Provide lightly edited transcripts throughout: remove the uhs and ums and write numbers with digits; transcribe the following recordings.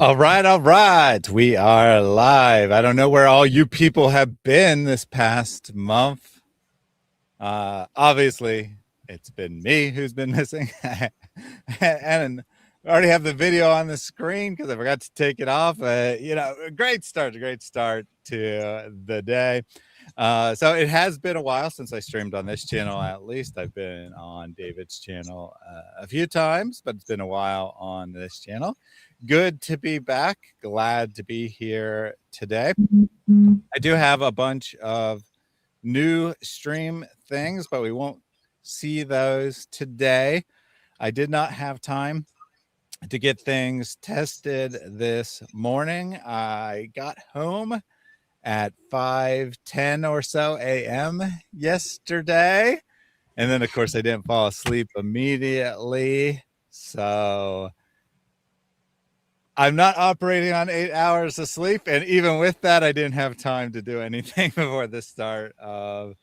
All right, all right. We are live. I don't know where all you people have been this past month. Obviously, it's been me who's been missing. And I already have the video on the screen because I forgot to take it off. Great start to the day. So it has been a while since I streamed on this channel. At least I've been on David's channel a few times, but it's been a while on this channel. Good to be back. Glad to be here today. I do have a bunch of new stream things, but we won't see those today. I did not have time to get things tested this morning. I got home at 5:10 or so a.m. yesterday. And then, of course, I didn't fall asleep immediately. So I'm not operating on 8 hours of sleep. And even with that, I didn't have time to do anything before the start of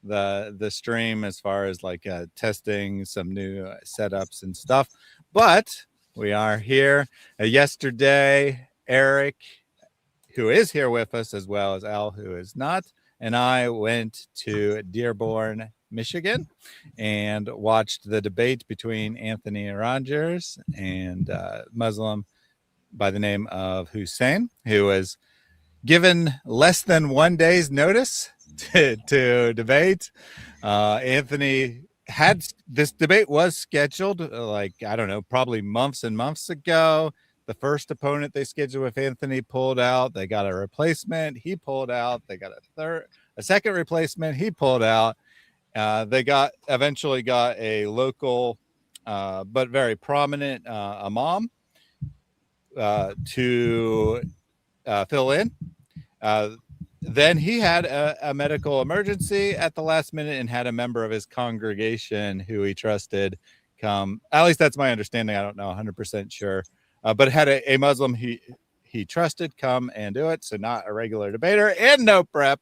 the stream as far as like testing some new setups and stuff. But we are here. Yesterday, Eric, who is here with us, as well as Al, who is not, and I went to Dearborn, Michigan, and watched the debate between Anthony Rogers and Muslim by the name of Hussein, who was given less than 1 day's notice to debate. Anthony had this debate was scheduled I don't know, probably months and months ago. The first opponent they scheduled with Anthony pulled out. They got a replacement. He pulled out. They got a second replacement. He pulled out. They eventually got a local, but very prominent imam to fill in. Then he had a medical emergency at the last minute and had a member of his congregation who he trusted come. At least that's my understanding. I don't know 100% sure. But had a Muslim he trusted come and do it. So not a regular debater and no prep.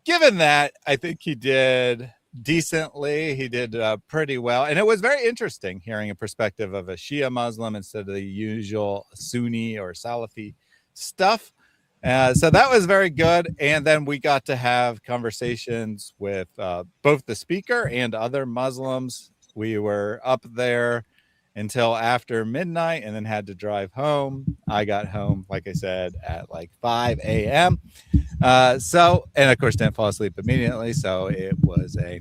Given that, I think he did decently. He did pretty well. And it was very interesting hearing a perspective of a Shia Muslim instead of the usual Sunni or Salafi stuff. So that was very good. And then we got to have conversations with both the speaker and other Muslims. We were up there until after midnight and then had to drive home. I got home, like I said, at like 5 a.m. And of course, didn't fall asleep immediately. So it was a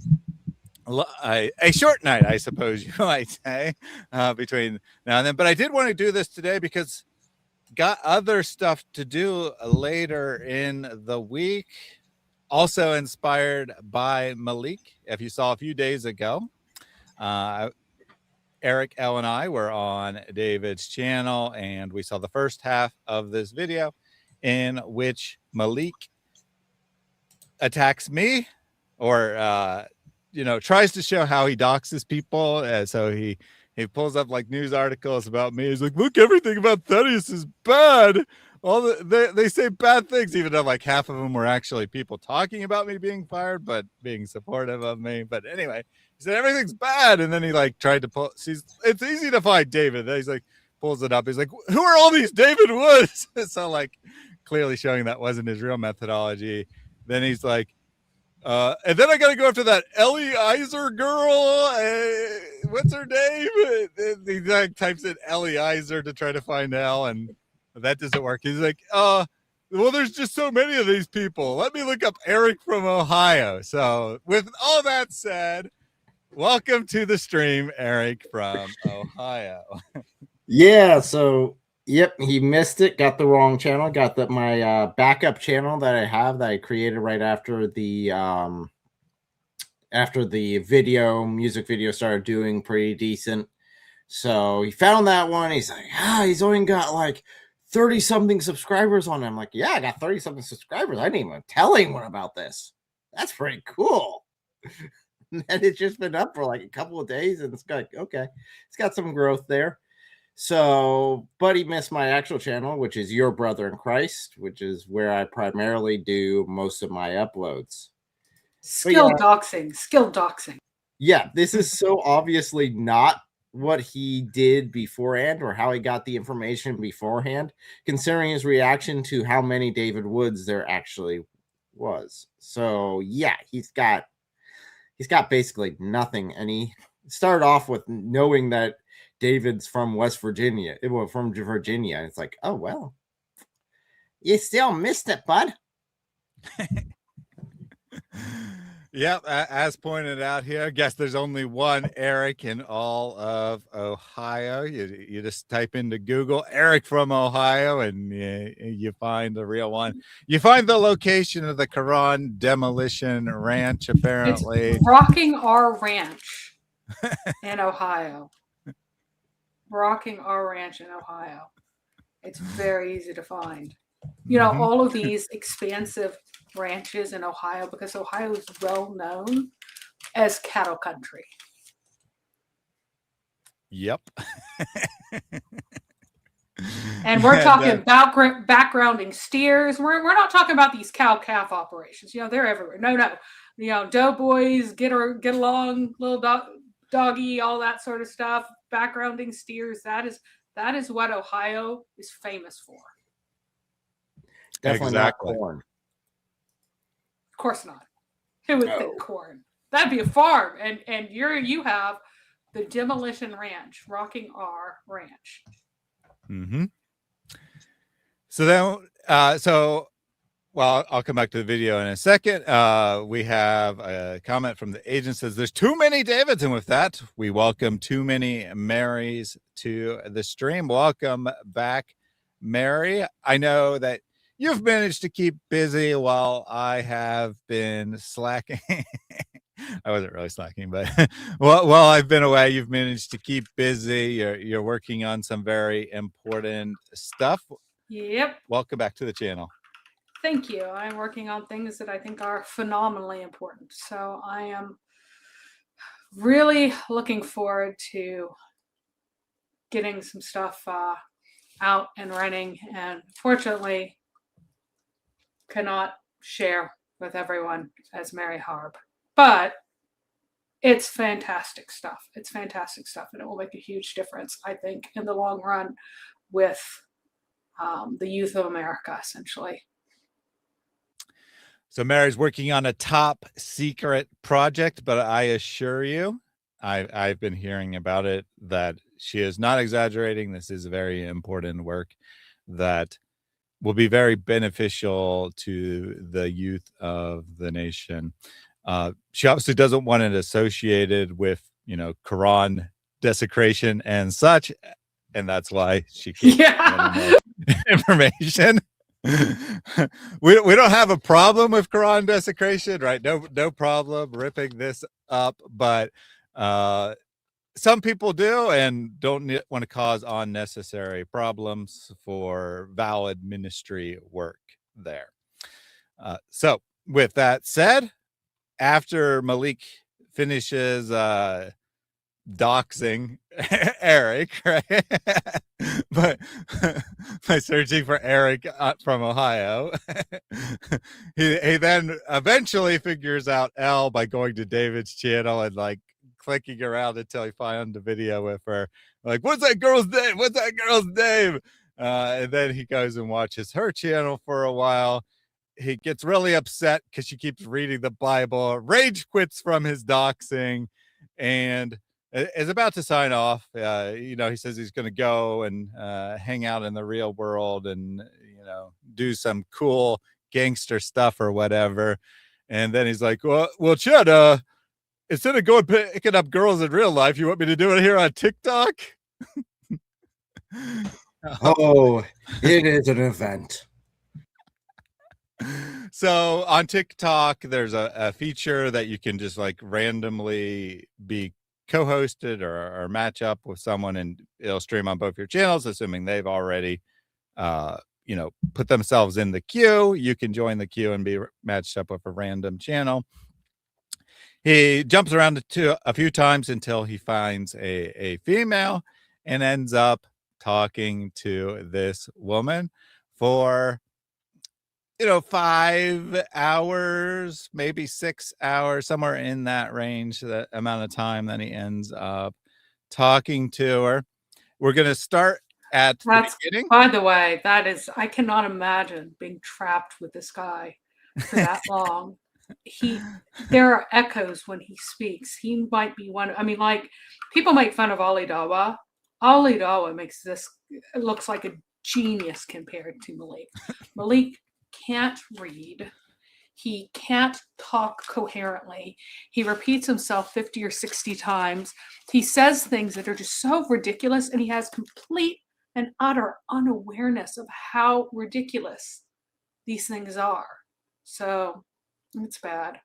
short night, I suppose you might say, between now and then. But I did want to do this today because got other stuff to do later in the week. Also inspired by Maleek. If you saw a few days ago, Eric, L, and I were on David's channel, and we saw the first half of this video in which Maleek attacks me or, tries to show how he doxes people. So he pulls up like news articles about me. He's like, look, everything about Thaddeus is bad. They say bad things, even though like half of them were actually people talking about me being fired, but being supportive of me. But anyway, he said everything's bad. And then he like tried to pull, it's easy to find David. He's like, pulls it up. He's like, who are all these David Woods? So like clearly showing that wasn't his real methodology. Then he's like, and then I got to go after that Ellie Iser girl. What's her name? He like types in Ellie Iser to try to find Al, and that doesn't work. He's like, well, there's just so many of these people. Let me look up Eric from Ohio. So with all that said, welcome to the stream, Eric from Ohio. Yeah, so yep, he missed it. Got the wrong channel. Got my backup channel that I have that I created right after the music video started doing pretty decent. So he found that one. He's like, he's only got like 30 something subscribers on him. I'm like, yeah, I got 30 something subscribers. I didn't even tell anyone about this. That's pretty cool. And it's just been up for like a couple of days, and it's got it's got some growth there. So, but he missed my actual channel, which is Your Brother in Christ, which is where I primarily do most of my uploads. Skill doxing. Yeah, this is so obviously not what he did beforehand or how he got the information beforehand, considering his reaction to how many David Woods there actually was. So yeah, he's got basically nothing, and he started off with knowing that David's from West Virginia, from Virginia. It's like, oh well, you still missed it, bud. Yep, as pointed out here, I guess there's only one Eric in all of Ohio. You just type into Google Eric from Ohio, and you find the real one. You find the location of the Quran demolition ranch, apparently. It's Rocking Our Ranch in Ohio. Rocking Our Ranch in Ohio. It's very easy to find. You know, all of these expansive ranches in Ohio, because Ohio is well known as cattle country. Yep. And we're talking backgrounding steers. We're not talking about these cow-calf operations. You know, they're everywhere. No. You know, doughboys, get along, little doggy, all that sort of stuff. Backgrounding steers. That is what Ohio is famous for. Definitely exactly. Not corn. Of course not. Who would think corn? That'd be a farm. And you have the Demolition Ranch, Rocking Our Ranch. Mm-hmm. So then, well, I'll come back to the video in a second. We have a comment from the agent says, there's too many Davids. And with that, we welcome too many Marys to the stream. Welcome back, Mary. I know that you've managed to keep busy while I have been slacking. I wasn't really slacking, but while I've been away, you've managed to keep busy. You're working on some very important stuff. Yep. Welcome back to the channel. Thank you. I'm working on things that I think are phenomenally important. So I am really looking forward to getting some stuff out and running, and fortunately cannot share with everyone as Mary Harb. But it's fantastic stuff. It's fantastic stuff, and it will make a huge difference, I think, in the long run with the youth of America, essentially. So Mary's working on a top secret project, but I assure you, I've been hearing about it, that she is not exaggerating. This is very important work that will be very beneficial to the youth of the nation. She obviously doesn't want it associated with, Quran desecration and such, and that's why she keeps information. we don't have a problem with Quran desecration, right? No problem ripping this up, but some people do and don't want to cause unnecessary problems for valid ministry work there. So with that said, after Malik finishes doxing Eric, right? but by searching for Eric from Ohio, he then eventually figures out Elle by going to David's channel and clicking around until he found the video with her. Like, what's that girl's name? What's that girl's name? And then he goes and watches her channel for a while. He gets really upset because she keeps reading the Bible. Rage quits from his doxing and is about to sign off. He says he's going to go and hang out in the real world and, do some cool gangster stuff or whatever. And then he's like, well, Chad, instead of going picking up girls in real life, you want me to do it here on TikTok? Oh, it is an event. So on TikTok, there's a feature that you can just randomly be co-hosted or match up with someone, and it'll stream on both your channels, assuming they've already put themselves in the queue. You can join the queue and be matched up with a random channel. He jumps around a few times until he finds a female and ends up talking to this woman for 5 hours, maybe 6 hours, somewhere in that range, that amount of time. Then he ends up talking to her. We're going to start at the beginning. By the way, I cannot imagine being trapped with this guy for that long. There are echoes when he speaks. He might be one. I mean, like, people make fun of Ali Dawah. Ali Dawah makes this, it looks like a genius compared to Malik. Malik can't read. He can't talk coherently. He repeats himself 50 or 60 times. He says things that are just so ridiculous, and he has complete and utter unawareness of how ridiculous these things are. So it's bad.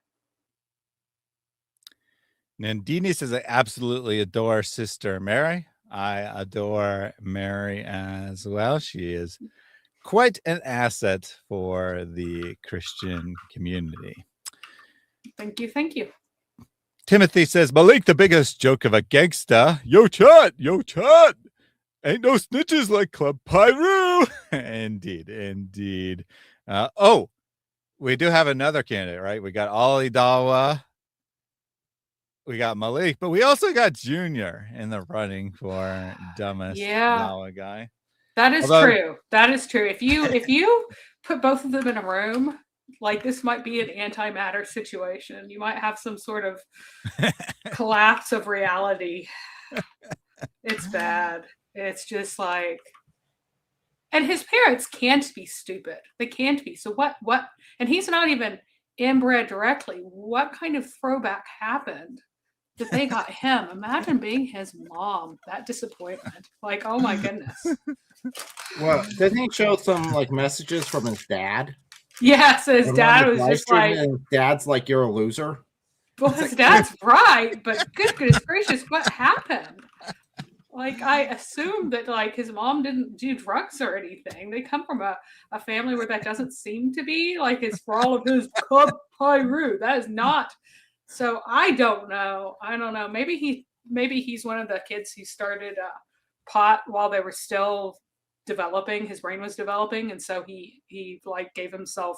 Nandini says, I absolutely adore Sister Mary. I adore Mary as well. She is quite an asset for the Christian community. Thank you. Thank you. Timothy says, Malik, the biggest joke of a gangsta. Yo, chat. Yo, chat. Ain't no snitches like Club Pyru. Indeed. Indeed. Oh, we do have another candidate, right? We got Ali Dawah. We got Malik, but we also got Junior in the running for dumbest Dawah guy. That is true. That is true. If you put both of them in a room, like, this might be an antimatter situation. You might have some sort of collapse of reality. It's bad. It's just like, and his parents can't be stupid. They can't be. So what, and he's not even inbred directly. What kind of throwback happened that they got him? Imagine being his mom. That disappointment. Like, oh my goodness. Well, didn't he show some like messages from his dad? Yes, his dad was just like, Dad's like, you're a loser. Well, his dad's right, but goodness gracious, what happened? Like, I assumed that, like, his mom didn't do drugs or anything. They come from a family where that doesn't seem to be. Like, it's for all of his Club Pyru. That is not. So I don't know. I don't know. Maybe he's one of the kids who started pot while they were still developing. His brain was developing, and so he like gave himself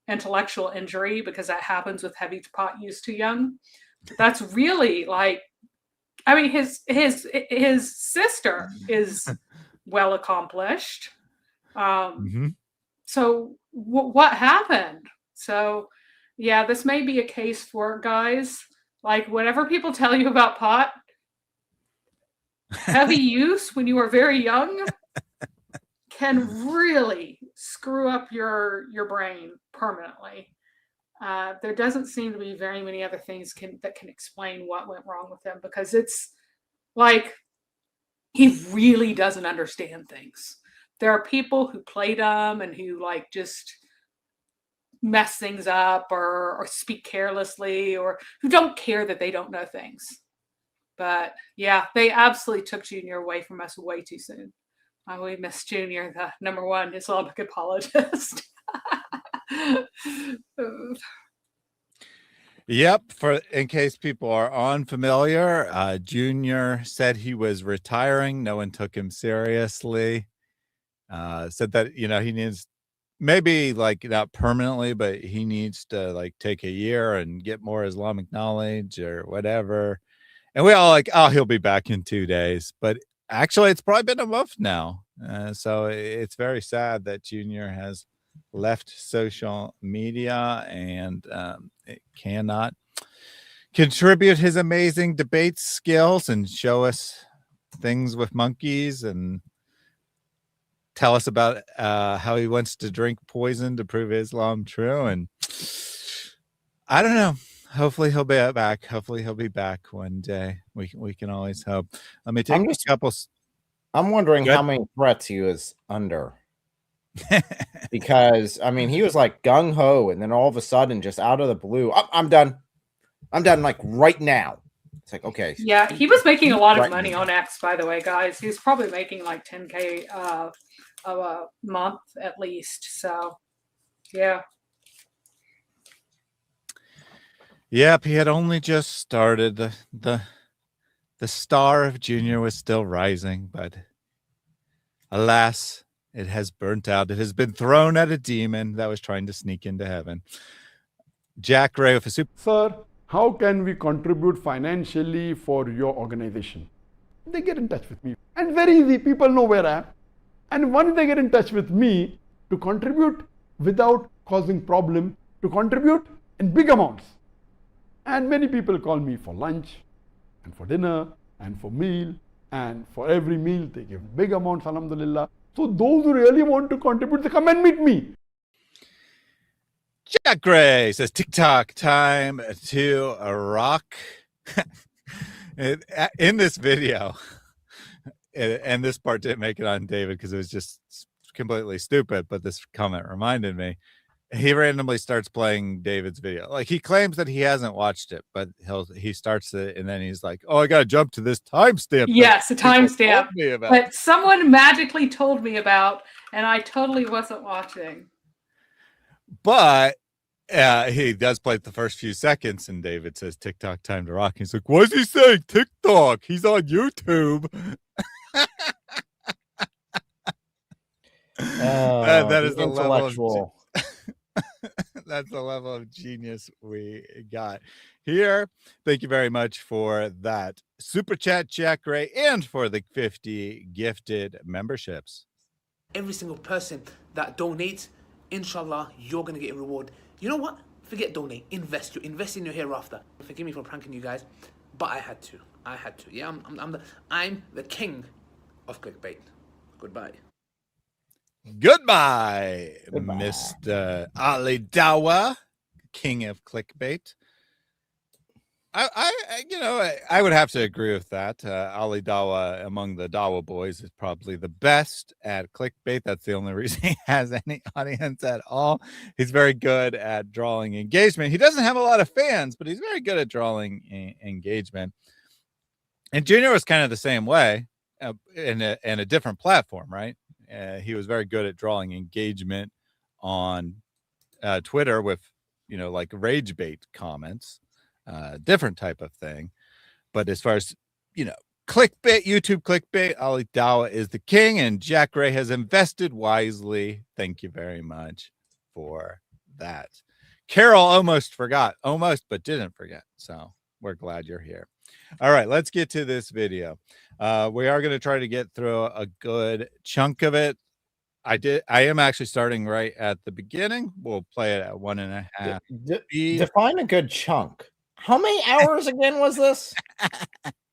intellectual injury, because that happens with heavy pot use too young. But that's really, like, I mean, his sister is well accomplished. So what happened? So yeah, this may be a case for, guys, like, whatever people tell you about pot, heavy use when you are very young can really screw up your brain permanently. There doesn't seem to be very many other things that can explain what went wrong with him, because it's like, he really doesn't understand things. There are people who play dumb and who, like, just mess things up or speak carelessly, or who don't care that they don't know things. But yeah, they absolutely took Junior away from us way too soon. We miss Junior, the #1 Islamic apologist. Yep. In case people are unfamiliar, Junior said he was retiring. No one took him seriously. Said that, he needs, maybe, like, not permanently, but he needs to, like, take a year and get more Islamic knowledge or whatever. And we all like, oh, he'll be back in 2 days. But actually, it's probably been a month now. So it's very sad that Junior has left social media and it cannot contribute his amazing debate skills and show us things with monkeys and tell us about how he wants to drink poison to prove Islam true. And I don't know. Hopefully he'll be back. Hopefully he'll be back one day. We can always hope. Let me take a couple. I'm wondering how many threats he was under. Because, I mean, he was like gung-ho, and then all of a sudden, just out of the blue, I'm done. I'm done, like, right now. It's like, okay. Yeah, he was making a lot of money on X, by the way, guys. He was probably making like $10K a month at least. So, yeah. Yep, he had only just started. The star of Junior was still rising, but alas, it has burnt out. It has been thrown at a demon that was trying to sneak into heaven. Jack Ray with a super. Sir, how can we contribute financially for your organization? they get in touch with me. And very easy, people know where I am. And once they get in touch with me, to contribute without causing problem, to contribute in big amounts. And many people call me for lunch and for dinner and for meal, and for every meal they give big amounts, alhamdulillah. So those who really want to contribute, they come and meet me. Jack Gray says TikTok time to rock. In this video, and this part didn't make it on David because it was just completely stupid, but this comment reminded me. He randomly starts playing David's video. Like, he claims that he hasn't watched it, but he starts it and then he's like, oh, I gotta jump to this timestamp. Yes, a timestamp that but someone magically told me about, and I totally wasn't watching. But he does play the first few seconds, and David says TikTok time to rock. He's like, what is he saying? TikTok. He's on YouTube. That is the intellectual. That's the level of genius we got here. Thank you very much for that super chat, Jack Gray, and for the 50 gifted memberships. Every single person that donates, inshallah, you're going to get a reward. You know what? Forget donate. Invest. You invest in your hereafter. Forgive me for pranking you guys, but I had to. Yeah, I'm the king of clickbait. Goodbye. Goodbye, Mr. Ali Dawah, king of clickbait. I would have to agree with that. Ali Dawah, among the Dawah boys, is probably the best at clickbait. That's the only reason he has any audience at all. He's very good at drawing engagement. He doesn't have a lot of fans, but he's very good at drawing engagement. And Junior was kind of the same way in a different platform, right? He was very good at drawing engagement on Twitter with, like rage bait comments, different type of thing. But as far as, clickbait, YouTube clickbait, Ali Dawah is the king, and Jack Gray has invested wisely. Thank you very much for that. Carol almost forgot, but didn't forget. So we're glad you're here. All right, let's get to this video. We are going to try to get through a good chunk of it. I am actually starting right at the beginning. We'll play it at 1.5. Define a good chunk. How many hours again was this?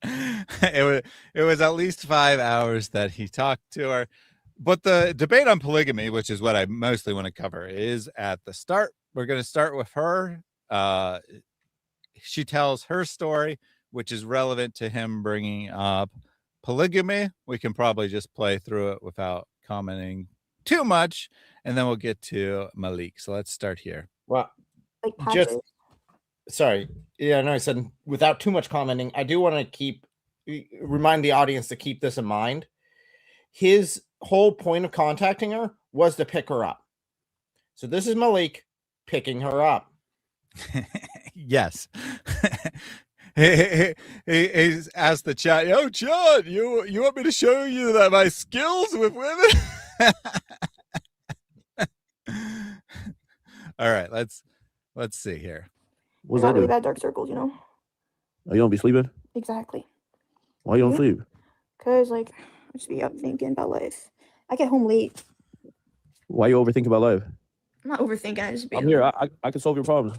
It was at least 5 hours that he talked to her. But the debate on polygamy, which is what I mostly want to cover, is at the start. We're going to start with her. She tells her story, which is relevant to him bringing up polygamy. We can probably just play through it without commenting too much, and then we'll get to Malik. So let's start here. Well, Like sorry. Yeah, no, I said without too much commenting. I do want to remind the audience to keep this in mind. His whole point of contacting her was to pick her up. So this is Malik picking her up. Yes. He's asked the chat, yo, John, you want me to show you that my skills with women? All right, let's see here. What's that? Really bad dark circles, you know. Oh, you don't be sleeping? Exactly. Why you don't sleep? Cause I just be up thinking about life. I get home late. Why you overthinking about life? I'm not overthinking. I just be. I'm here. I can solve your problems.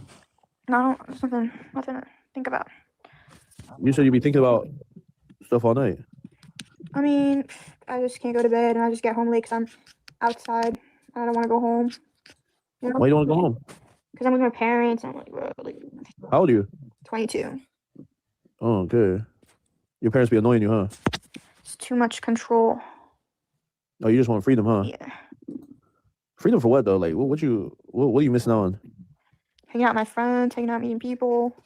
No, it's nothing to think about. You said you'd be thinking about stuff all night. I mean, I just can't go to bed, and I just get home late because I'm outside. I don't want to go home. You know? Why you don't want to go home? Because I'm with my parents. And I'm like, bro, how old are you? 22. Oh, good. Your parents be annoying you, huh? It's too much control. Oh, you just want freedom, huh? Yeah. Freedom for what though? Like, what are you missing out on? Hanging out with my friends, hanging out meeting people.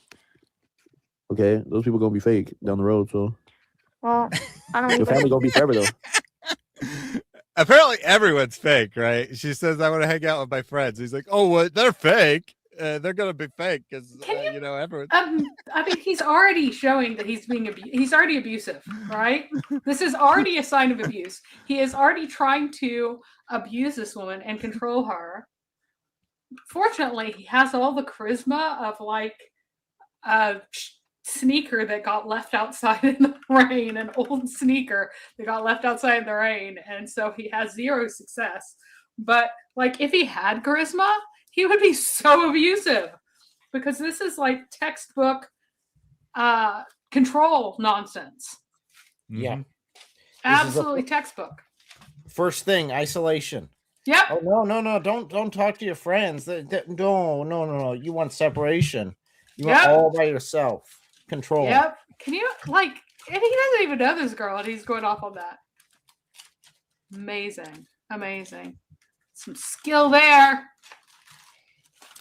Okay, those people gonna be fake down the road, so. Well, I don't. Your family gonna be forever though. Apparently, everyone's fake, right? She says, "I want to hang out with my friends." He's like, "Oh, what? They're fake. They're gonna be fake because everyone." I mean, he's already showing that he's being he's already abusive, right? This is already a sign of abuse. He is already trying to abuse this woman and control her. Fortunately, he has all the charisma of like a sneaker that got left outside in the rain, an old sneaker that got left outside in the rain. And so he has zero success. But like if he had charisma, he would be so abusive because this is like textbook control nonsense. Yeah. Absolutely textbook. First thing, isolation. Yep. Oh no! Don't talk to your friends. No. You want separation. You want all by yourself. Control. Yep. Can you like? And he doesn't even know this girl, and he's going off on that. Amazing. Some skill there.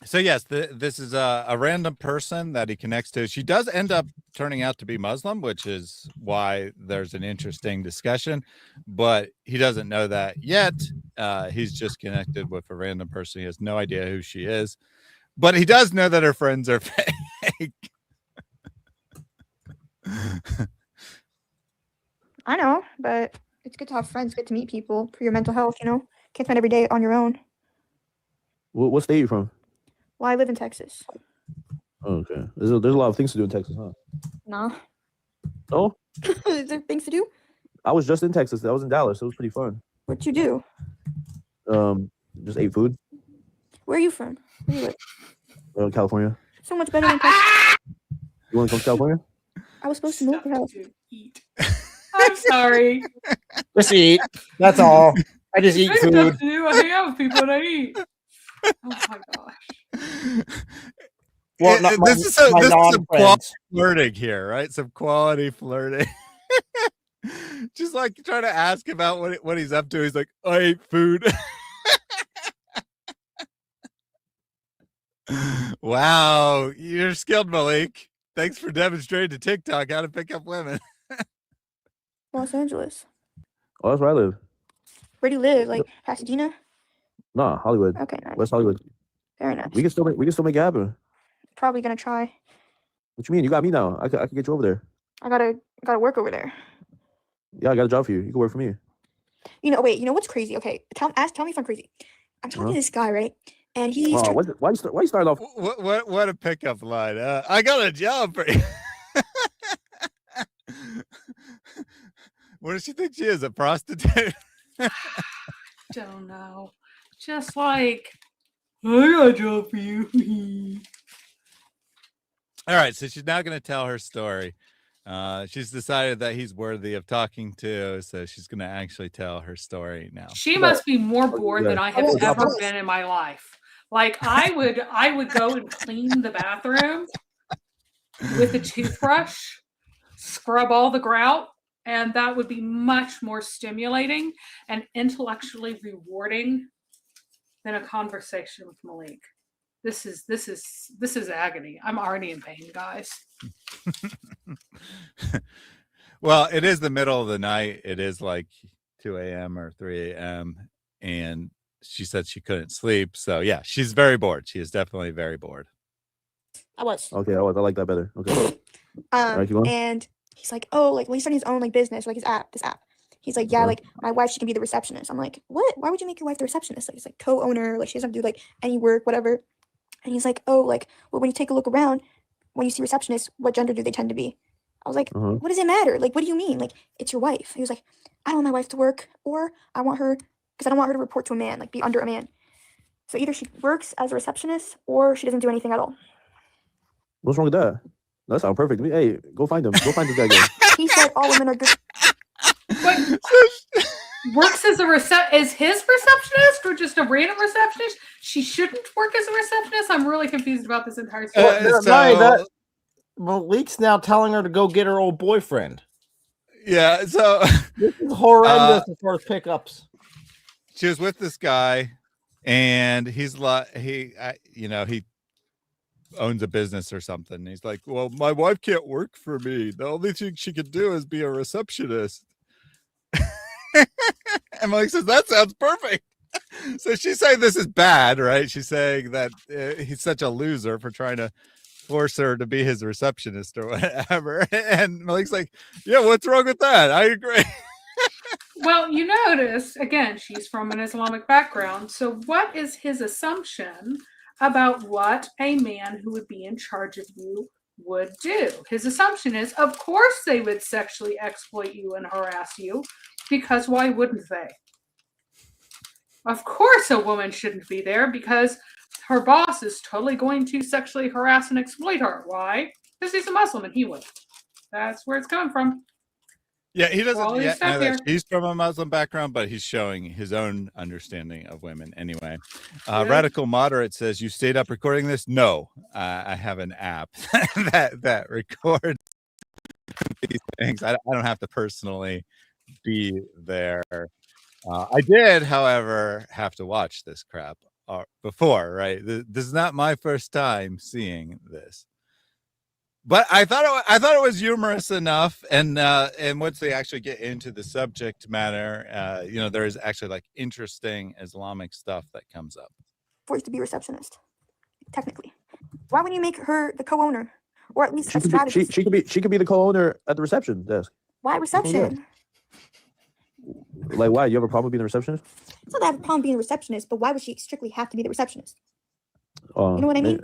So yes, this is a random person that he connects to. She does end up turning out to be Muslim, which is why there's an interesting discussion, but he doesn't know that yet. He's just connected with a random person. He has no idea who she is, but he does know that her friends are fake. I know, but it's good to have friends, good to meet people for your mental health, you know? Can't spend every day on your own. What state are you from? Well, I live in Texas. Oh, okay. There's a lot of things to do in Texas, huh? Nah. Oh? Is there things to do? I was just in Texas. I was in Dallas. It was pretty fun. What'd you do? Just ate food. Where are you from? Where you live? California. So much better than Texas. You want to come to California? I was supposed to move your house. Eat. I'm sorry. Just eat. That's all. I just eat food. I hang out with people and I eat. Oh my gosh. Well, this is some quality flirting here, right? Some quality flirting. Just like trying to ask about what he's up to. He's like, I ate food. Wow, you're skilled, Malik. Thanks for demonstrating to TikTok how to pick up women. Los Angeles. Oh, that's where I live. Where do you live? Like Pasadena? Nah, Hollywood. Okay, nice. West Hollywood. Very nice. We can still make it happen. Probably gonna try. What you mean? You got me now. I can get you over there. I gotta work over there. Yeah, I got a job for you. You can work for me. You know, wait. You know what's crazy? Okay, tell me if I'm crazy. I'm talking to this guy, right? And he's why you start off? What a pickup line. I got a job for you. What does she think she is? A prostitute? Don't know. Just like, I got a job for you. All right, so she's now going to tell her story. She's decided that he's worthy of talking to, so she's going to actually tell her story now. She must be more bored than I have ever been in my life. Like I would go and clean the bathroom with a toothbrush, scrub all the grout, and that would be much more stimulating and intellectually rewarding than a conversation with Malik. This is agony. I'm already in pain, guys. Well, it is the middle of the night. It is like 2 a.m. or 3 a.m. and she said she couldn't sleep. So yeah, she's very bored. She is definitely very bored. I was. Okay, I like that better. Okay. Right, and he's like, oh, like, well, he's starting his own like business, like this app. He's like, yeah, like my wife, she can be the receptionist. I'm like, what? Why would you make your wife the receptionist? Like, it's like co-owner, like she doesn't do like any work, whatever. And he's like, oh, like, well, when you take a look around, when you see receptionists, what gender do they tend to be? I was like, what does it matter? Like, what do you mean? Like, it's your wife. He was like, I don't want my wife to work, or I want her, because I don't want her to report to a man, like be under a man. So either she works as a receptionist or she doesn't do anything at all. What's wrong with that? That sounds perfect. Hey, go find him. Go find this guy again. He said all women are good. But works as is his receptionist or just a random receptionist? She shouldn't work as a receptionist. I'm really confused about this entire story. Malik's now telling her to go get her old boyfriend. Yeah, so this is horrendous as far as pickups. She was with this guy, and he's like, he owns a business or something. He's like, well, my wife can't work for me. The only thing she could do is be a receptionist. And Malik says, that sounds perfect. So she's saying this is bad, right? She's saying that he's such a loser for trying to force her to be his receptionist or whatever. And Malik's like, yeah, what's wrong with that? I agree. Well, you notice, again, she's from an Islamic background. So what is his assumption about what a man who would be in charge of you would do. His assumption is, of course, they would sexually exploit you and harass you, because why wouldn't they? Of course, a woman shouldn't be there because her boss is totally going to sexually harass and exploit her. Why? Because he's a Muslim and he would. That's where it's coming from. Yeah, he doesn't All yet these know stuff that here. she's from a Muslim background, but he's showing his own understanding of women anyway. Yeah. Radical Moderate says, you stayed up recording this? No, I have an app that records these things. I don't have to personally be there. I did, however, have to watch this crap before, right? This is not my first time seeing this. But I thought it was humorous enough, and once they actually get into the subject matter, you know, there is actually like interesting Islamic stuff that comes up. Forced to be a receptionist, technically. Why wouldn't you make her the co-owner, or at least She a could strategist? she could be the co-owner at the reception desk. Why reception? Like, why? You have a problem being a receptionist? It's not that I have a problem being a receptionist, but why would she strictly have to be the receptionist? You You know what I mean?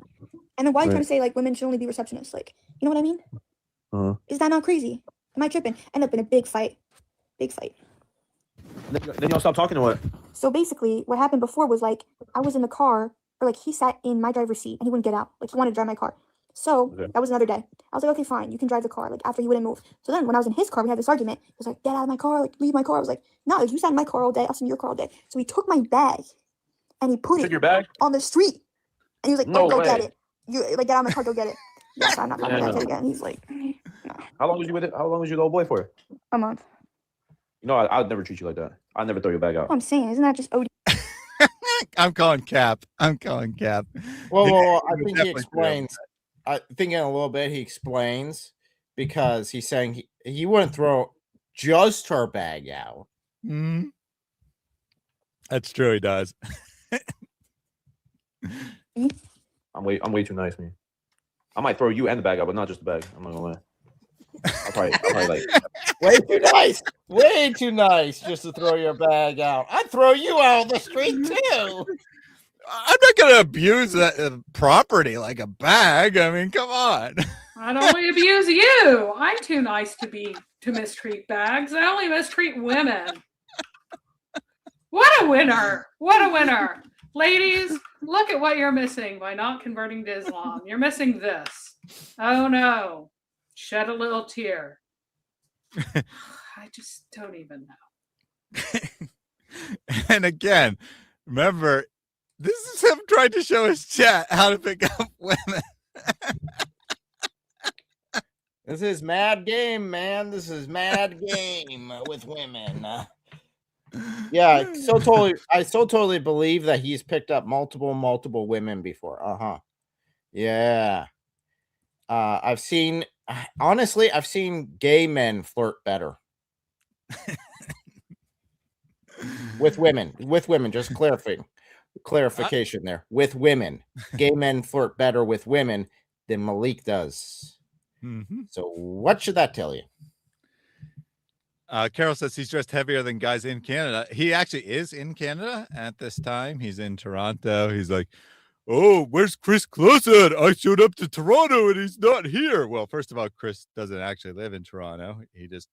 And then why are you right. trying to say like women should only be receptionists? Like, you know what I mean? Is that not crazy? Am I tripping? End up in a big fight. Big fight. Then y'all stop talking or what? So basically, what happened before was like I was in the car, or like he sat in my driver's seat and he wouldn't get out. Like he wanted to drive my car. So Okay. that was another day. I was like, okay, fine, you can drive the car. Like after he wouldn't move. So then when I was in his car, we had this argument. He was like, get out of my car, like leave my car. I was like, no, like, you sat in my car all day. I'll sit in your car all day. So he took my bag and he put Took it your bag? on the street. And he was like, No oh, go get way. it. You like get out of my car, go get it. Yes, I'm not coming Yeah. back again. He's like, no. How long was you with it? How long was your little boy for? A month. You know, I'd never treat you like that. I'd never throw your bag out. What I'm saying, isn't that just OD? I'm calling cap. I'm calling cap. Well, I You're think he definitely explains. I think in a little bit he explains because he's saying he wouldn't throw just her bag out. Mm-hmm. That's true. He does. I'm way too nice, man. I might throw you and the bag out, but not just the bag. I'm not gonna lie. I'll probably like Way too nice just to throw your bag out. I'd throw you out on the street too. I'm not going to abuse that property like a bag. I mean, come on. I'd only abuse you. I'm too nice to mistreat bags. I only mistreat women. What a winner. What a winner. Ladies, look at what you're missing by not converting to Islam. You're missing this. Oh no. Shed a little tear. I just don't even know. And again, remember, this is him trying to show his chat how to pick up women. This is mad game, man. This is mad game with women. Yeah, I so totally believe that he's picked up multiple women before. Yeah. I've seen gay men flirt better with women. Just clarification there. With women, gay men flirt better with women than Malik does. Mm-hmm. So what should that tell you? Carol says he's dressed heavier than guys in Canada. He actually is in Canada at this time. He's in Toronto. He's like, oh, where's Chris Close at? I showed up to Toronto and he's not here. Well, first of all, Chris doesn't actually live in Toronto. He just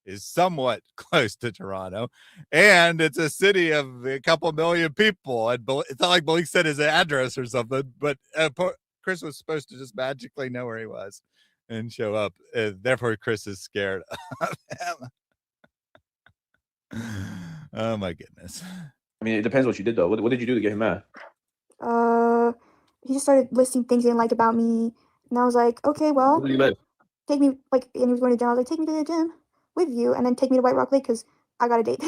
is somewhat close to Toronto. And it's a city of a couple million people. And it's not like Malik said his address or something, but Chris was supposed to just magically know where he was and show up. Therefore, Chris is scared of him. Oh my goodness. I mean, it depends what you did though. What did you do to get him mad? He just started listing things he didn't like about me, and I was like, okay, well, Where do you live? take me, like, and he was going to the gym. I was like, take me to the gym with you, and then take me to White Rock Lake because I got a date.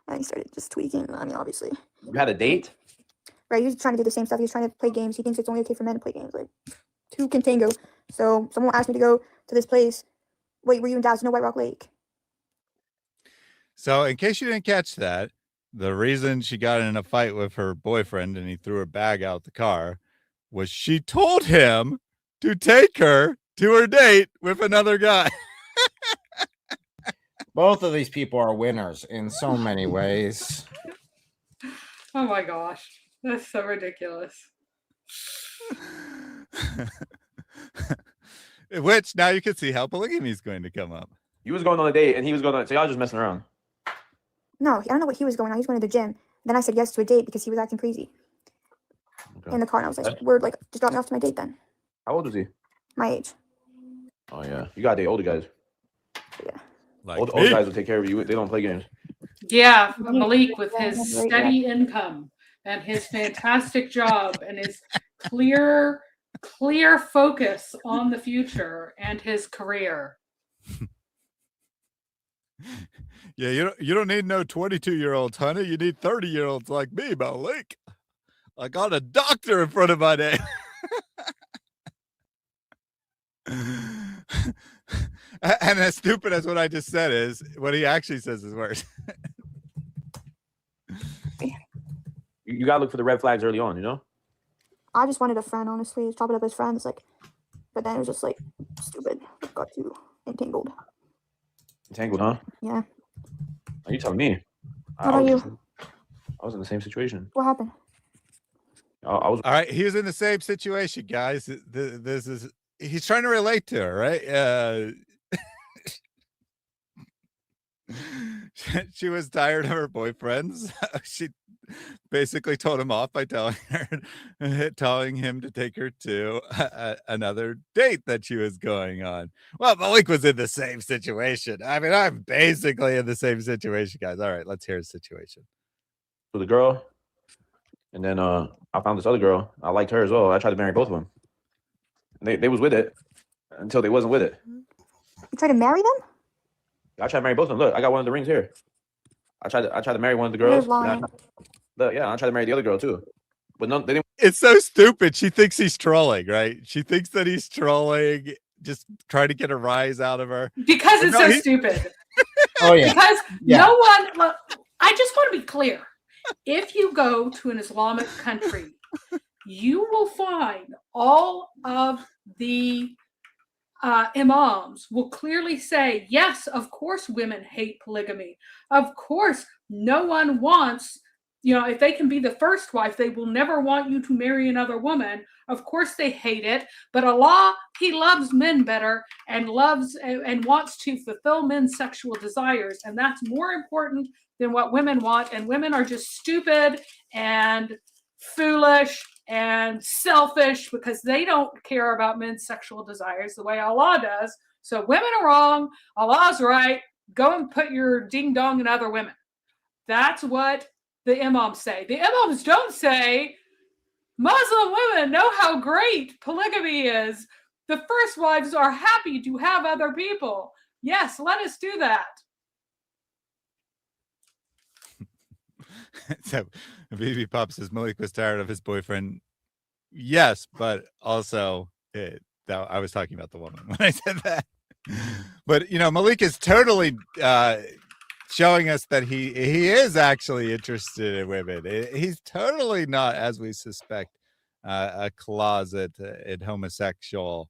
And he started just tweaking. I mean, obviously, You had a date? right? He was trying to do the same stuff. He was trying to play games. He thinks it's only okay for men to play games. Like, two can tango. So someone asked me to go to this place. Wait, were you in Dallas? No, White Rock Lake. So in case you didn't catch that, the reason she got in a fight with her boyfriend and he threw her bag out the car was she told him to take her to her date with another guy. Both of these people are winners in so many ways. Oh my gosh. That's so ridiculous. Which now you can see how polygamy is going to come up. You was going on a date, and he was going on. So y'all just messing around. No, I don't know what he was going on. He was going to the gym. Then I said yes to a date because he was acting crazy in the car, and I was like, "Word, like, just drop me off to my date then." How old is he? My age. Oh yeah, you gotta date older guys. Yeah. Like Older guys will take care of you. They don't play games. Yeah, Malik with his steady income and his fantastic job and his clear focus on the future and his career. Yeah, you don't need no 22-year-olds, honey. You need 30-year-olds like me, Malik. I got a doctor in front of my name. And as stupid as what I just said is, what he actually says is worse. You gotta look for the red flags early on. You know. I just wanted a friend, honestly. Chop it up as friends, like, but then it was just like stupid. Got too entangled. Entangled, huh? Yeah. Are you telling me? What about you? I was in the same situation. What happened? I was. All right, he was in the same situation, guys. This is he's trying to relate to her, right? She was tired of her boyfriends. She basically told him off by telling him to take her to another date that she was going on. Well, Malik was in the same situation. I mean, I'm basically in the same situation, guys. All right, let's hear his situation. With a girl, and then I found this other girl. I liked her as well. I tried to marry both of them. They was with it until they wasn't with it. You try to marry them? I tried to marry both of them. Look, I got one of the rings here. I tried to marry one of the girls. You're lying. I tried to marry the other girl too. But no, they didn't. It's so stupid. She thinks he's trolling, right? She thinks that he's trolling, just trying to get a rise out of her. Because it's so stupid. Oh yeah. Because Yeah. no one, look, I just want to be clear. If you go to an Islamic country, you will find all of the imams will clearly say, yes, of course, women hate polygamy. Of course, no one wants, if they can be the first wife, they will never want you to marry another woman. Of course, they hate it. But Allah, He loves men better and loves and wants to fulfill men's sexual desires. And that's more important than what women want. And women are just stupid and foolish and selfish because they don't care about men's sexual desires the way Allah does. So women are wrong. Allah's right. Go and put your ding dong in other women. That's what the imams say. The imams don't say Muslim women know how great polygamy is. The first wives are happy to have other people. Yes, let us do that. So BB Pop says Malik was tired of his boyfriend. Yes, but also I was talking about the woman when I said that. But Malik is totally showing us that he is actually interested in women. He's totally not, as we suspect, a closet homosexual.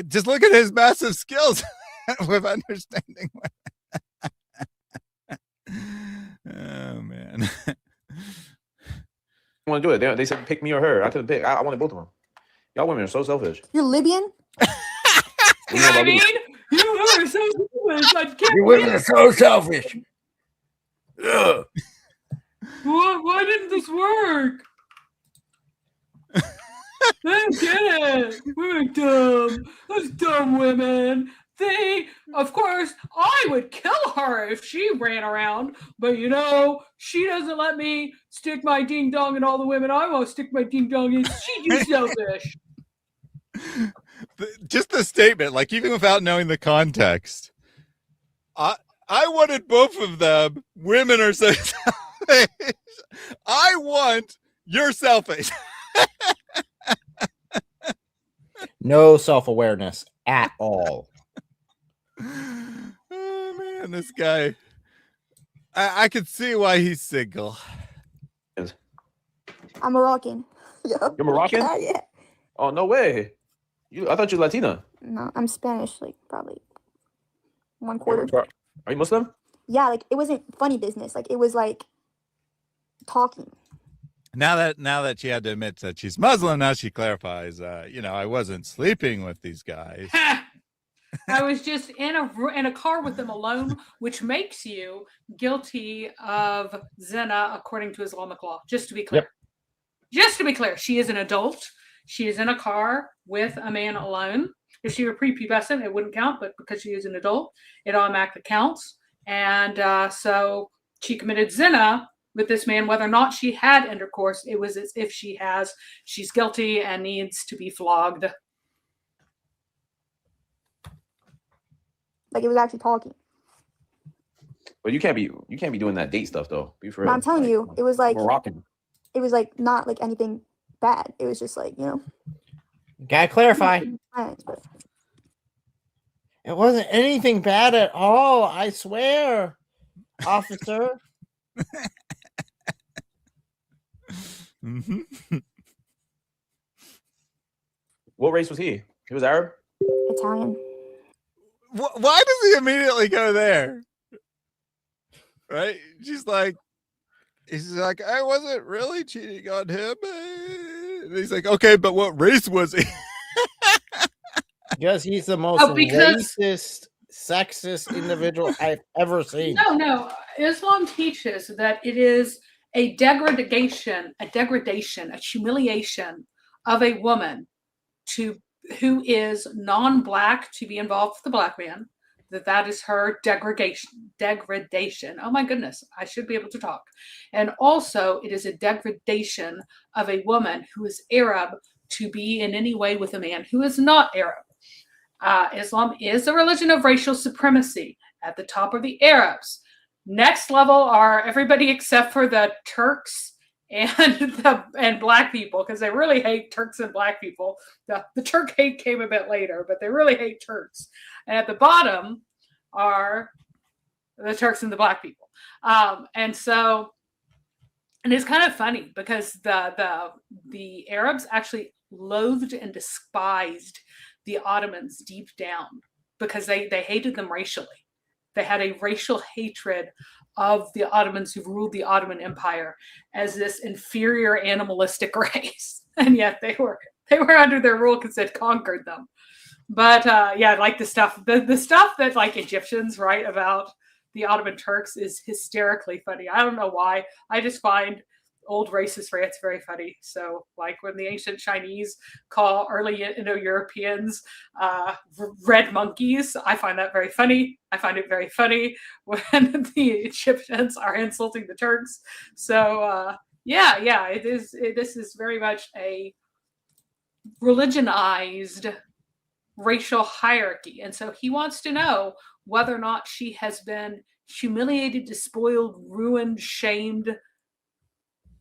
Just look at his massive skills with understanding women. Oh man. want to do it. They said pick me or her. I couldn't pick. I wanted both of them. Y'all women are so selfish. You're Libyan? You know what I mean? You are so selfish. I can't. You women are so selfish. Ugh. Why didn't this work? I don't get it. We're dumb. Those dumb women. Of course, I would kill her if she ran around, but she doesn't let me stick my ding dong in all the women I want to stick my ding dong in. She's too selfish. Just the statement, like even without knowing the context, I wanted both of them. Women are so selfish. I want you're selfish. No self-awareness at all. Oh man, this guy. I could see why he's single. I'm Moroccan. You're Moroccan? Yeah. Oh no way! I thought you were Latina. No, I'm Spanish, like probably 1/4. Are you Muslim? Yeah, like it wasn't funny business. Like it was like talking. Now that she had to admit that she's Muslim, now she clarifies, I wasn't sleeping with these guys. I was just in a car with them alone, which makes you guilty of zina according to Islamic law. Just to be clear. Just to be clear, she is an adult. She is in a car with a man alone. If she were prepubescent, it wouldn't count, but because she is an adult, it automatically counts. And so she committed zina with this man, whether or not she had intercourse. It was as if she has. She's guilty and needs to be flogged. Like, it was actually talking. But you can't be doing that date stuff though. Be for real. I'm telling you, it was like Moroccan. It was like not like anything bad. It was just like, Gotta clarify. It wasn't anything bad at all. I swear, officer. Mm-hmm. What race was he? He was Arab? Italian. Why does he immediately go there? Right? He's like, I wasn't really cheating on him. And he's like, okay, but what race was he? Because he's the most racist, sexist individual I've ever seen. No. Islam teaches that it is a degradation, a humiliation of a woman who is non-black to be involved with the black man. That is her degradation. Oh my goodness, I should be able to talk. And also, it is a degradation of a woman who is Arab to be in any way with a man who is not Arab. Islam is a religion of racial supremacy. At the top are the Arabs. Next level are everybody except for the Turks and black people, because they really hate Turks and black people. The Turk hate came a bit later, but they really hate Turks. And at the bottom are the Turks and the black people. And it's kind of funny because the Arabs actually loathed and despised the Ottomans deep down because they hated them racially. They had a racial hatred of the Ottomans who ruled the Ottoman Empire as this inferior animalistic race. And yet they were under their rule because they'd conquered them. But like the stuff that like Egyptians write about the Ottoman Turks is hysterically funny. I don't know why. I just find old racist rants very funny. So like when the ancient Chinese call early Indo-Europeans red monkeys, I find that very funny. I find it very funny when the Egyptians are insulting the Turks. So this is very much a religionized racial hierarchy. And so he wants to know whether or not she has been humiliated, despoiled, ruined, shamed,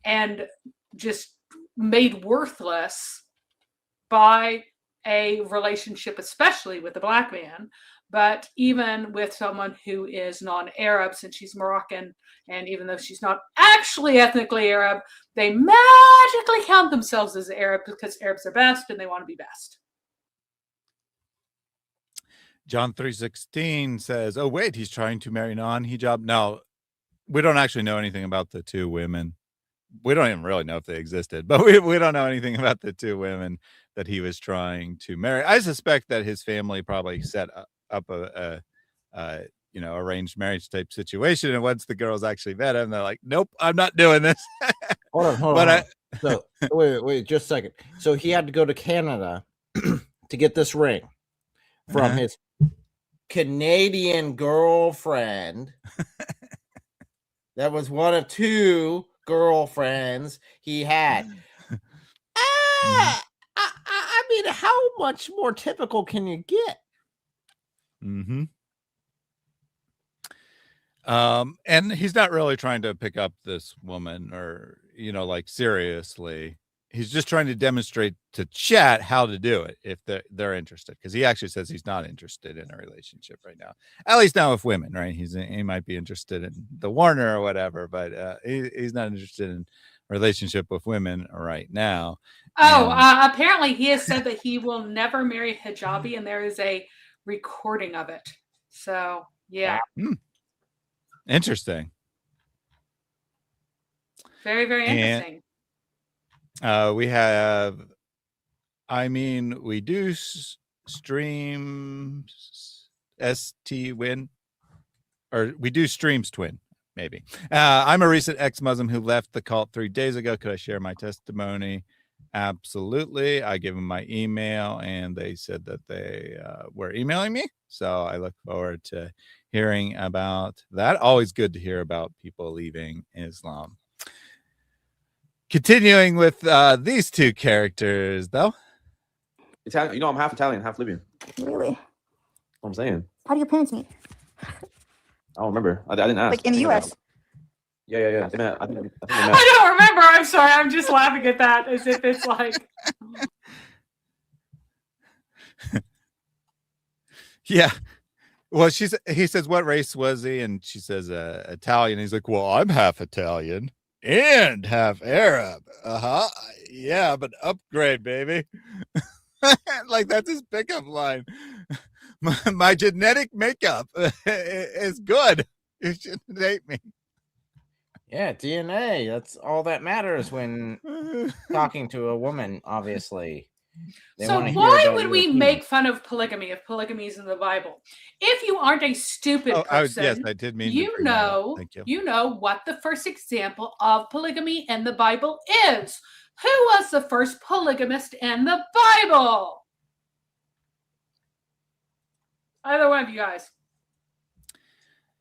and just made worthless by a relationship, especially with a black man, but even with someone who is non-Arab, since she's Moroccan, and even though she's not actually ethnically Arab, they magically count themselves as Arab because Arabs are best and they want to be best. John 3:16 says, oh, wait, he's trying to marry non-hijab. No, we don't actually know anything about the two women. We don't even really know if they existed, but we don't know anything about the two women that he was trying to marry. I suspect that his family probably set up a arranged marriage type situation. And once the girls actually met him, they're like, nope, I'm not doing this. Hold on. So wait, just a second. So he had to go to Canada to get this ring from his Canadian girlfriend. That was one of two girlfriends he had. I mean, how much more typical can you get? Mm-hmm. And he's not really trying to pick up this woman or, like seriously. He's just trying to demonstrate to chat how to do it if they're interested. Because he actually says he's not interested in a relationship right now. At least not with women, right? He might be interested in the Warner or whatever, but he's not interested in a relationship with women right now. Apparently he has said that he will never marry hijabi, and there is a recording of it. So, yeah. Interesting. Very, very interesting. We have, we do streams ST-Win, or we do streams twin, maybe. I'm a recent ex-Muslim who left the cult 3 days ago. Could I share my testimony? Absolutely. I gave them my email and they said that they were emailing me. So I look forward to hearing about that. Always good to hear about people leaving Islam. Continuing with these two characters, though. Italian. You know, I'm half Italian, half Libyan. Really? That's what I'm saying. How do your parents meet? I don't remember. I didn't ask. Like in the U.S. Yeah. I think they met. I don't remember. I'm sorry. I'm just laughing at that as if it's like. Yeah. Well, he says, what race was he? And she says, Italian. He's like, well, I'm half Italian and half Arab. Yeah, but upgrade, baby. Like, that's his pickup line. My genetic makeup is good. You shouldn't hate me. Yeah, DNA. That's all that matters when talking to a woman, obviously. So why would we make fun of polygamy if polygamy is in the Bible? If you aren't a stupid person, yes, I did mean you know what the first example of polygamy in the Bible is. Who was the first polygamist in the Bible? Either one of you guys.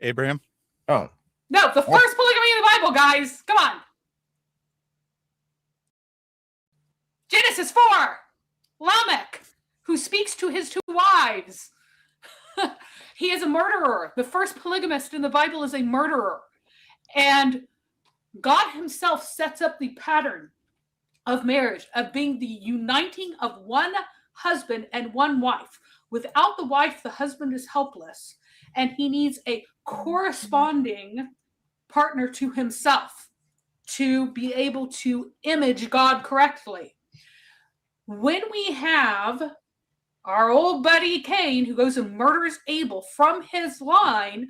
Abraham? Oh. No, the first polygamy in the Bible, guys. Come on. Genesis 4. Lamech, who speaks to his 2 wives. He is a murderer. The first polygamist in the Bible is a murderer. And God himself sets up the pattern of marriage, of being the uniting of one husband and one wife. Without the wife, the husband is helpless, and he needs a corresponding partner to himself to be able to image God correctly. When we have our old buddy Cain, who goes and murders Abel from his line,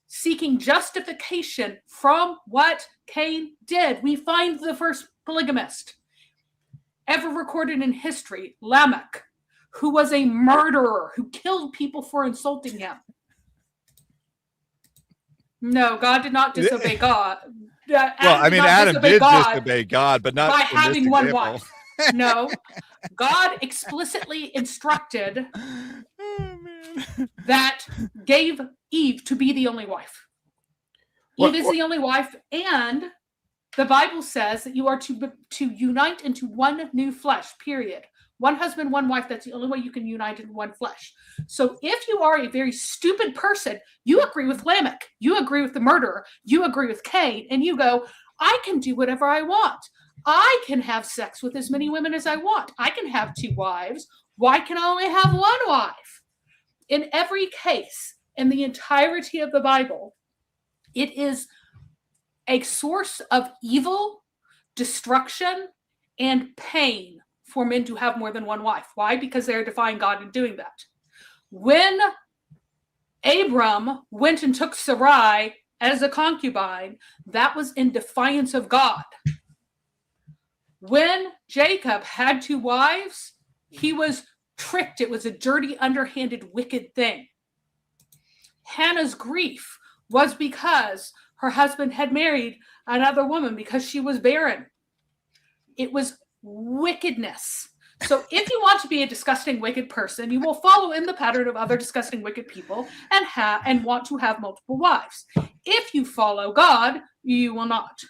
seeking justification from what Cain did, we find the first polygamist ever recorded in history, Lamech, who was a murderer, who killed people for insulting him. No, God did not disobey God. Adam did disobey God, but not by having one wife. No, God explicitly instructed that gave Eve to be the only wife. Eve is the only wife, and the Bible says that you are to unite into one new flesh, period. One husband, one wife, that's the only way you can unite in one flesh. So if you are a very stupid person, you agree with Lamech, you agree with the murderer, you agree with Cain, and you go, I can do whatever I want. I can have sex with as many women as I want. I can have 2 wives. Why can I only have 1 wife? In every case, in the entirety of the Bible, it is a source of evil, destruction, and pain for men to have more than 1 wife. Why? Because they're defying God in doing that. When Abram went and took Sarai as a concubine, that was in defiance of God. When Jacob had 2 wives, he was tricked. It was a dirty, underhanded, wicked thing. Hannah's grief was because her husband had married another woman because she was barren. It was wickedness. So if you want to be a disgusting, wicked person, you will follow in the pattern of other disgusting, wicked people and want to have multiple wives. If you follow God, you will not.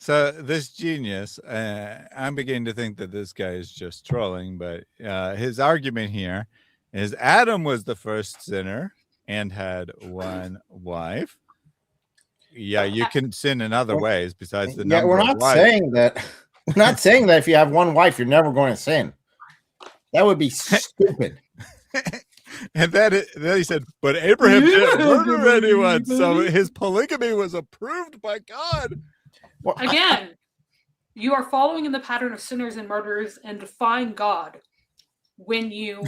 So this genius, I'm beginning to think that this guy is just trolling, but his argument here is Adam was the first sinner and had 1 wife. Yeah, you can sin in other ways besides the number we're not saying that. We're not saying that if you have 1 wife, you're never going to sin. That would be stupid. And then he said, but Abraham didn't murder anyone, so his polygamy was approved by God. Well, again, you are following in the pattern of sinners and murderers and defying God when you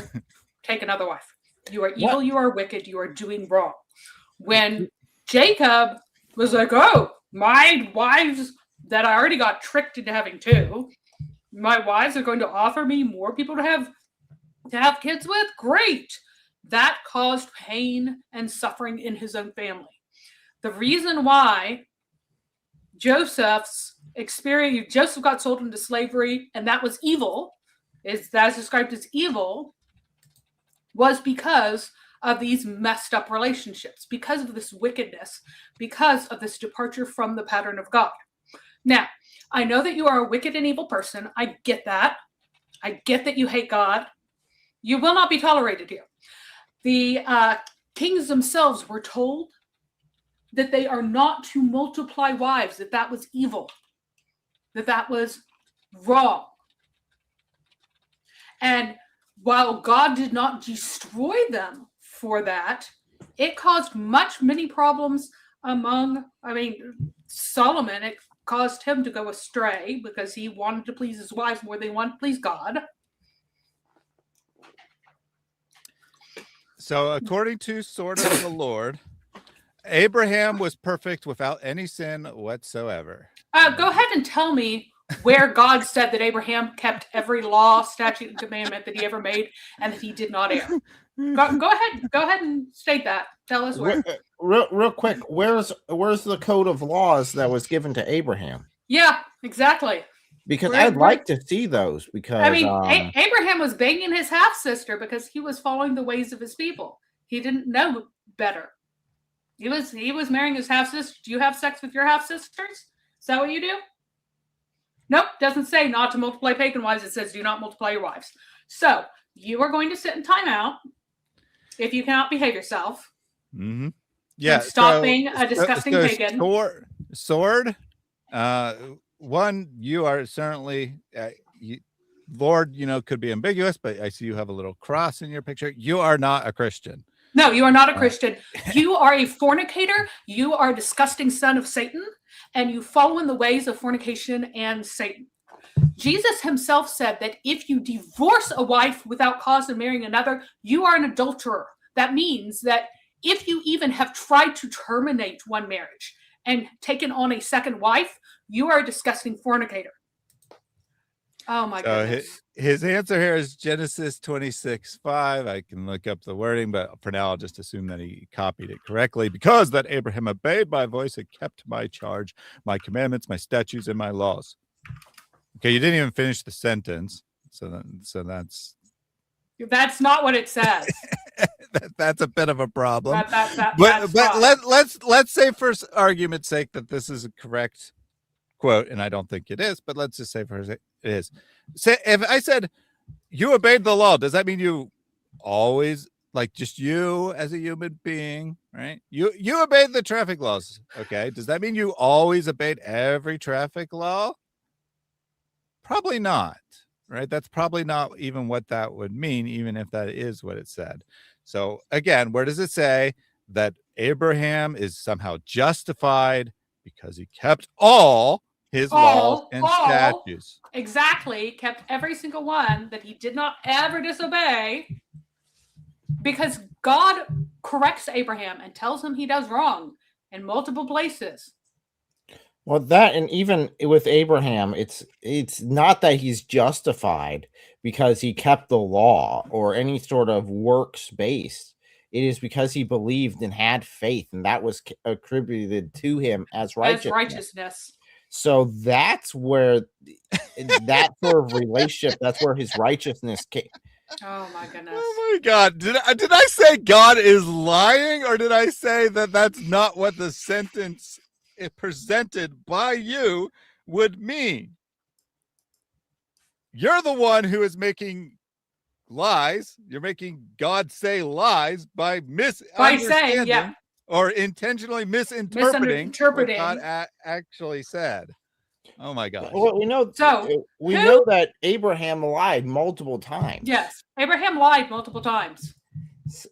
take another wife. You are evil, you are wicked, you are doing wrong. When Jacob was like, oh, my wives that I already got tricked into having 2. My wives are going to offer me more people to have kids with. Great. That caused pain and suffering in his own family. The reason why Joseph got sold into slavery, and that was evil, that's described as evil, was because of these messed up relationships, because of this wickedness, because of this departure from the pattern of God. Now, I know that you are a wicked and evil person. I get that. I get that you hate God. You will not be tolerated here. The kings themselves were told that they are not to multiply wives, that was evil, that was wrong. And while God did not destroy them for that, it caused many problems among, Solomon. It caused him to go astray because he wanted to please his wife more than he wanted to please God. So according to Sword of the Lord, Abraham was perfect without any sin whatsoever. Go ahead and tell me where God said that Abraham kept every law, statute, and commandment that he ever made, and that he did not err. Go ahead and state that. Tell us where. Real quick, where's the code of laws that was given to Abraham? Yeah, exactly. Because I'd like to see those. Because Abraham was banging his half sister because he was following the ways of his people. He didn't know better. He was marrying his half sister. Do you have sex with your half sisters? Is that what you do? Nope, doesn't say not to multiply pagan wives. It says do not multiply your wives. So you are going to sit in timeout if you cannot behave yourself. Mm-hmm. Yeah. Stop being a disgusting pagan. Sword. One, you are certainly, Lord, could be ambiguous, but I see you have a little cross in your picture. You are not a Christian. No, you are not a Christian. You are a fornicator. You are a disgusting son of Satan, and you follow in the ways of fornication and Satan. Jesus himself said that if you divorce a wife without cause of marrying another, you are an adulterer. That means that if you even have tried to terminate one marriage and taken on a second wife, you are a disgusting fornicator. Oh my goodness. His answer here is Genesis 26:5. I can look up the wording, but for now I'll just assume that he copied it correctly. Because that Abraham obeyed my voice and kept my charge, my commandments, my statutes, and my laws. Okay, you didn't even finish the sentence. So that's not what it says. That's a bit of a problem. But let's say for argument's sake that this is a correct quote, and I don't think it is, but let's just say for it is. Say if I said you obeyed the law, does that mean you always, like, just you as a human being, right? You obeyed the traffic laws, okay? Does that mean you always obeyed every traffic law? Probably not, right? That's probably not even what that would mean, even if that is what it said. So again, where does it say that Abraham is somehow justified because he kept all his laws and statutes? Exactly, kept every single one that he did not ever disobey, because God corrects Abraham and tells him he does wrong in multiple places. Well, that, and even with Abraham, it's not that he's justified because he kept the law or any sort of works based. It is because he believed and had faith, and that was attributed to him as righteousness. So that's where that sort of relationship, that's where his righteousness came. Oh my goodness. Oh my God. Did I say God is lying, or did I say that that's not what the sentence presented by you would mean? You're the one who is making lies. You're making God say lies by misunderstanding or intentionally misinterpreting what God actually said. Oh my gosh. Well, we know that Abraham lied multiple times. Yes, Abraham lied multiple times.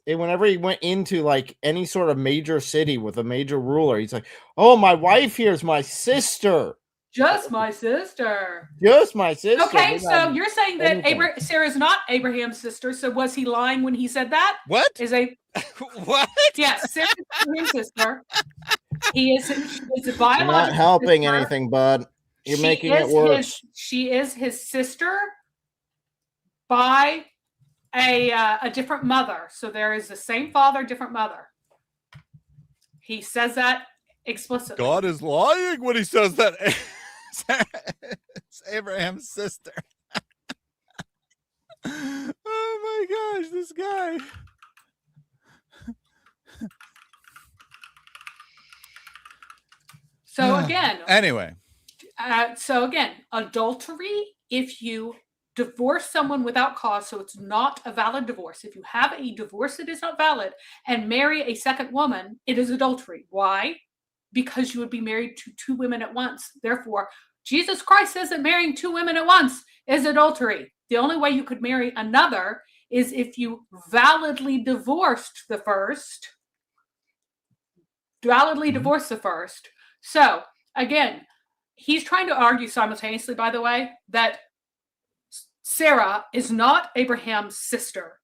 And whenever he went into like any sort of major city with a major ruler, he's like, "Oh, my wife here is my sister. Just my sister. Just my sister." Okay, so you're saying that Sarah's not Abraham's sister. So was he lying when he said that? What? What? Yes, Sarah's Abraham's sister. He is a biological Not helping sister. anything, bud. You're making it worse. She is his sister by a different mother. So there is the same father, different mother. He says that explicitly. God is lying when he says that it's Abraham's sister. Oh my gosh, this guy. So again, anyway. Adultery, if you divorce someone without cause, so it's not a valid divorce. If you have a divorce that is not valid and marry a second woman, it is adultery. Why? Because you would be married to two women at once. Therefore, Jesus Christ says that marrying two women at once is adultery. The only way you could marry another is if you validly divorced the first. So again, he's trying to argue simultaneously, by the way, that Sarah is not Abraham's sister.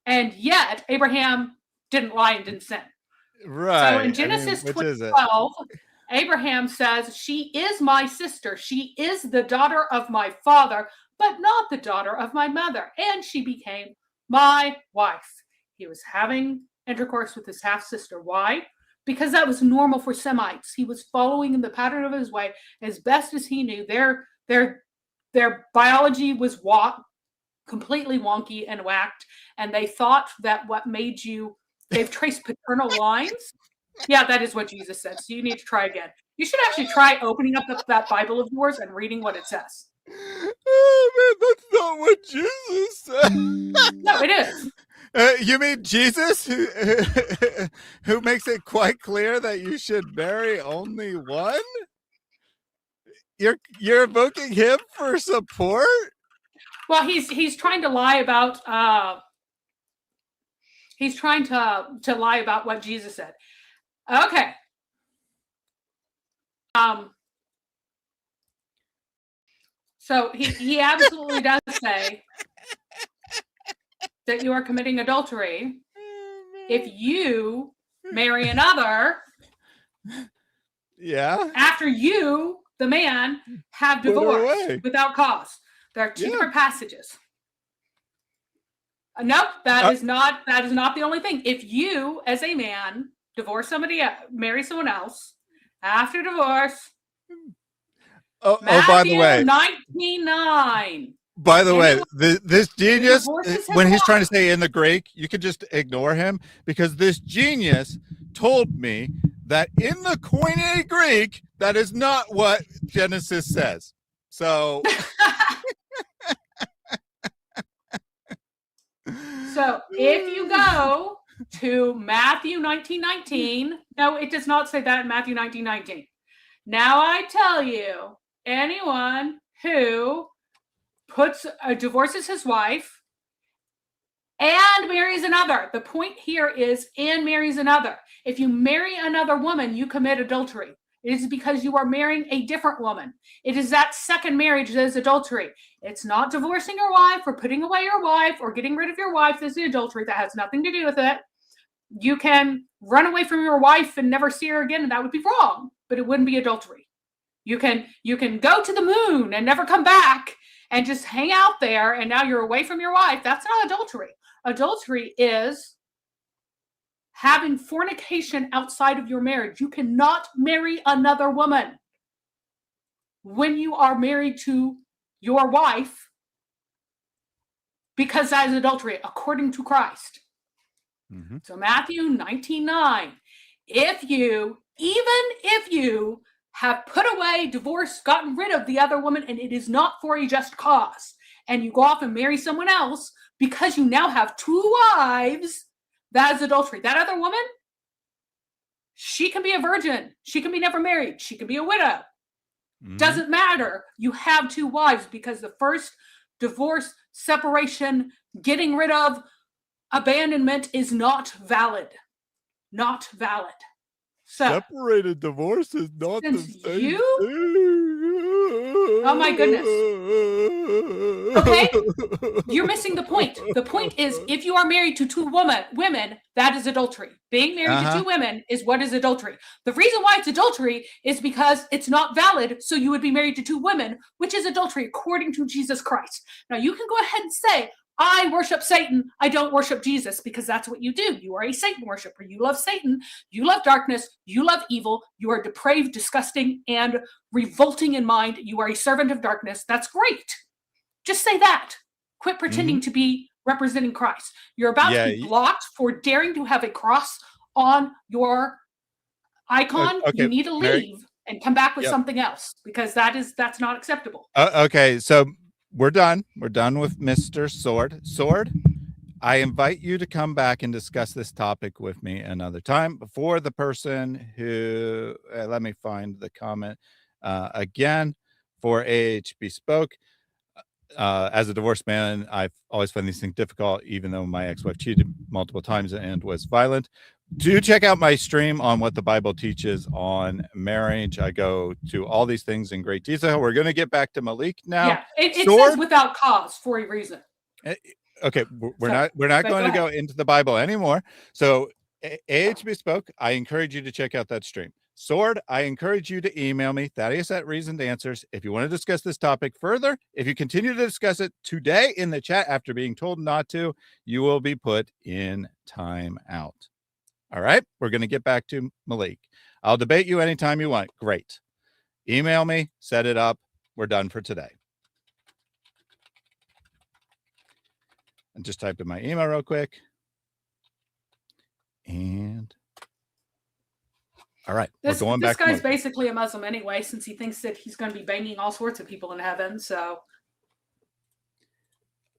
And yet Abraham didn't lie and didn't sin. Right. So in Genesis 12, Abraham says, she is my sister. She is the daughter of my father, but not the daughter of my mother. And she became my wife. He was having intercourse with his half-sister. Why? Because that was normal for Semites. He was following in the pattern of his way as best as he knew. Their biology was completely wonky and whacked, and they thought that what made you, they've traced paternal lines. Yeah, that is what Jesus said. So you need to try again. You should actually try opening up that Bible of yours and reading what it says. Oh man, that's not what Jesus said. No, it is. You mean Jesus, who makes it quite clear that you should marry only one? You're invoking him for support? Well, he's trying to lie about to lie about what Jesus said. Okay. So he absolutely does say that you are committing adultery if you marry another. Yeah. After you, the man, have divorced without cause. There are two different passages. Nope, that is not the only thing. If you, as a man, divorce somebody, marry someone else after divorce. By the way, 19:9. By the way, this genius, when he's trying to say in the Greek, you could just ignore him, because this genius told me that in the Koine Greek, that is not what Genesis says. So, so if you go to Matthew 19:19, no, it does not say that in Matthew 19:19. Now I tell you, anyone who divorces his wife and marries another. The point here is and marries another. If you marry another woman, you commit adultery. It is because you are marrying a different woman. It is that second marriage that is adultery. It's not divorcing your wife or putting away your wife or getting rid of your wife. This is adultery. That has nothing to do with it. You can run away from your wife and never see her again, and that would be wrong, but it wouldn't be adultery. You can go to the moon and never come back and just hang out there, and now you're away from your wife. That's not adultery. Adultery is having fornication outside of your marriage. You cannot marry another woman when you are married to your wife, because that is adultery according to Christ. Mm-hmm. So Matthew 19:9. Even if you have put away, divorced, gotten rid of the other woman, and it is not for a just cause, and you go off and marry someone else because you now have two wives, that is adultery. That other woman, she can be a virgin. She can be never married. She can be a widow. Mm-hmm. Doesn't matter. You have two wives, because the first divorce, separation, getting rid of, abandonment is not valid. Not valid. So, separated divorce is not the same thing. Oh my goodness. Okay? You're missing the point. The point is, if you are married to two women, that is adultery. Being married to two women is what is adultery. The reason why it's adultery is because it's not valid, so you would be married to two women, which is adultery according to Jesus Christ. Now, you can go ahead and say, I worship Satan, I don't worship Jesus, because that's what you do. You are a Satan worshiper. You love Satan, you love darkness, you love evil, you are depraved, disgusting, and revolting in mind. You are a servant of darkness. That's great. Just say that. Quit pretending to be representing Christ. You're about to be blocked for daring to have a cross on your icon. Okay, you need to leave and come back with something else, because that's not acceptable. Okay, so we're done. We're done with Mr. Sword. Sword, I invite you to come back and discuss this topic with me another time. Before the person who, let me find the comment again, for AHB Spoke. As a divorced man, I've always found these things difficult, even though my ex-wife cheated multiple times and was violent. Do check out my stream on what the Bible teaches on marriage. I go to all these things in great detail. We're going to get back to Malik now. Yeah, it says without cause for a reason. Okay, we're not going to go into the Bible anymore. So AHB Spoke, I encourage you to check out that stream. Sword, I encourage you to email me, Thaddeus@ReasonedAnswers, if you want to discuss this topic further. If you continue to discuss it today in the chat after being told not to, you will be put in timeout. All right, we're going to get back to Malik. I'll debate you anytime you want. Great. Email me, set it up. We're done for today. And just type in my email real quick. And all right, we're going back. This guy's basically a Muslim anyway, since he thinks that he's going to be banging all sorts of people in heaven. So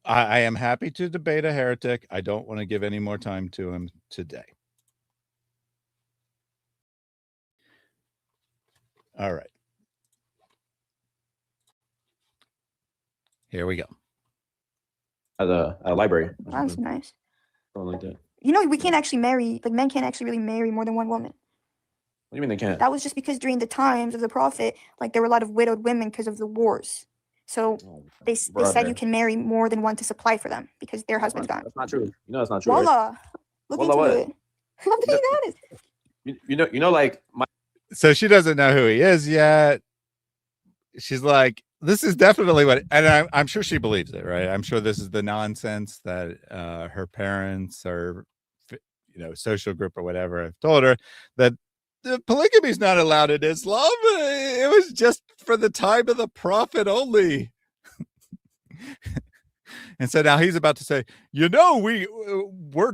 I am happy to debate a heretic. I don't want to give any more time to him today. All right. Here we go. At a library. That's nice. Something like that. You know, we can't actually marry, like men can't actually really marry more than one woman. What do you mean they can't? That was just because during the times of the prophet, like there were a lot of widowed women because of the wars. So they said you can marry more than one to supply for them because their husband's gone. That's not true. You know that's not true. Wallah. Look into what? it. I'm being honest. You know, like my. So she doesn't know who he is yet. She's like, this is definitely what, and I'm sure she believes it, right? I'm sure this is the nonsense that her parents or, social group or whatever have told her, that the polygamy is not allowed in Islam. It was just for the time of the prophet only. And so now he's about to say, we're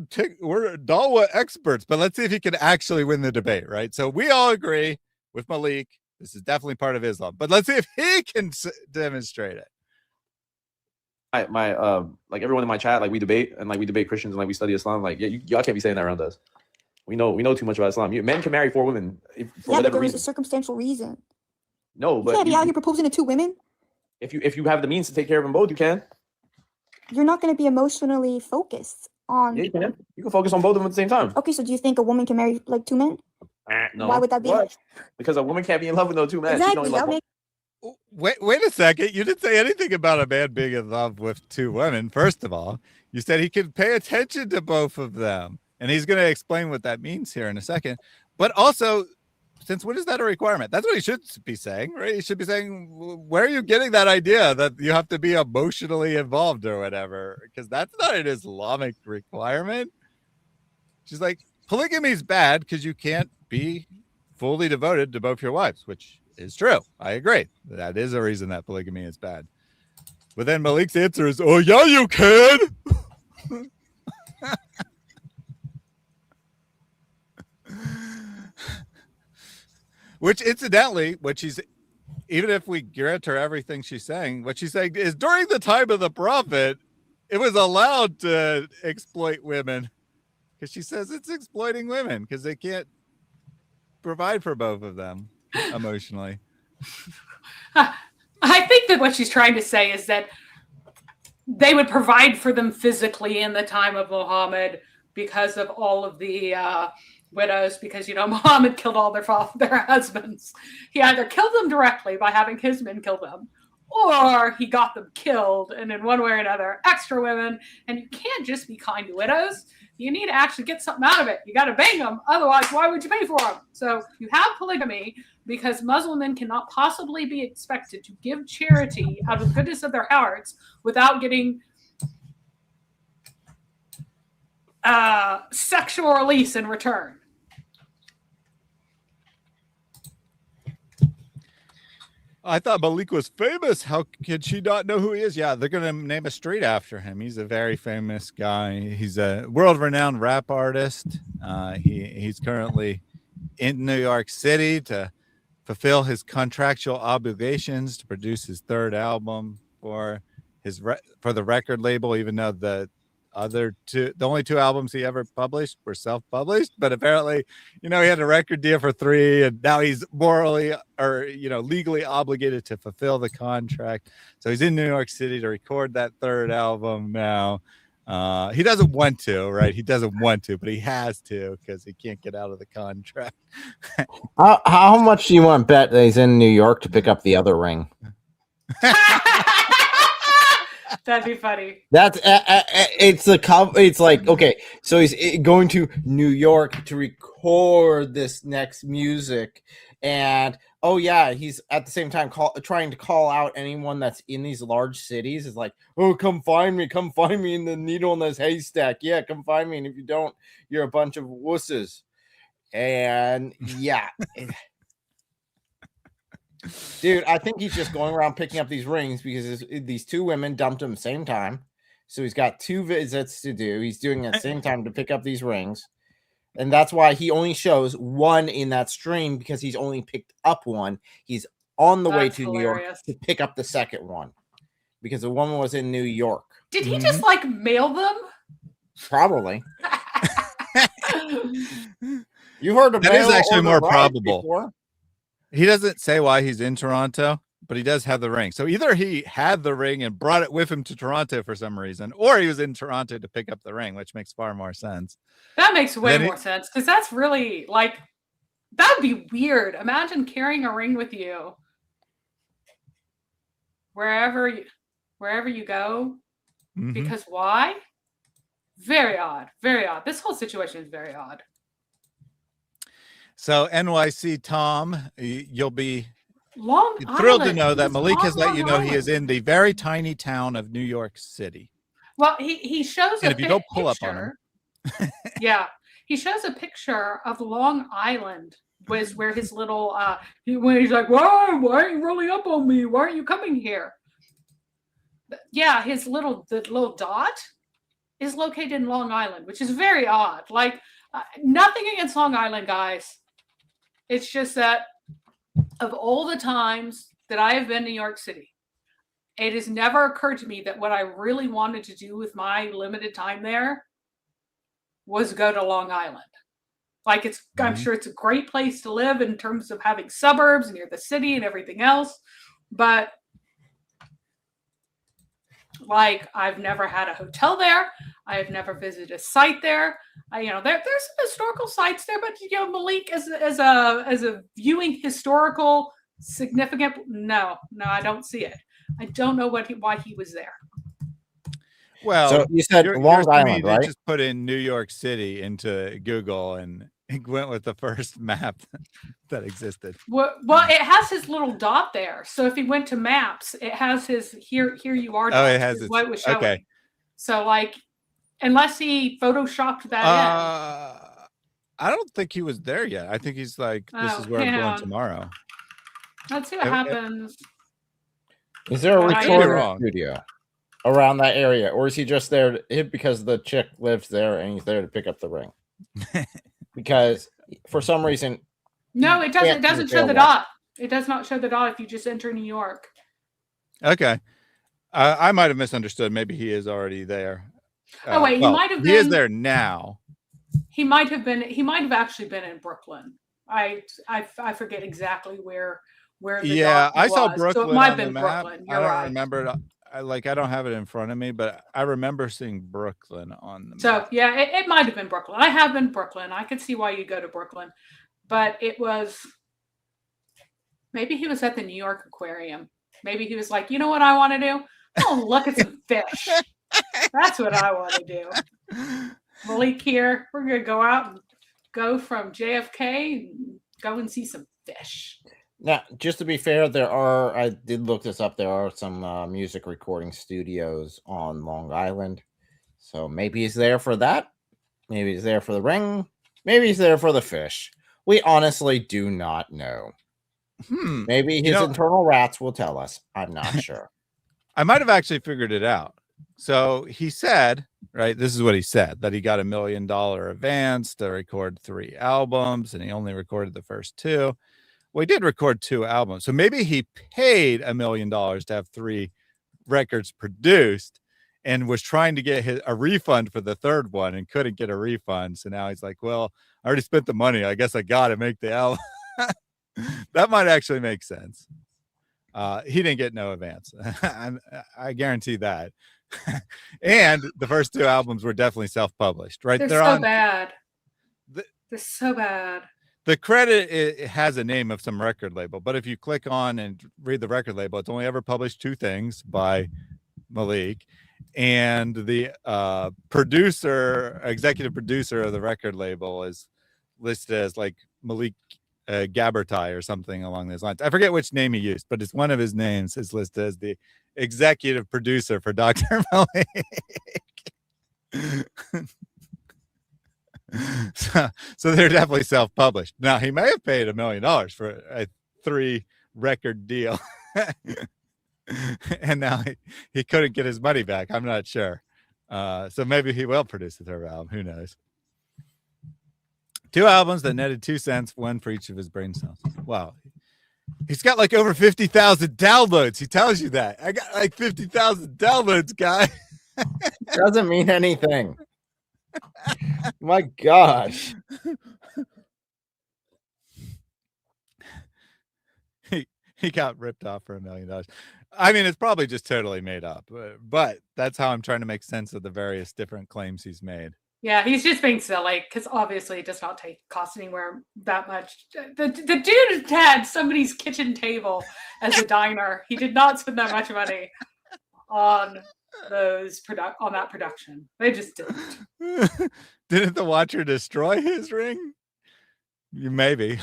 dawah experts, but let's see if he can actually win the debate, right? So we all agree with Malik, this is definitely part of Islam, but let's see if he can demonstrate it. Like everyone in my chat, like we debate Christians and like we study Islam. Like, yeah, y'all can't be saying that around us. We know too much about Islam. Men can marry 4 women for but whatever there was reason. a circumstantial reason. No, but you can't be out here proposing to 2 women. If you have the means to take care of them both, you can. You're not going to be emotionally focused on. Yeah, you can. You can focus on both of them at the same time. Okay, so do you think a woman can marry like 2 men? No. Why would that be? What? Because a woman can't be in love with no 2 men. Exactly. Wait a second. You didn't say anything about a man being in love with 2 women. First of all, you said he could pay attention to both of them. And he's going to explain what that means here in a second. But also, since when is that a requirement? That's what he should be saying, right? He should be saying, where are you getting that idea that you have to be emotionally involved or whatever? Because that's not an Islamic requirement. She's like, polygamy is bad because you can't be fully devoted to both your wives, which is true. I agree. That is a reason that polygamy is bad. But then Malik's answer is, oh, yeah, you can. Which incidentally, even if we grant her everything she's saying, what she's saying is during the time of the prophet, it was allowed to exploit women, because she says it's exploiting women because they can't provide for both of them emotionally. I think that what she's trying to say is that they would provide for them physically in the time of Muhammad because of all of the widows, because Muhammad killed all their husbands. He either killed them directly by having his men kill them, or he got them killed, and in one way or another, extra women. And you can't just be kind to widows. You need to actually get something out of it. You got to bang them. Otherwise, why would you pay for them? So you have polygamy because Muslim men cannot possibly be expected to give charity out of the goodness of their hearts without getting sexual release in return. I thought Malik was famous. How could she not know who he is? Yeah, they're going to name a street after him. He's a very famous guy. He's a world-renowned rap artist. He's currently in New York City to fulfill his contractual obligations to produce his third album for the record label, even though the only two albums he ever published were self-published. But apparently, he had a record deal for 3, and now he's morally or legally obligated to fulfill the contract. So he's in New York City to record that third album now. He doesn't want to, right? He doesn't want to, but he has to because he can't get out of the contract. How much do you want to bet that he's in New York to pick up the other ring? That'd be funny. That's it's like, okay, so he's going to New York to record this next music, and oh yeah, he's at the same time trying to call out anyone that's in these large cities. Is like, oh, come find me in the needle in this haystack. Yeah, come find me, and if you don't, you're a bunch of wusses. And yeah. Dude, I think he's just going around picking up these rings because these 2 women dumped him at the same time. So he's got 2 visits to do. He's doing it at the same time to pick up these rings. And that's why he only shows 1 in that stream, because he's only picked up 1. He's on the way to New York to pick up the second one because the woman was in New York. Did he just mail them? Probably. You heard of that is actually more probable. Before? He doesn't say why he's in Toronto, but he does have the ring. So either he had the ring and brought it with him to Toronto for some reason, or he was in Toronto to pick up the ring, which makes far more sense. That makes way more sense, because that's really that'd be weird. Imagine carrying a ring with you wherever you go. Mm-hmm. Because why? Very odd. Very odd. This whole situation is very odd. So NYC Tom, you'll be thrilled to know that Malik has let you know he is in the very tiny town of New York City. Well, he shows and if you don't pull up on him. Yeah, he shows a picture of Long Island, where his little when he's like, why are you rolling up on me? Why aren't you coming here? Yeah, his little dot is located in Long Island, which is very odd. Nothing against Long Island, guys. It's just that of all the times that I have been to New York City, it has never occurred to me that what I really wanted to do with my limited time there was go to Long Island. I'm sure it's a great place to live in terms of having suburbs near the city and everything else. But I've never had a hotel there. I have never visited a site there. There's some historical sites there, but Malik as a viewing historical significant. No, I don't see it. I don't know why he was there. Well, so you said Long Island, right? Just put in New York City into Google and he went with the first map that existed. Well, it has his little dot there. So if he went to maps, it has his here you are. Oh, it has what it was showing. Okay. So unless he photoshopped that in. I don't think he was there yet. I think he's like, this is where I'm going tomorrow. Let's see what happens. Is there a recording studio around that area, or is he just there because the chick lives there and he's there to pick up the ring? Because for some reason, no, it doesn't. It doesn't show the dot. It does not show the dot if you just enter New York. Okay, I might have misunderstood. Maybe he is already there. He might have been. He is there now. He might have been. He might have actually been in Brooklyn. I forget exactly where the I saw Brooklyn. So it might have been Brooklyn. I don't remember it. I don't have it in front of me, but I remember seeing Brooklyn on the map. So yeah, it might have been Brooklyn. I have been Brooklyn. I could see why you go to Brooklyn, but it was maybe he was at the New York Aquarium. Maybe he was like, you know what I want to do? Oh, look at some fish. That's what I want to do. Malik here. We're going to go out and go from JFK and go and see some fish. Now, just to be fair, I did look this up. There are some music recording studios on Long Island. So maybe he's there for that. Maybe he's there for the ring. Maybe he's there for the fish. We honestly do not know. Maybe his internal rats will tell us. I'm not sure. I might have actually figured it out. So he said, right, this is what he said, that he got $1 million advance to record 3 albums, and he only recorded the first 2. Well, he did record 2 albums. So maybe he paid $1 million to have 3 records produced and was trying to get a refund for the 3rd one and couldn't get a refund. So now he's like, well, I already spent the money. I guess I got to make the album. That might actually make sense. He didn't get no advance. I guarantee that. And the first 2 albums were definitely self-published, right? They're so bad. They're so bad. The credit, it has a name of some record label, but if you click on and read the record label, it's only ever published 2 things by Malik, and the executive producer of the record label is listed as like Malik Gabertai or something along those lines. I forget which name he used, but it's one of his names is listed as the executive producer for Dr. Malik. So they're definitely self-published. Now he may have paid $1 million for a 3 record deal. And now he couldn't get his money back. I'm not sure. So maybe he will produce a 3rd album. Who knows? 2 albums that netted 2 cents, 1 for each of his brain cells. Wow. He's got like over 50,000 downloads. He tells you that. I got like 50,000 downloads, guy. Doesn't mean anything. My gosh. He got ripped off for $1 million. I mean, it's probably just totally made up, but that's how I'm trying to make sense of the various different claims he's made. Yeah, he's just being silly because obviously it does not cost anywhere that much. The dude had somebody's kitchen table as a diner. He did not spend that much money on that production. They just didn't. Didn't the Watcher destroy his ring? Maybe.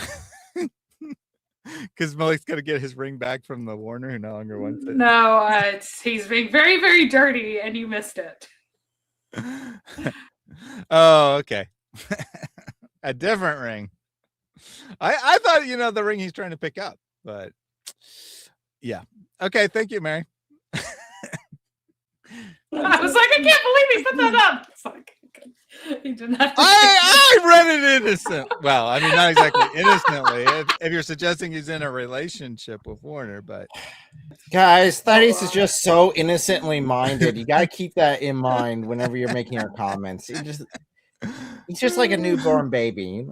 Because Malik's got to get his ring back from the Warner who no longer wants it. No, he's being very, very dirty, and you missed it. Oh, okay. A different ring. I thought, the ring he's trying to pick up, but yeah. Okay, thank you, Mary. I was like, I can't believe he put that up. It's like, he didn't have to. I read it innocent. Well, I mean, not exactly innocently. If you're suggesting he's in a relationship with Warner, but guys, Thaddeus is just so innocently minded. You gotta keep that in mind whenever you're making your comments. He's just like a newborn baby,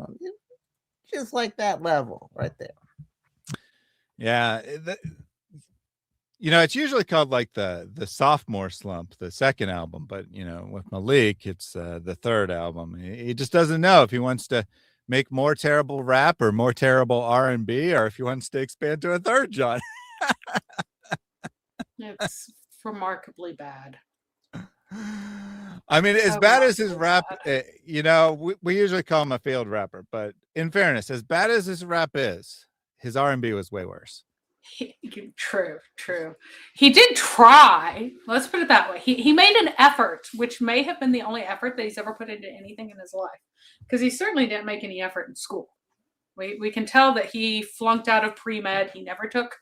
just like that level right there. Yeah. It's usually called like the sophomore slump, the 2nd album, but with Malik, it's the 3rd album. He just doesn't know if he wants to make more terrible rap or more terrible R&B, or if he wants to expand to a 3rd genre. It's remarkably bad. I mean, as bad as his rap, we usually call him a failed rapper, but in fairness, as bad as his rap is, his R&B was way worse. True. He did try. Let's put it that way. He made an effort, which may have been the only effort that he's ever put into anything in his life, because he certainly didn't make any effort in school. We can tell that he flunked out of pre-med. He never took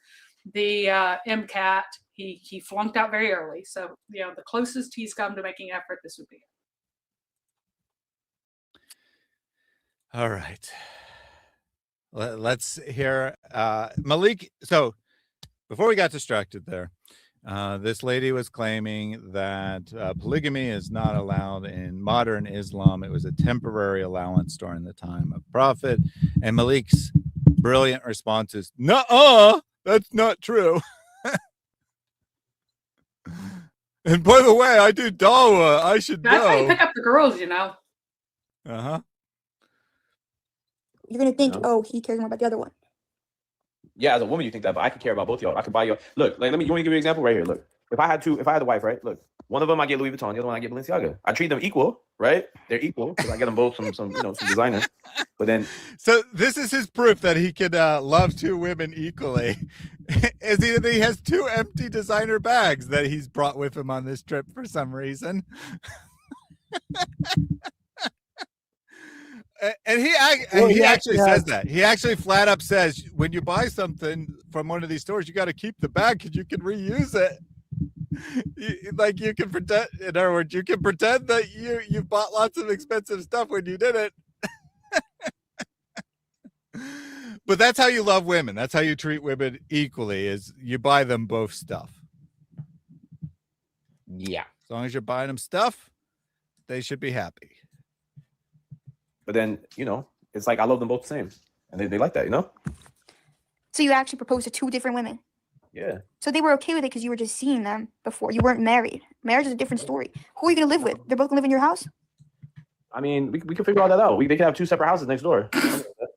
the MCAT. He flunked out very early. So the closest he's come to making effort, this would be it. All right. Let's hear Malik. So before we got distracted there, this lady was claiming that polygamy is not allowed in modern Islam. It was a temporary allowance during the time of Prophet. And Malik's brilliant response is, "Nuh-uh, that's not true." And by the way, I do dawah. I should know. That's how you pick up the girls, Uh-huh. You're gonna think, oh, he cares more about the other one. Yeah, as a woman, you think that, but I can care about both of y'all. I can buy you. Look, like, you want me to give you an example right here? Look, if I had a wife, right? Look, one of them I get Louis Vuitton, the other one I get Balenciaga. I treat them equal, right? They're equal because I get them both some designer. But then, so this is his proof that he could love two women equally. Is he has two empty designer bags that he's brought with him on this trip for some reason. And he actually says that. He actually flat up says, when you buy something from one of these stores, you got to keep the bag because you can reuse it. You can pretend, in other words, you can pretend that you bought lots of expensive stuff when you did it. But that's how you love women. That's how you treat women equally, is you buy them both stuff. Yeah. As long as you're buying them stuff, they should be happy. but then, it's like I love them both the same. And they like that, So you actually proposed to two different women. Yeah. So they were okay with it because you were just seeing them before. You weren't married. Marriage is a different story. Who are you going to live with? They're both going to live in your house? I mean, we can figure all that out. They can have two separate houses next door.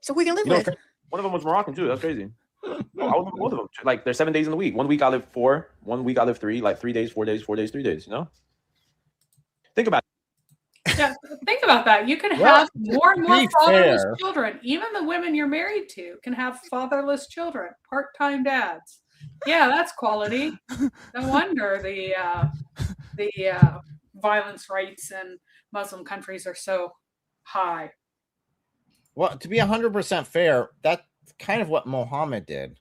So who are you going to live with? One of them was Moroccan too. That's crazy. I was with both of them. Like, they're 7 days in the week. 1 week I live 4. 1 week I live 3. Like 3 days, 4 days, 4 days, 3 days. Think about it. Yeah, think about that. You can have more and more fatherless children. Even the women you're married to can have fatherless children, part-time dads. Yeah, that's quality. No wonder the violence rates in Muslim countries are so high. Well, to be 100% fair, that's kind of what Muhammad did.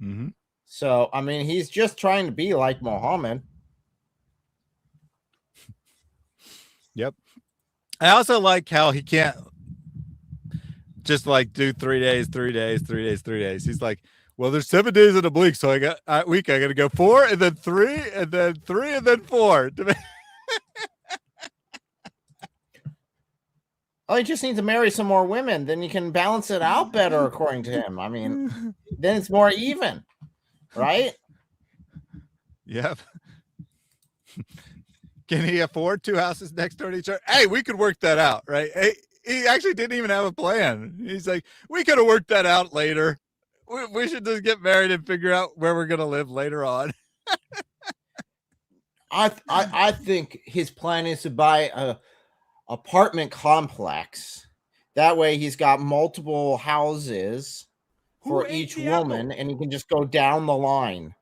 Mm-hmm. So, I mean, he's just trying to be like Muhammad. Yep. I also like how he can't just like do 3 days, 3 days, 3 days, 3 days. He's like, well, there's 7 days in a week, so I got I got to go 4 and then 3 and then 3 and then 4. Oh, he just needs to marry some more women. Then you can balance it out better, according to him. I mean, then it's more even, right? Yep. Can he afford 2 houses next door to each other? Hey, we could work that out, right? Hey, he actually didn't even have a plan. He's like, we could have worked that out later. We should just get married and figure out where we're going to live later on. I think his plan is to buy a apartment complex. That way he's got multiple houses for each woman, and he can just go down the line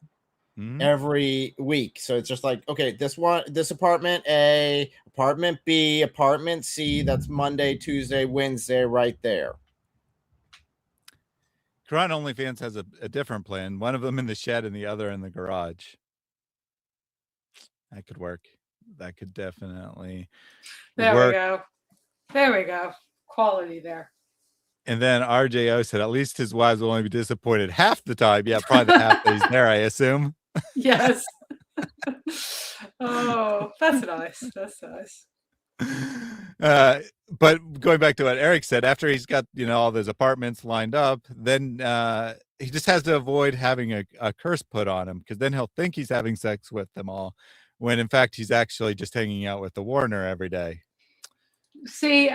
every week. So it's just like, okay, this apartment A, apartment B, apartment C, that's Monday, Tuesday, Wednesday right there. Quran OnlyFans has a different plan. One of them in the shed and the other in the garage. That could work. That could definitely work. There we go. Quality there. And then RJO said, at least his wives will only be disappointed half the time. Yeah, probably the half that he's there, I assume. Yes. Oh, that's nice. That's nice. But going back to what Eric said, after he's got all those apartments lined up, then he just has to avoid having a curse put on him, because then he'll think he's having sex with them all, when in fact he's actually just hanging out with the Warner every day. See,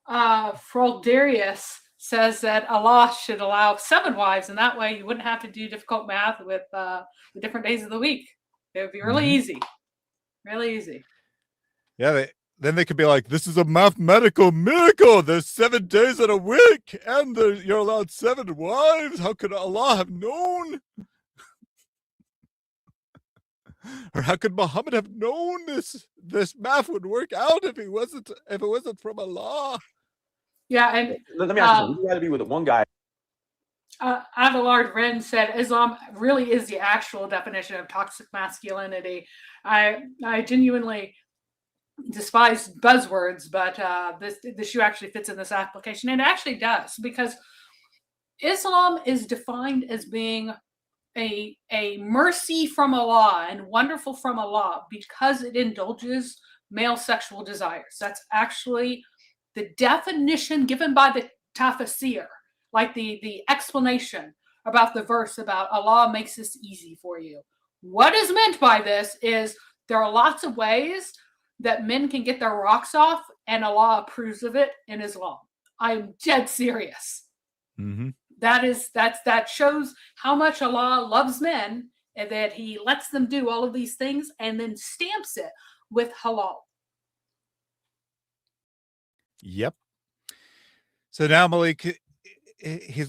Froldarius says that Allah should allow 7 wives, and that way you wouldn't have to do difficult math with the different days of the week. It would be really easy. Really easy. Yeah, then they could be like, this is a mathematical miracle. There's 7 days in a week, and you're allowed 7 wives. How could Allah have known? Or how could Muhammad have known this math would work out if it wasn't from Allah? Yeah, and let me ask you, you got to be with one guy. Abelard Wren said Islam really is the actual definition of toxic masculinity. I genuinely despise buzzwords, but this issue actually fits in this application, and it actually does, because Islam is defined as being a mercy from Allah and wonderful from Allah because it indulges male sexual desires. That's actually the definition given by the tafsir, like the explanation about the verse about Allah makes this easy for you. What is meant by this is there are lots of ways that men can get their rocks off, and Allah approves of it in Islam. I'm dead serious. Mm-hmm. That shows how much Allah loves men, and that he lets them do all of these things and then stamps it with halal. Yep. So now Malik, he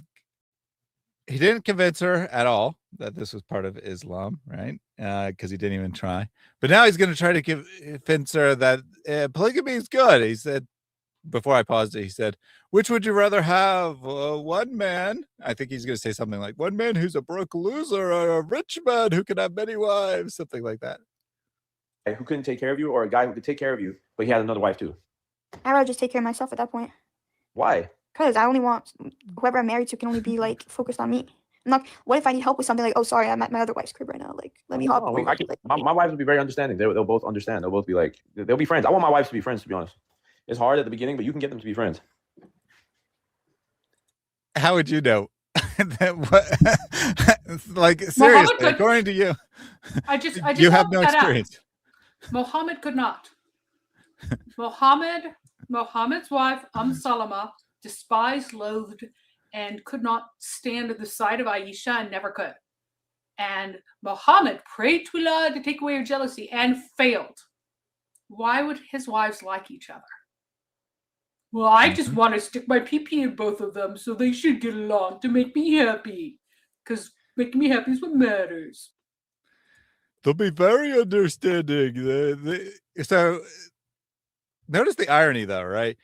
didn't convince her at all that this was part of Islam, right? Because he didn't even try. But now he's going to try to convince her that polygamy is good. He said, before I paused it, he said, which would you rather have? One man, I think he's going to say something like, one man who's a broke loser, or a rich man who can have many wives, something like that. Who couldn't take care of you, or a guy who could take care of you, but he had another wife too? I'd rather just take care of myself at that point. Why? Because I only want whoever I'm married to can only be like focused on me. I'm not. What if I need help with something? Like, oh, sorry, I'm at my other wife's crib right now. Like, let me hop. No, my wives will be very understanding. They'll both understand. They'll both be like, they'll be friends. I want my wives to be friends, to be honest. It's hard at the beginning, but you can get them to be friends. How would you know? Like, seriously, according to you, I just you have no experience. Muhammad could not. Muhammad's wife, Salama, despised, loathed, and could not stand at the sight of Aisha, and never could. And Muhammad prayed to Allah to take away her jealousy and failed. Why would his wives like each other? Well, I just want to stick my pee-pee in both of them, so they should get along to make me happy. Because making me happy is what matters. They'll be very understanding. So notice the irony, though, right?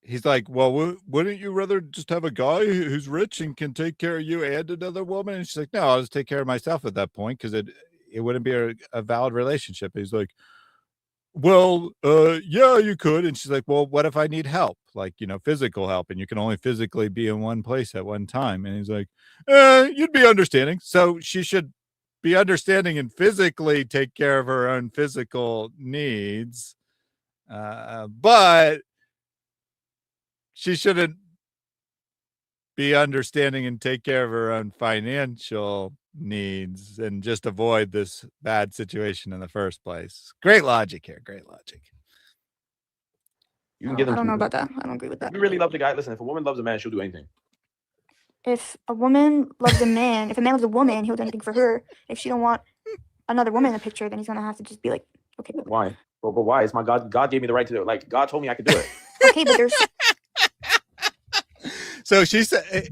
He's like, well, wouldn't you rather just have a guy who's rich and can take care of you and another woman? And she's like, no, I'll just take care of myself at that point, because it wouldn't be a valid relationship. He's like, well, yeah, you could. And she's like, well, what if I need help? Like, physical help, and you can only physically be in one place at one time. And he's like, you'd be understanding. So she should be understanding and physically take care of her own physical needs. But she shouldn't be understanding and take care of her own financial needs and just avoid this bad situation in the first place. Great logic here. Great logic. You can get them. I don't know about that. I don't agree with that. If you really love the guy, listen, if a woman loves a man, she'll do anything. If a woman loves a man, if a man loves a woman, he'll do anything for her. If she don't want another woman in the picture, then he's gonna have to just be like, okay. But why? But why? It's my God. God gave me the right to do it. Like, God told me I could do it. Okay, but there's. So she said,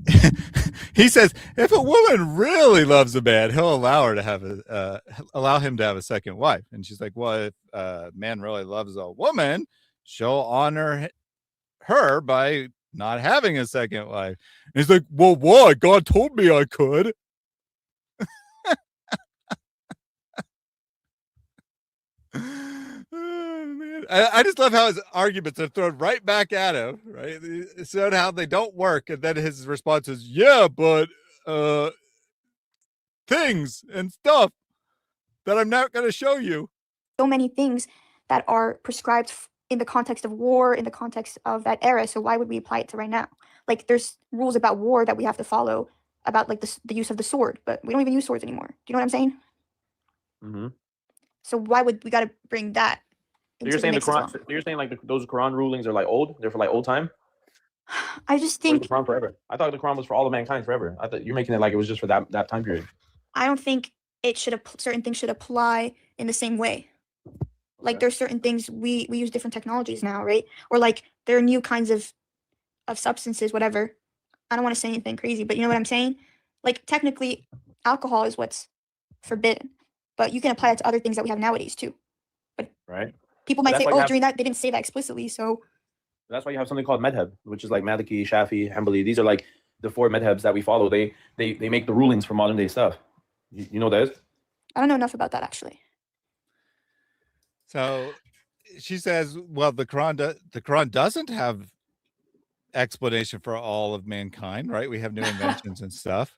he says, if a woman really loves a man, he'll allow him to have a second wife. And she's like, well, if a man really loves a woman, she'll honor her by not having a second wife. And he's like, well, why? God told me I could. I just love how his arguments are thrown right back at him, right? It's showed how they don't work, and then his response is, yeah, but things and stuff that I'm not going to show you. So many things that are prescribed in the context of war, in the context of that era, so why would we apply it to right now? Like, there's rules about war that we have to follow, about like the use of the sword, but we don't even use swords anymore. Do you know what I'm saying? Mm-hmm. So why would we got to bring that? So you're saying the Quran? So you're saying like those Quran rulings are like old? They're for like old time? I just think the Quran forever. I thought the Quran was for all of mankind forever. I thought you're making it like it was just for that time period. I don't think it should certain things should apply in the same way. Like, there's certain things we use different technologies now, right? Or like there are new kinds of substances, whatever. I don't want to say anything crazy, but you know what I'm saying? Like, technically, alcohol is what's forbidden, but you can apply it to other things that we have nowadays too. But right. People might say, oh, during that, they didn't say that explicitly, so. That's why you have something called madhab, which is like Maliki, Shafi, Hanbali. These are like the 4 madhabs that we follow. They make the rulings for modern day stuff. You know what that is? I don't know enough about that, actually. So she says, well, the Quran doesn't have explanation for all of mankind, right? We have new inventions and stuff.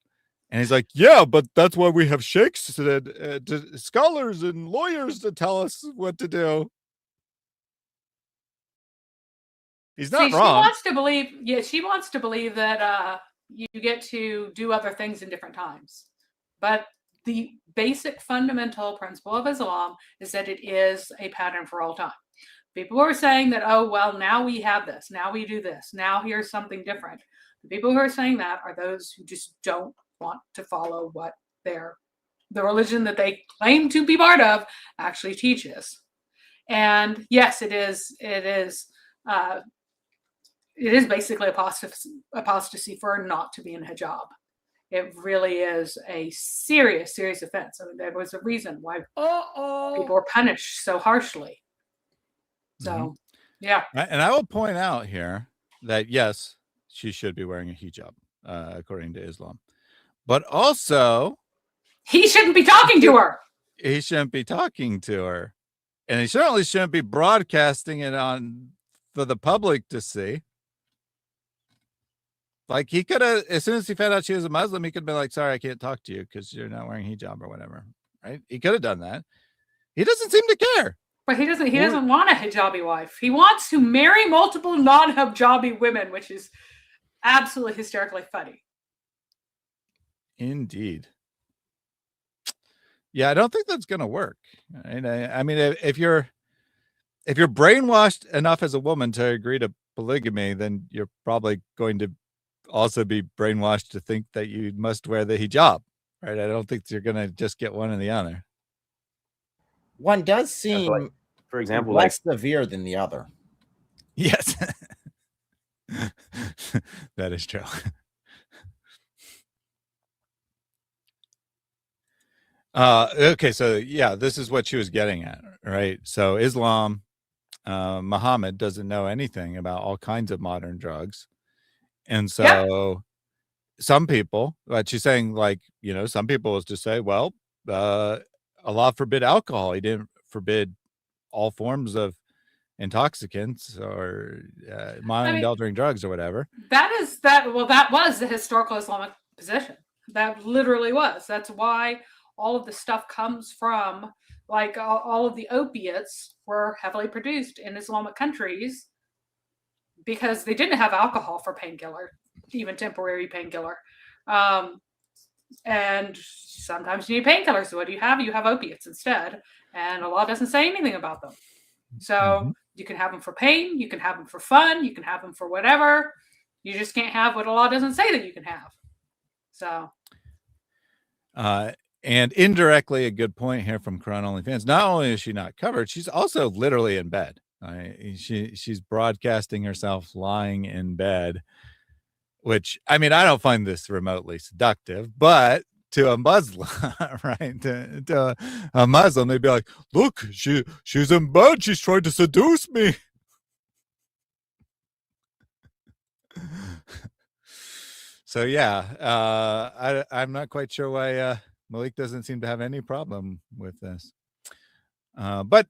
And he's like, yeah, but that's why we have sheikhs and scholars and lawyers to tell us what to do. He's not wrong. She wants to believe that you get to do other things in different times. But the basic fundamental principle of Islam is that it is a pattern for all time. People are saying that, oh, well, now we have this. Now we do this. Now here's something different. The people who are saying that are those who just don't want to follow what the religion that they claim to be part of actually teaches. And yes, it is basically apostasy for not to be in hijab. It really is a serious, serious offense. I mean, there was a reason why people were punished so harshly. So, yeah. And I will point out here that, yes, she should be wearing a hijab, according to Islam. But also, he shouldn't be talking to her. He shouldn't be talking to her. And he certainly shouldn't be broadcasting it on for the public to see. Like, he could have, as soon as he found out she was a Muslim, he could have been like, sorry, I can't talk to you because you're not wearing hijab or whatever. Right? He could have done that. He doesn't seem to care. But he doesn't want a hijabi wife. He wants to marry multiple non-hijabi women, which is absolutely hysterically funny. Indeed. Yeah, I don't think that's going to work. Right? I mean, if you're brainwashed enough as a woman to agree to polygamy, then you're probably going to also be brainwashed to think that you must wear the hijab, right? I don't think you're going to just get one or the other. One does seem, like, for example, less severe than the other. Yes. That is true. Okay, so yeah, this is what she was getting at, right? So Islam, Muhammad doesn't know anything about all kinds of modern drugs. And so some people, but she's saying, like, you know, some people is to say, well, Allah forbid alcohol. He didn't forbid all forms of intoxicants or mind-altering drugs or whatever. That was the historical Islamic position. That literally was. That's why all of the stuff comes from, like, all of the opiates were heavily produced in Islamic countries because they didn't have alcohol for painkiller, even temporary painkiller. And sometimes you need painkillers. So what do you have? You have opiates instead. And Allah doesn't say anything about them. So you can have them for pain. You can have them for fun. You can have them for whatever. You just can't have what Allah doesn't say that you can have. So. And indirectly, a good point here from Quran Only fans. Not only is she not covered, she's also literally in bed. She's broadcasting herself lying in bed, which, I mean, I don't find this remotely seductive, but to a Muslim, right? To a Muslim, they'd be like, look, she's in bed. She's trying to seduce me. So, yeah, I'm not quite sure why Malik doesn't seem to have any problem with this. But,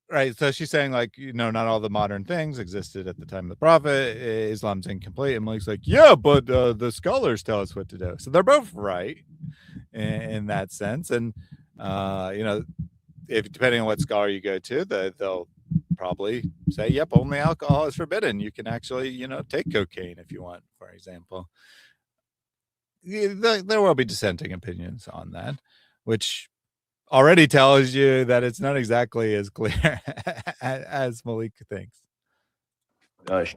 right, so she's saying, like, you know, not all the modern things existed at the time of the Prophet. Islam's incomplete. And Malik's like, yeah, but the scholars tell us what to do. So they're both right in that sense. And, you know, if depending on what scholar you go to, they'll probably say, yep, only alcohol is forbidden. You can actually, you know, take cocaine if you want, for example. There will be dissenting opinions on that, which already tells you that it's not exactly as clear as Malik thinks.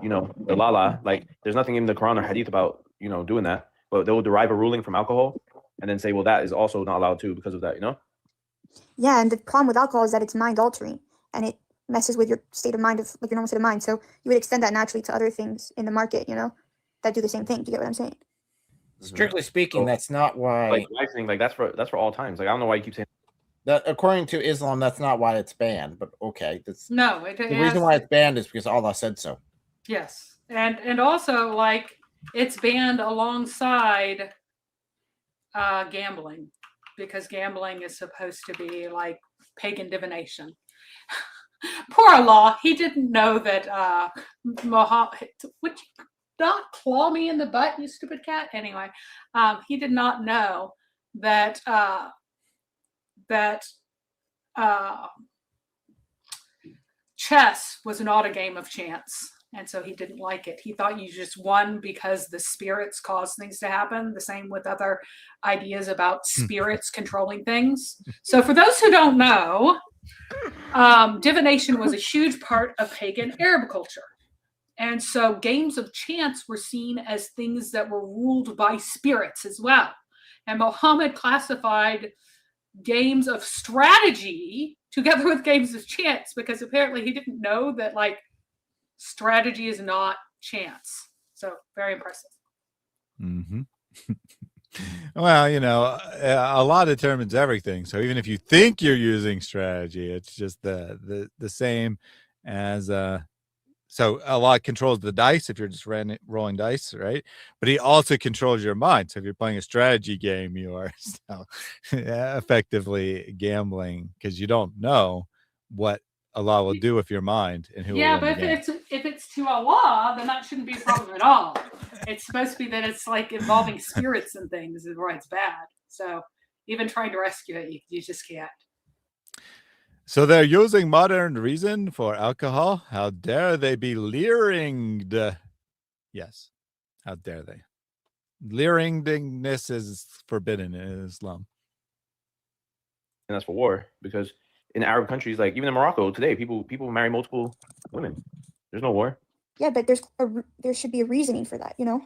You know, the lala, like, there's nothing in the Quran or Hadith about, you know, doing that, but they will derive a ruling from alcohol and then say, well, that is also not allowed too because of that, you know? Yeah, and the problem with alcohol is that it's mind altering and it messes with your state of mind, of like your normal state of mind. So you would extend that naturally to other things in the market, you know, that do the same thing. Do you get what I'm saying? Strictly speaking, that's not why. Like, I think, like, that's for all times. Like, I don't know why you keep saying that. According to Islam, that's not why it's banned. But okay, that's no. The reason why it's banned is because Allah said so. Yes, and also, like, it's banned alongside gambling, because gambling is supposed to be like pagan divination. Poor Allah, he didn't know that Muhammad. Would you not claw me in the butt, you stupid cat? Anyway, he did not know that chess was not a game of chance. And so he didn't like it. He thought you just won because the spirits cause things to happen. The same with other ideas about spirits controlling things. So for those who don't know, divination was a huge part of pagan Arab culture. And so games of chance were seen as things that were ruled by spirits as well. And Muhammad classified games of strategy together with games of chance, because apparently he didn't know that like strategy is not chance. So very impressive. Mm-hmm. Well, you know, a lot determines everything. So even if you think you're using strategy, it's just the same as so a lot controls the dice if you're just rolling dice, right? But he also controls your mind. So if you're playing a strategy game, you are still effectively gambling, because you don't know what Allah will do with your mind and who will win but the game. if it's to Allah, then that shouldn't be a problem at all. It's supposed to be that it's like involving spirits and things is where it's bad. So even trying to rescue it, you just can't. So they're using modern reason for alcohol. How dare they be leering? Yes, how dare they? Leeringness is forbidden in Islam. And that's for war, because in Arab countries, like even in Morocco today, people marry multiple women. There's no war. Yeah, but there should be a reasoning for that, you know?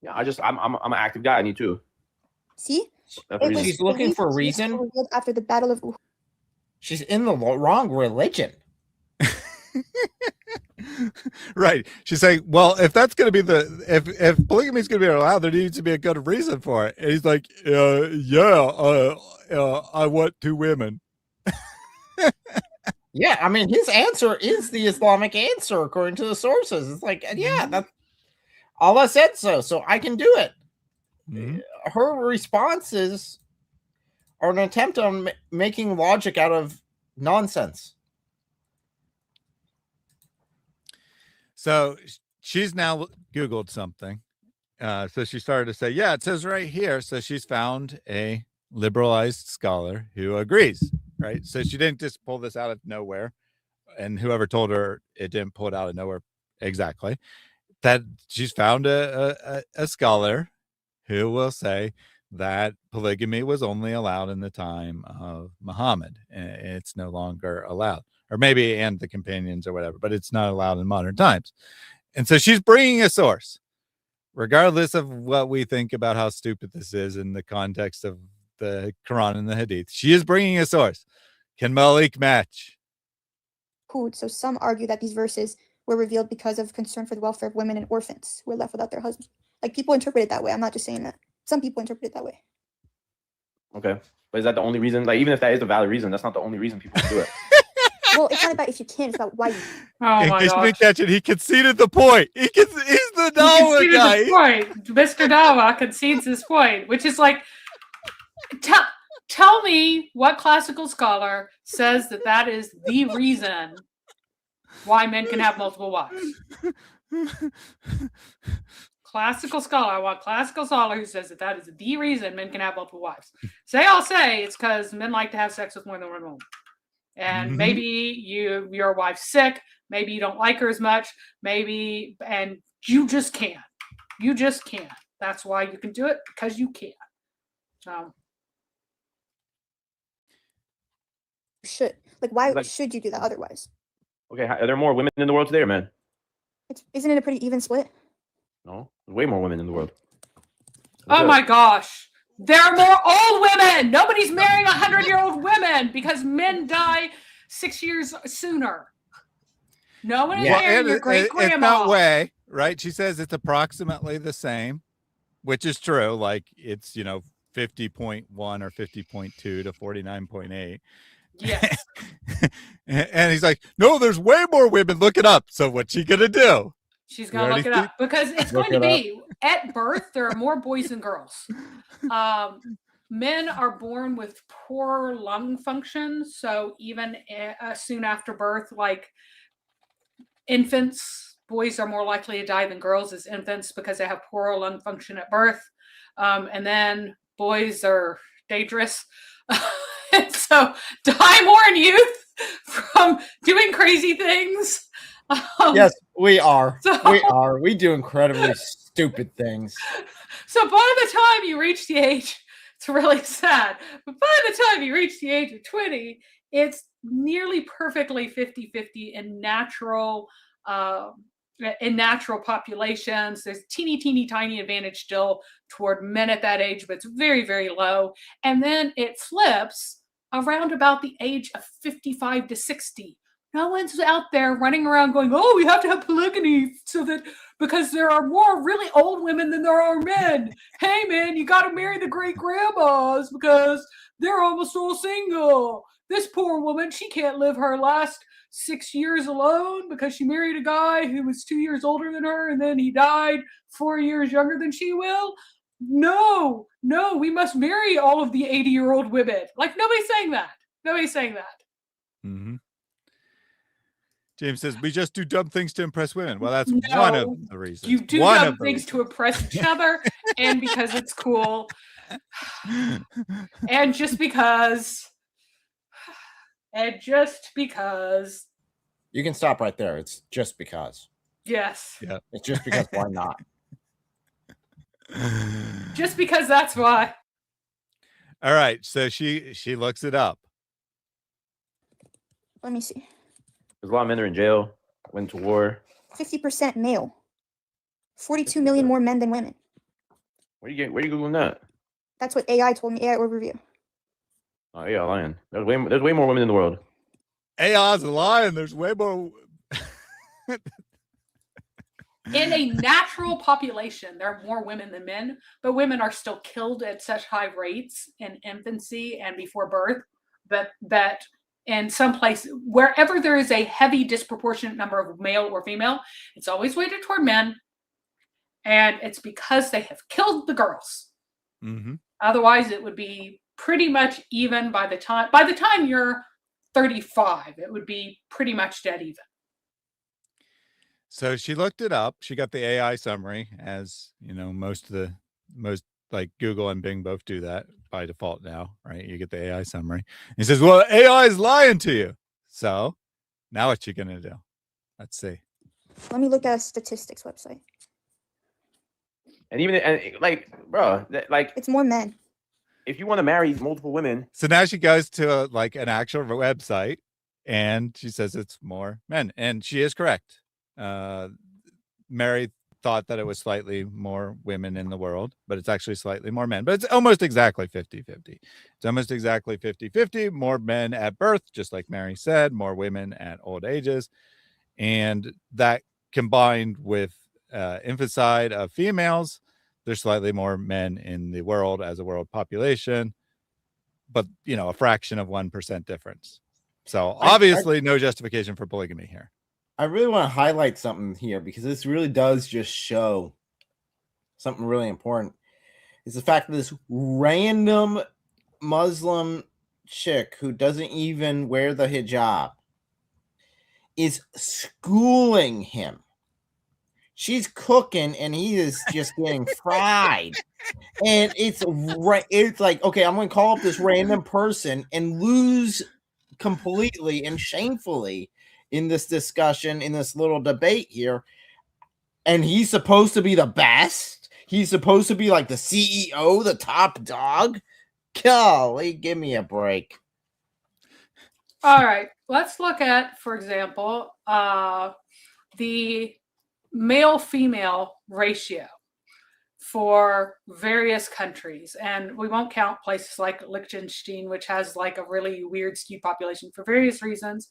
Yeah, I'm an active guy. I need to. See? That's the reason. She's looking for a reason. Revealed after the Battle of Uhud. She's in the wrong religion. Right. She's saying, well, if that's going to be if polygamy is going to be allowed, there needs to be a good reason for it. And he's like, I want 2 women. Yeah, I mean, his answer is the Islamic answer according to the sources. It's like, yeah, that Allah said so, so I can do it. Mm-hmm. Her responses are an attempt on making logic out of nonsense. So she's now Googled something. So she started to say, yeah, it says right here. So she's found a liberalized scholar who agrees, right? So she didn't just pull this out of nowhere, and whoever told her it didn't pull it out of nowhere exactly. That she's found a scholar who will say that polygamy was only allowed in the time of Muhammad, and it's no longer allowed, or maybe and the companions or whatever, but it's not allowed in modern times. And so she's bringing a source, regardless of what we think about how stupid this is in the context of the Quran and the Hadith. She is bringing a source. Can Maleek match? So some argue that these verses were revealed because of concern for the welfare of women and orphans who were left without their husbands. Like, people interpret it that way. I'm not just saying that. Some people interpret it that way. Okay, but is that the only reason? Like, even if that is the valid reason, that's not the only reason people do it. Well, it's not about if you can, it's about why you. Oh In my case you gosh. didn't catch it, he conceded the point. He's the He Dawah conceded guy. his point. Mr. Dawah concedes his point, which is like, tell me what classical scholar says that is the reason why men can have multiple wives. Classical scholar. I want classical scholar who says that is the reason men can have multiple wives. So they all say it's because men like to have sex with more than one woman. And maybe your wife's sick, maybe you don't like her as much, and you just can't. You just can't. That's why you can do it, because you can. Why should you do that otherwise? Okay, are there more women in the world today, or men? Isn't it a pretty even split? No, there's way more women in the world. Oh my gosh. There are more old women. Nobody's marrying 100-year-old women because men die 6 years sooner. No one is marrying your great grandma. It's not way, right? She says it's approximately the same, which is true. Like, it's 50.1 or 50.2 to 49.8. Yes. And he's like, no, there's way more women. Look it up. So what's she gonna do? She's going to look it up, because it's going to be at birth. There are more boys than girls. Men are born with poor lung function. So even soon after birth, like infants, boys are more likely to die than girls as infants because they have poor lung function at birth. And then boys are dangerous. And so die more in youth from doing crazy things. Yes, we are. We do incredibly stupid things. So by the time you reach the age, it's really sad, but by the time you reach the age of 20, it's nearly perfectly 50-50 in natural in natural populations. There's teeny tiny advantage still toward men at that age, but it's very, very low. And then it flips around about the age of 55 to 60. No one's out there running around going, oh, we have to have polygamy so that because there are more really old women than there are men. Hey, man, you got to marry the great grandmas because they're almost all single. This poor woman, she can't live her last 6 years alone because she married a guy who was 2 years older than her and then he died 4 years younger than she will. No, we must marry all of the 80-year-old women. Like, nobody's saying that. Nobody's saying that. Mm-hmm. James says, we just do dumb things to impress women. Well, that's one of the reasons. You do dumb things to impress each other and because it's cool. And just because. You can stop right there. It's just because. Yes. Yeah. It's just because. Why not? Just because that's why. All right. So she looks it up. Let me see. There's a lot of men that are in jail, went to war. 50% male. 42 million more men than women. Where you Googling that? That's what AI told me. AI overview. Oh, yeah, lying. There's way more women in the world. AI's a lion. There's way more. In a natural population, there are more women than men, but women are still killed at such high rates in infancy and before birth that in some place, wherever there is a heavy disproportionate number of male or female, it's always weighted toward men. And it's because they have killed the girls. Mm-hmm. Otherwise, it would be pretty much even by the time you're 35, it would be pretty much dead even. So she looked it up. She got the AI summary, as you know, most like Google and Bing both do that by default now, right? You get the AI summary. He says, well, AI is lying to you. So now what you gonna do? Let's see. Let me look at a statistics website. And It's more men. If you want to marry multiple women. So now she goes to an actual website and she says it's more men. And she is correct. Mary thought that it was slightly more women in the world, but it's actually slightly more men. But it's almost exactly 50-50. It's almost exactly 50-50. More men at birth, just like Mary said, more women at old ages. And that combined with infanticide of females, there's slightly more men in the world as a world population, but a fraction of 1% difference. So obviously no justification for polygamy here. I really want to highlight something here because this really does just show something really important. It's the fact that this random Muslim chick who doesn't even wear the hijab is schooling him. She's cooking and he is just getting fried. And it's like, okay, I'm going to call up this random person and lose completely and shamefully in this discussion, in this little debate here. And he's supposed to be the best. He's supposed to be like the CEO, the top dog. Golly, give me a break. All right, let's look at, for example, the male-female ratio for various countries. And we won't count places like Liechtenstein, which has a really weird skewed population for various reasons.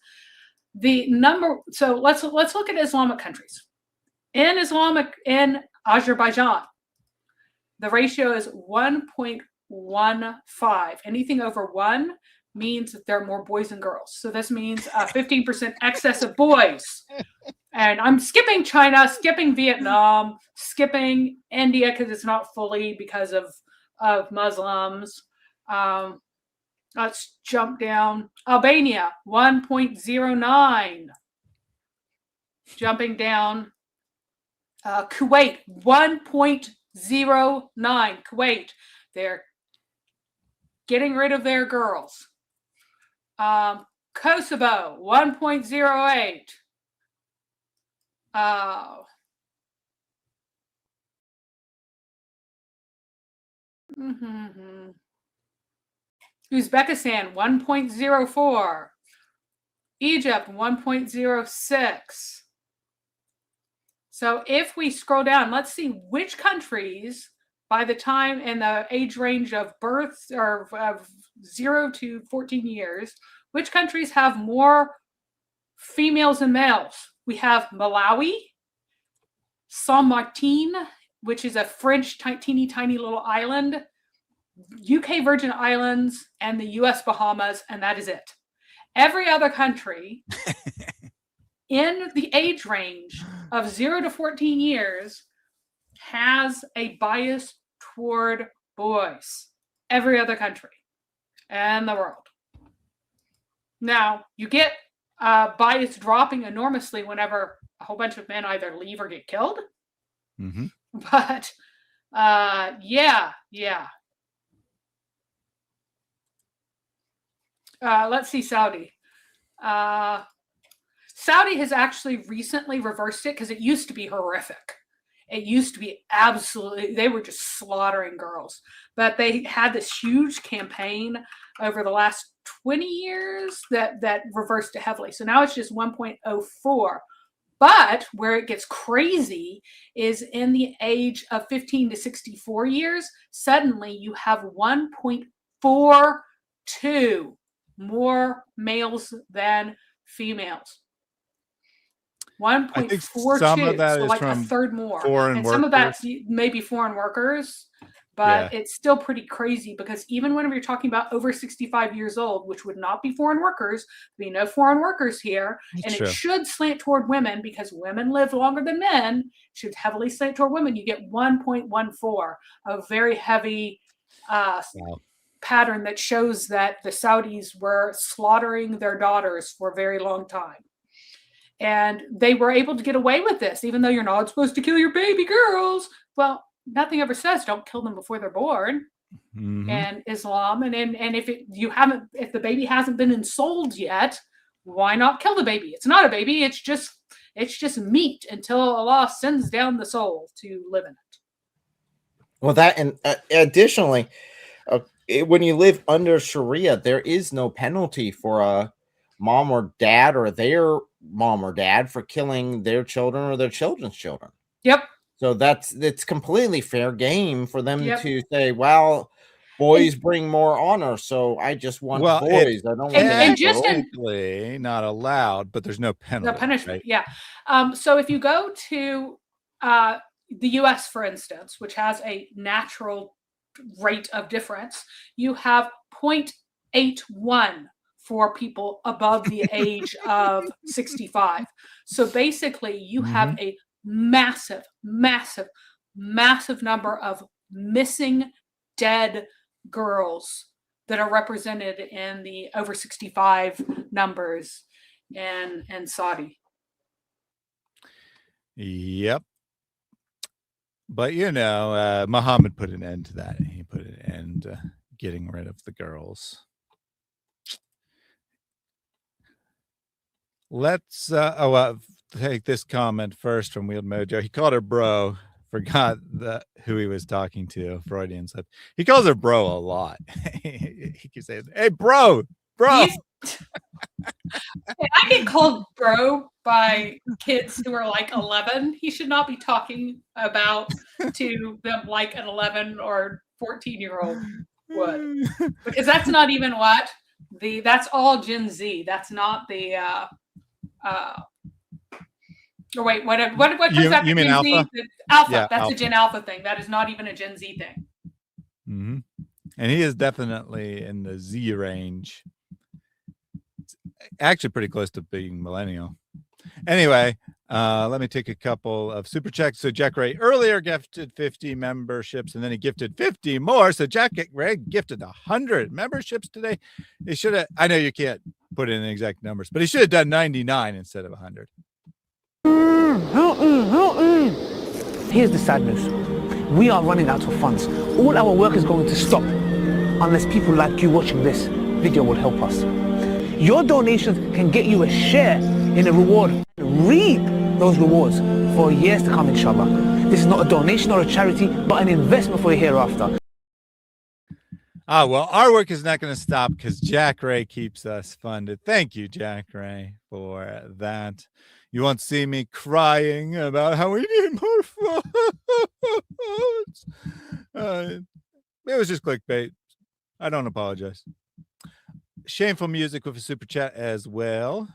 So let's look at Islamic countries. In Azerbaijan, the ratio is 1.15. Anything over 1 means that there are more boys than girls. So this means 15% excess of boys. And I'm skipping China, skipping Vietnam, skipping India because it's not fully because of Muslims. Let's jump down. Albania, 1.09. Jumping down. Kuwait, 1.09. Kuwait, they're getting rid of their girls. Kosovo, 1.08. Uzbekistan, 1.04. Egypt, 1.06. So if we scroll down, let's see which countries by the time in the age range of birth or of 0 to 14 years, which countries have more females and males? We have Malawi, Saint Martin, which is a French teeny tiny little island, UK Virgin Islands, and the US Bahamas, and that is it. Every other country in the age range of 0 to 14 years has a bias toward boys. Every other country in the world. Now, you get bias dropping enormously whenever a whole bunch of men either leave or get killed. Mm-hmm. But yeah. Let's see Saudi. Saudi has actually recently reversed it because it used to be horrific. It used to be absolutely, they were just slaughtering girls. But they had this huge campaign over the last 20 years that reversed it heavily. So now it's just 1.04. But where it gets crazy is in the age of 15 to 64 years, suddenly you have 1.42 more males than females. 1.42, some of that so is like a from third more. foreign And some of that's workers. maybe foreign workers, but it's still pretty crazy because even whenever you're talking about over 65 years old, which would not be foreign workers, we know foreign workers here, That's and true. it should slant toward women because women live longer than men, should heavily slant toward women. You get 1.14, a very heavy pattern that shows that the Saudis were slaughtering their daughters for a very long time. And they were able to get away with this, even though you're not supposed to kill your baby girls. Well, nothing ever says don't kill them before they're born. Mm-hmm. And Islam, and if the baby hasn't been ensouled yet, why not kill the baby? It's not a baby. It's just meat until Allah sends down the soul to live in it. Well, that and additionally, when you live under Sharia, there is no penalty for a mom or dad or their mom or dad for killing their children or their children's children. Yep. So it's completely fair game for them to say, well, boys bring more honor, so I just want boys. I don't want and just technically not allowed, but there's no penalty. No punishment. Right? Yeah. So if you go to the US, for instance, which has a natural rate of difference, you have 0.81 for people above the age of 65. So basically you have a massive number of missing dead girls that are represented in the over 65 numbers in Saudi. Yep. But Muhammad put an end to that. He put an end to getting rid of the girls. Let's take this comment first from Wheeled Mojo. He called her bro. Forgot who he was talking to. Freudian said he calls her bro a lot. He keeps saying, "Hey, bro." I get called bro by kids who are like 11. He should not be talking about to them like an 11 or 14-year-old would, because that's not even that's all Gen Z. That's not the or wait, what comes after you mean Gen alpha? Z? Alpha. Yeah, that's alpha. a Gen Alpha thing. That is not even a Gen Z thing. Mm-hmm. And he is definitely in the Z range. It's actually pretty close to being millennial. Anyway, let me take a couple of super checks. So Jack Ray earlier gifted 50 memberships, and then he gifted 50 more. So Jack Ray gifted 100 memberships today. He should have. I know you can't put in exact numbers, but he should have done 99 instead of 100. Here's the sad news. We are running out of funds. All our work is going to stop unless people like you watching this video will help us. Your donations can get you a share in a reward and reap those rewards for years to come, inshallah. This is not a donation or a charity, but an investment for your hereafter. Well, our work is not going to stop because Jack Ray keeps us funded. Thank you, Jack Ray, for that. You won't see me crying about how we need more phones. It was just clickbait. I don't apologize. Shameful music with a super chat as well.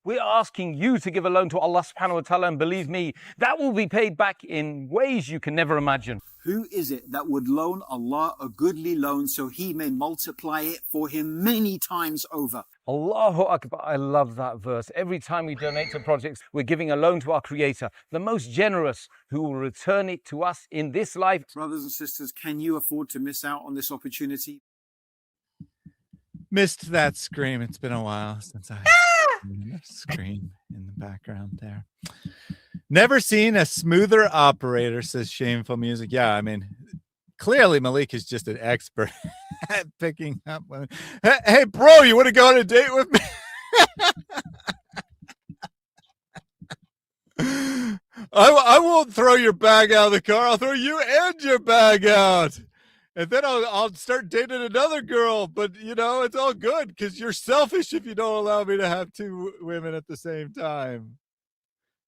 We're asking you to give a loan to Allah subhanahu wa ta'ala, and believe me, that will be paid back in ways you can never imagine. Who is it that would loan Allah a goodly loan so he may multiply it for him many times over? Allahu Akbar. I love that verse. Every time we donate to projects, we're giving a loan to our Creator, the most generous, who will return it to us in this life. Brothers and sisters, can you afford to miss out on this opportunity? Missed that scream. It's been a while since I scream in the background there. Never seen a smoother operator, says Shameful Music. Yeah, I mean, clearly Malik is just an expert at picking up women. Hey, bro, you want to go on a date with me? I won't throw your bag out of the car. I'll throw you and your bag out. And then I'll start dating another girl. But, you know, it's all good because you're selfish if you don't allow me to have two women at the same time.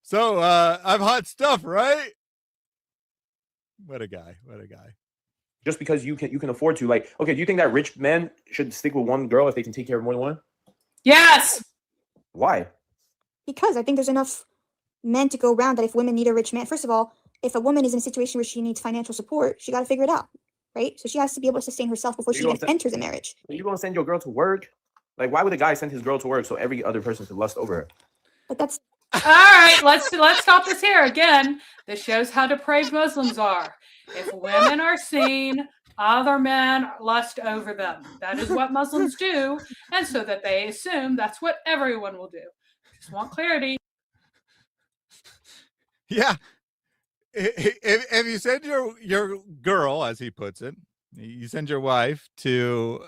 So I'm hot stuff, right? What a guy. What a guy. Just because you can afford to, like, okay, do you think that rich men should stick with one girl if they can take care of more than one? Yes. Why? Because I think there's enough men to go around that if women need a rich man, first of all, if a woman is in a situation where she needs financial support, she got to figure it out, right? So she has to be able to sustain herself before she even enters a marriage. Are you going to send your girl to work? Like, why would a guy send his girl to work so every other person could lust over her? But that's... All right, let's stop this here. Again, this shows how depraved Muslims are. If women are seen, other men lust over them. That is what Muslims do, and so that they assume that's what everyone will do. Just want clarity. Yeah. If you send your girl, as he puts it, you send your wife to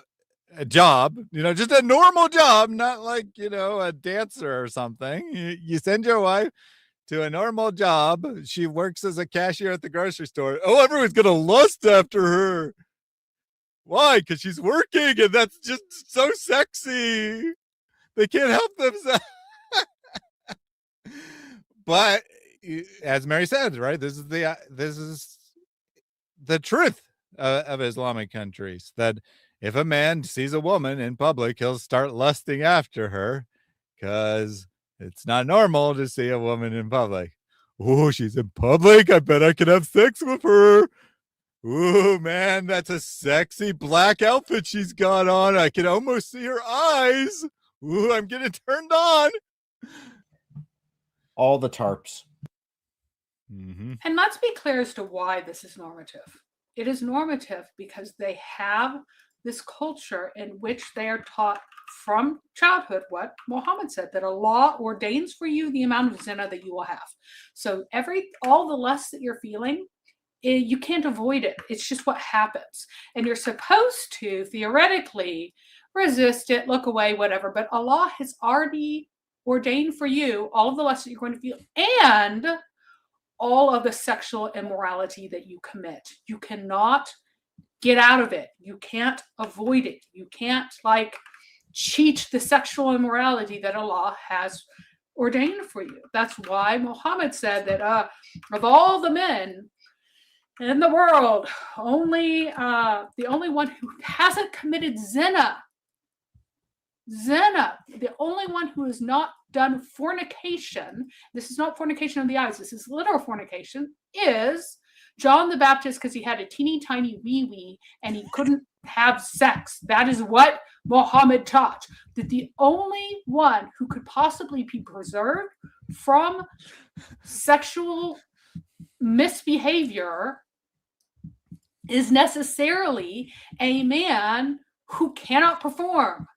a job, you know, just a normal job, not like, you know, a dancer or something. You send your wife to a normal job. She works as a cashier at the grocery store. Oh, everyone's going to lust after her. Why? Because she's working and that's just so sexy. They can't help themselves. But as Mary said, right, this is the truth of Islamic countries, that if a man sees a woman in public, he'll start lusting after her because it's not normal to see a woman in public. Oh, she's in public. I bet I could have sex with her. Ooh, man, that's a sexy black outfit she's got on. I can almost see her eyes. Ooh, I'm getting turned on. All the tarps. Mm-hmm. And let's be clear as to why this is normative. It is normative because they have this culture in which they are taught from childhood what Muhammad said, that Allah ordains for you the amount of zina that you will have. So all the lust that you're feeling, you can't avoid it. It's just what happens. And you're supposed to theoretically resist it, look away, whatever. But Allah has already ordained for you all of the lust that you're going to feel and all of the sexual immorality that you commit. You cannot get out of it. You can't avoid it. You can't cheat the sexual immorality that Allah has ordained for you. That's why Muhammad said that of all the men in the world, the only one who hasn't committed zina, the only one who has not done fornication, this is not fornication of the eyes, this is literal fornication, is John the Baptist, because he had a teeny tiny wee and he couldn't have sex. That is what Muhammad taught, that the only one who could possibly be preserved from sexual misbehavior is necessarily a man who cannot perform.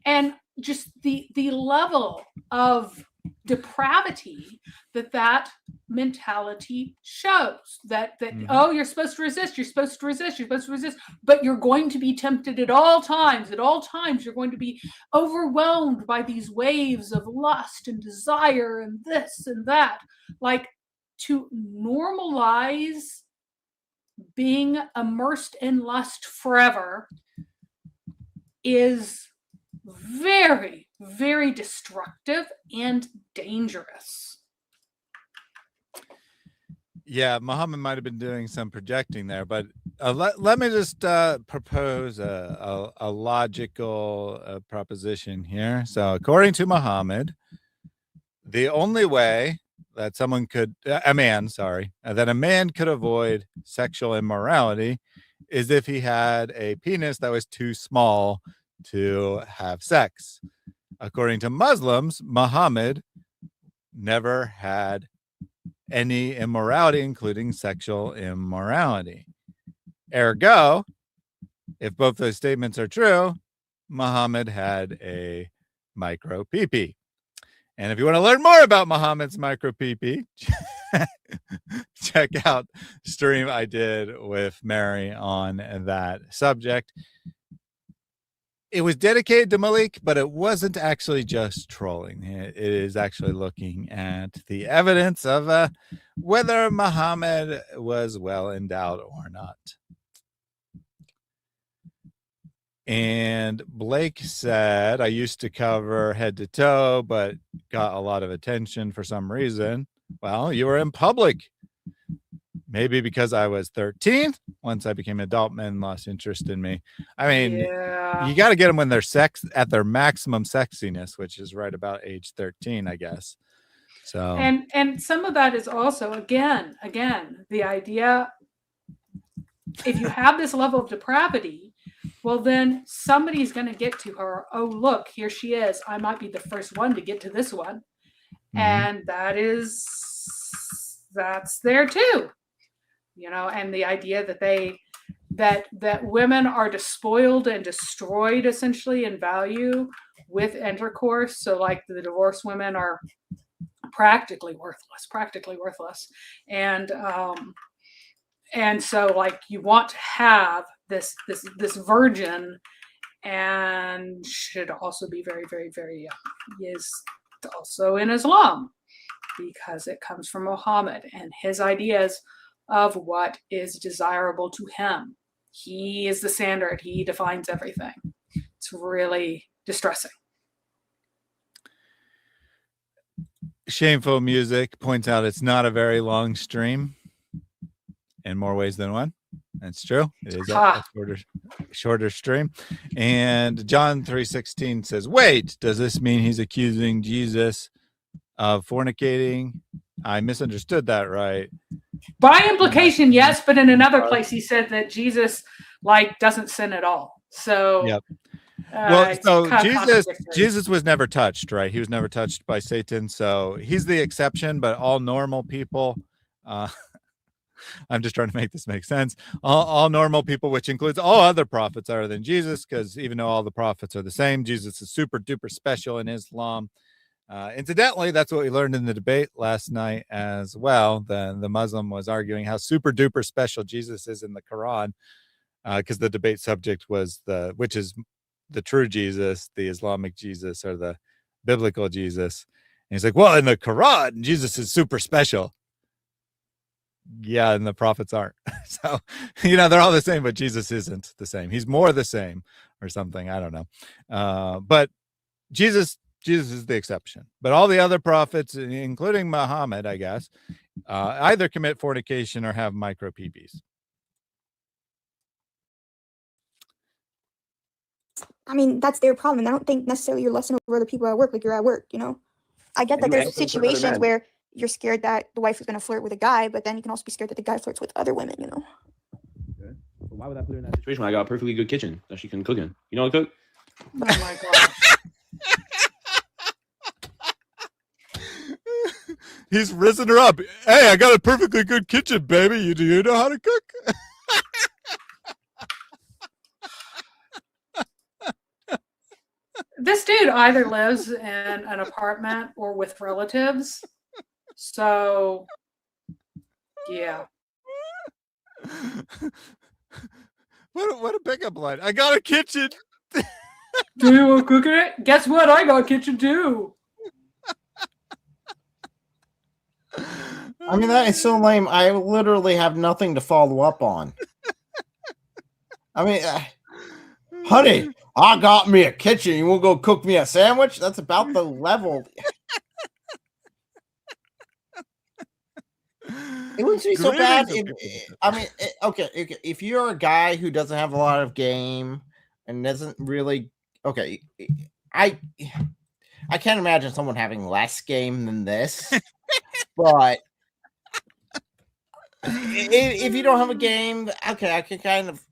And just the level of depravity that mentality shows, that oh, you're supposed to resist, but you're going to be tempted at all times. You're going to be overwhelmed by these waves of lust and desire and this and that. Like, to normalize being immersed in lust forever is very, very destructive and dangerous. Yeah, Muhammad might have been doing some projecting there, but let me just propose a logical proposition here. So according to Muhammad, the only way that someone could, that a man could avoid sexual immorality is if he had a penis that was too small to have sex. According to Muslims, Muhammad never had any immorality, including sexual immorality. Ergo, if both those statements are true, Muhammad had a micro pee-pee. And if you want to learn more about Muhammad's micro pee-pee, check out the stream I did with Mary on that subject. It was dedicated to Malik, but it wasn't actually just trolling. It is actually looking at the evidence of whether Muhammad was well endowed or not. And Blake said, I used to cover head to toe, but got a lot of attention for some reason. Well, you were in public. Maybe because I was 13. Once I became an adult, men lost interest in me. I mean, you got to get them when they're at their maximum sexiness, which is right about age 13, I guess. So and some of that is also again the idea, if you have this level of depravity, well then somebody's going to get to her. Oh, look, here she is. I might be the first one to get to this one. And that's there too. You know, and the idea that that women are despoiled and destroyed essentially in value with intercourse. So like the divorced women are practically worthless. And so like you want to have this virgin, and should also be very, very, very young. Is also in Islam, because it comes from Muhammad and his ideas of what is desirable to him. He is the standard. He defines everything. It's really distressing. Shameful Music points out it's not a very long stream in more ways than one. That's true. It is a shorter stream. And John 3:16 says, wait, does this mean he's accusing Jesus of fornicating? I misunderstood that, right? By implication, yes, but in another place he said that Jesus doesn't sin at all. So yep. Well, so Jesus was never touched, right? He was never touched by Satan. So he's the exception, but all normal people, I'm just trying to make this make sense. All normal people, which includes all other prophets other than Jesus, because even though all the prophets are the same, Jesus is super duper special in Islam. Incidentally, that's what we learned in the debate last night as well. The Muslim was arguing how super duper special Jesus is in the Quran, because the debate subject was which is the true Jesus, the Islamic Jesus, or the biblical Jesus. And he's like, well, in the Quran, Jesus is super special. Yeah, and the prophets aren't. So, they're all the same, but Jesus isn't the same. He's more the same or something. I don't know. But Jesus is the exception. But all the other prophets, including Muhammad, I guess, either commit fornication or have micro PBs. I mean, that's their problem. I don't think necessarily you're lusting over other people at work like you're at work, I get that there's situations where you're scared that the wife is going to flirt with a guy, but then you can also be scared that the guy flirts with other women, Okay. Well, why would I put her in that situation when I got a perfectly good kitchen that she can cook in? You know how to cook? Oh my God. He's risen her up. Hey, I got a perfectly good kitchen, baby. Do you know how to cook? This dude either lives in an apartment or with relatives. So, yeah. What a pickup line. I got a kitchen. Do you want to cook it? Guess what? I got a kitchen too. I mean, that is so lame. I literally have nothing to follow up on. I mean, honey, I got me a kitchen. You won't go cook me a sandwich? That's about the level. It wouldn't be so bad. Okay, if you're a guy who doesn't have a lot of game and doesn't really, okay, I can't imagine someone having less game than this, but if you don't have a game, okay, I can kind of,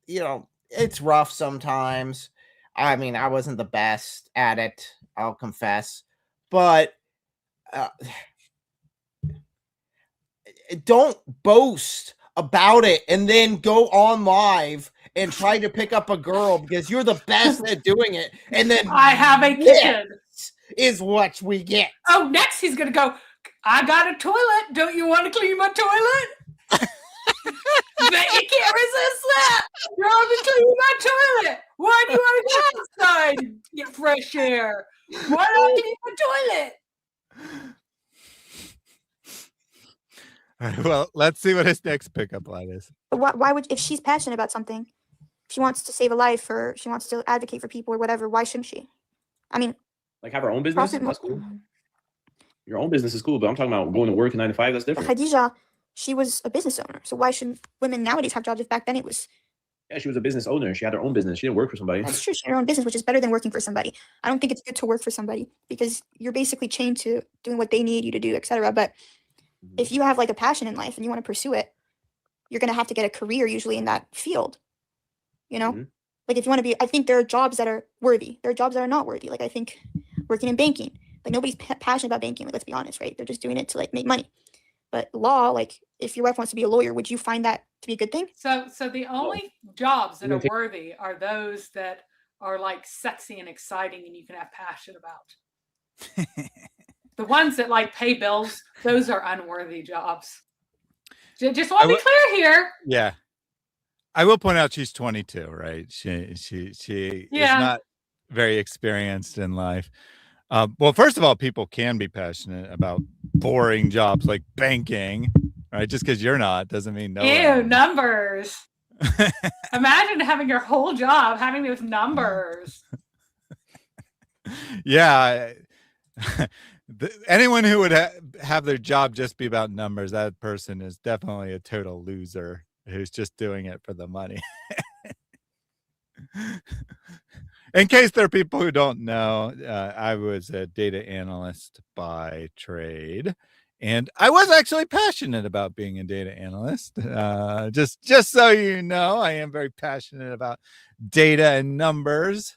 it's rough sometimes. I mean, I wasn't the best at it, I'll confess, but don't boast about it and then go on live and try to pick up a girl because you're the best at doing it. And then I have a kitchen. Is what we get. Oh, next he's going to go, I got a toilet. Don't you want to clean my toilet? Bet you can't resist that. You're going to clean my toilet. Why do you want to go outside and get fresh air? Why don't I clean my toilet? All right, well, let's see what his next pickup line is. Why would, if she's passionate about something, if she wants to save a life or she wants to advocate for people or whatever, why shouldn't she? I mean, like have her own business. That's cool. Your own business is cool, but I'm talking about going to work 9 to 5. That's different. Khadija, she was a business owner, so why shouldn't women nowadays have jobs if back then it was? Yeah, she was a business owner. She had her own business. She didn't work for somebody. That's true. She had her own business, which is better than working for somebody. I don't think it's good to work for somebody because you're basically chained to doing what they need you to do, etc. But if you have like a passion in life and you want to pursue it, you're going to have to get a career usually in that field. You know, like if you want to be, I think there are jobs that are worthy. There are jobs that are not worthy. Like I think working in banking, like nobody's passionate about banking. Like, let's be honest, right? They're just doing it to like make money. But law, like if your wife wants to be a lawyer, would you find that to be a good thing? So the only jobs that are worthy are those that are like sexy and exciting and you can have passion about. The ones that like pay bills, those are unworthy jobs. Just want to be clear here. Yeah. I will point out she's 22, right? She is not very experienced in life. Well, first of all, people can be passionate about boring jobs like banking, right? Just because you're not doesn't mean no. Ew, numbers. Imagine having your whole job having those numbers. Yeah. Anyone who would have their job just be about numbers, that person is definitely a total loser who's just doing it for the money. In case there are people who don't know, I was a data analyst by trade, and I was actually passionate about being a data analyst. Just so you know, I am very passionate about data and numbers.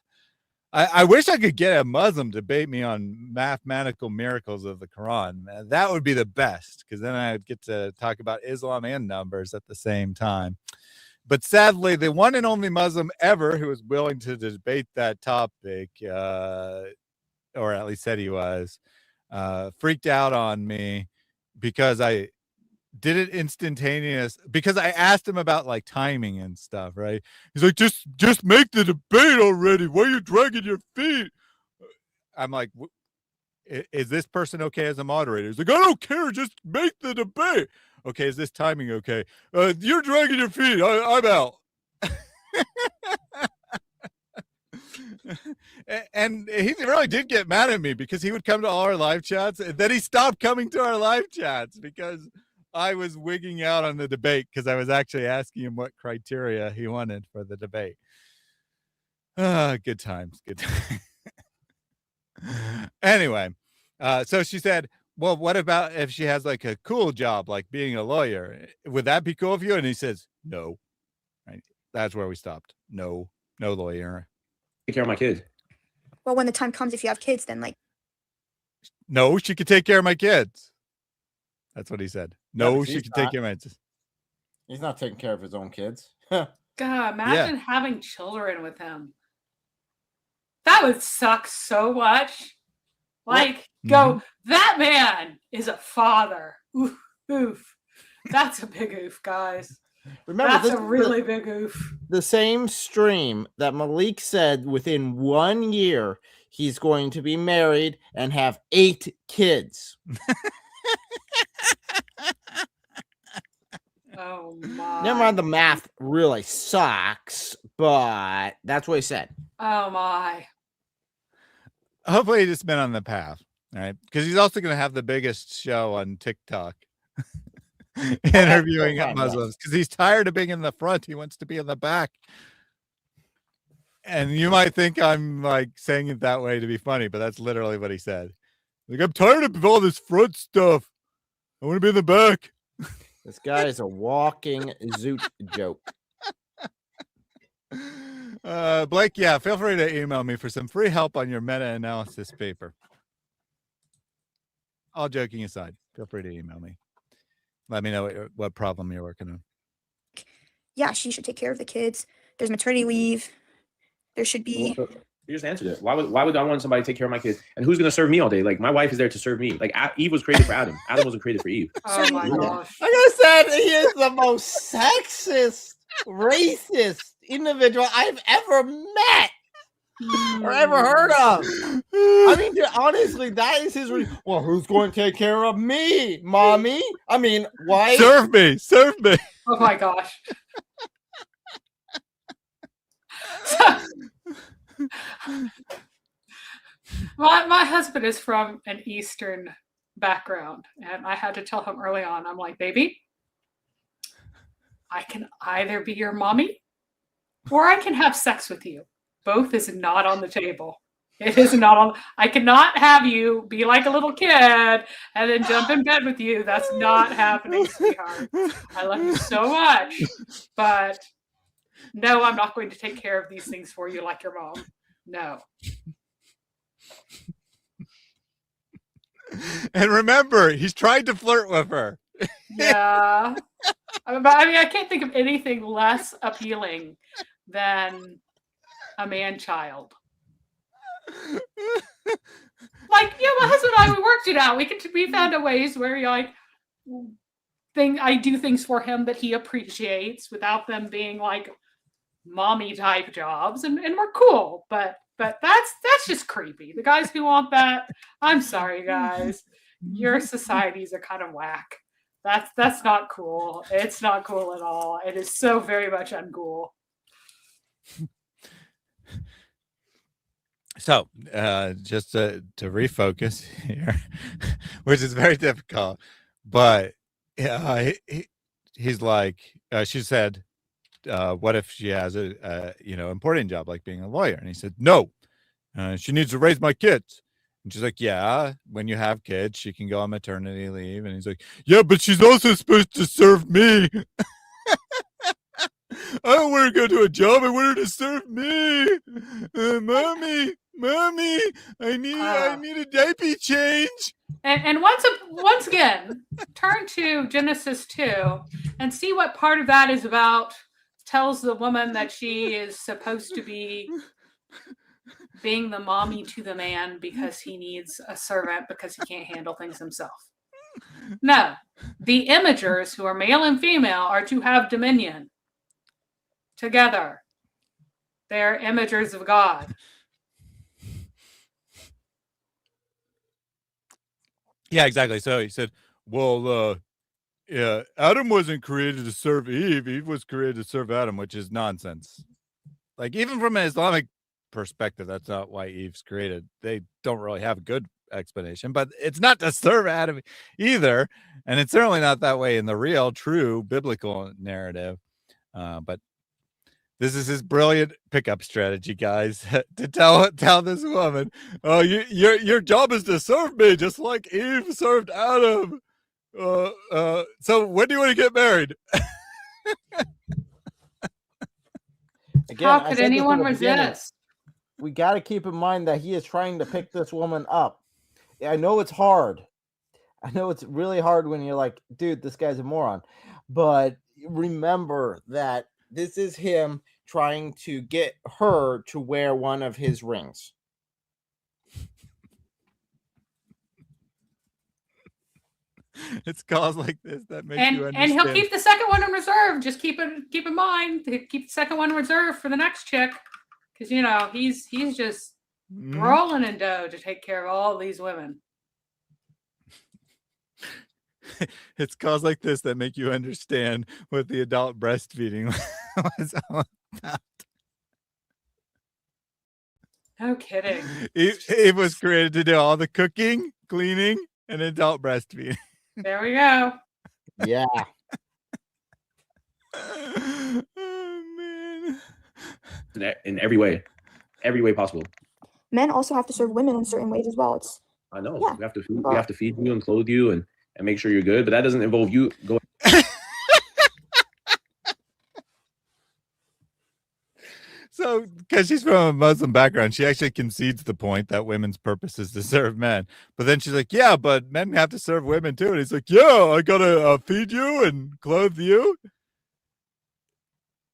I wish I could get a Muslim to debate me on mathematical miracles of the Quran. That would be the best, because then I would get to talk about Islam and numbers at the same time. But sadly, the one and only Muslim ever who was willing to debate that topic, or at least said he was, freaked out on me because I did it instantaneous, because I asked him about like timing and stuff, right? He's like, just make the debate already. Why are you dragging your feet? I'm like, is this person okay as a moderator? He's like, I don't care, just make the debate. Okay, is this timing okay? You're dragging your feet. I'm out. And he really did get mad at me because he would come to all our live chats, and then he stopped coming to our live chats because I was wigging out on the debate, because I was actually asking him what criteria he wanted for the debate. Good times. Good times. Anyway, so she said, well, what about if she has like a cool job, like being a lawyer? Would that be cool for you? And he says, no. Right? That's where we stopped. No lawyer. Take care of my kids. Well, when the time comes, if you have kids, then like. No, she could take care of my kids. That's what he said. No, she could take care of my kids. He's not taking care of his own kids. God, imagine having children with him. That would suck so much. Like, that man is a father. Oof, oof. That's a big oof, guys. Remember, that's a really big oof. The same stream that Malik said within 1 year he's going to be married and have 8 kids. Oh my. Never mind, the math really sucks, but that's what he said. Oh my. Hopefully he just been on the path, right? Because he's also going to have the biggest show on TikTok interviewing Muslims because he's tired of being in the front. He wants to be in the back. And you might think I'm like saying it that way to be funny, but that's literally what he said. Like, I'm tired of all this front stuff. I want to be in the back. This guy is a walking zoot joke. Blake, yeah, feel free to email me for some free help on your meta-analysis paper. All joking aside, feel free to email me. Let me know what problem you're working on. Yeah, she should take care of the kids. There's maternity leave. There should be. You just answered it. Why would I want somebody to take care of my kids? And who's going to serve me all day? Like, my wife is there to serve me. Like, Eve was created for Adam. Adam wasn't created for Eve. Oh my gosh. Like I said, he is the most sexist, racist individual I've ever met or ever heard of. I mean, dude, honestly, that is his reason. Well, who's going to take care of me, mommy? I mean, why? Serve me. Oh my gosh. My husband is from an Eastern background, and I had to tell him early on, I'm like, baby, I can either be your mommy or I can have sex with you. Both is not on the table. It is not on. I cannot have you be like a little kid and then jump in bed with you. That's not happening, sweetheart. I love you so much, but no, I'm not going to take care of these things for you like your mom. No. And remember, he's trying to flirt with her. Yeah. But I mean, I can't think of anything less appealing than a man-child. Like, yeah, my husband and I, we worked it out. We found a ways where I do things for him that he appreciates without them being like mommy type jobs, and we're cool. But that's just creepy. The guys who want that, I'm sorry, guys. Your societies are kind of whack. That's not cool. It's not cool at all. It is so very much uncool. So, just to refocus here, which is very difficult, but he's like, she said, what if she has a important job like being a lawyer? And he said, no, she needs to raise my kids. And she's like, yeah, when you have kids, she can go on maternity leave. And he's like, yeah, but she's also supposed to serve me. I don't want to go to a job. I want her to serve me. Mommy, I need a diaper change. And once again, turn to Genesis 2 and see what part of that is about. Tells the woman that she is supposed to be being the mommy to the man because he needs a servant because he can't handle things himself. No, the imagers, who are male and female, are to have dominion together. They're imagers of God. Yeah, exactly. So he said, well, yeah, Adam wasn't created to serve Eve. Eve was created to serve Adam, which is nonsense. Like, even from an Islamic perspective, that's not why Eve's created. They don't really have a good explanation, but it's not to serve Adam either. And it's certainly not that way in the real, true biblical narrative. But this is his brilliant pickup strategy, guys, to tell this woman, oh, your job is to serve me just like Eve served Adam. So when do you want to get married? Again, How could anyone resist? We got to keep in mind that he is trying to pick this woman up. I know it's hard. I know it's really hard when you're like, dude, this guy's a moron. But remember that this is him trying to get her to wear one of his rings. It's calls like this that make you understand. And he'll keep the second one in reserve. Just keep in mind to keep the second one in reserve for the next chick, because he's just rolling in dough to take care of all these women. It's calls like this that make you understand what the adult breastfeeding was all about. No kidding. Eve was created to do all the cooking, cleaning, and adult breastfeeding. There we go. Yeah. Oh, man. In every way possible. Men also have to serve women in certain ways as well. It's I know. Yeah. We have to feed you and clothe you and make sure you're good, but that doesn't involve you going. So, because she's from a Muslim background, she actually concedes the point that women's purpose is to serve men. But then she's like, yeah, but men have to serve women too. And he's like, yeah, I gotta feed you and clothe you.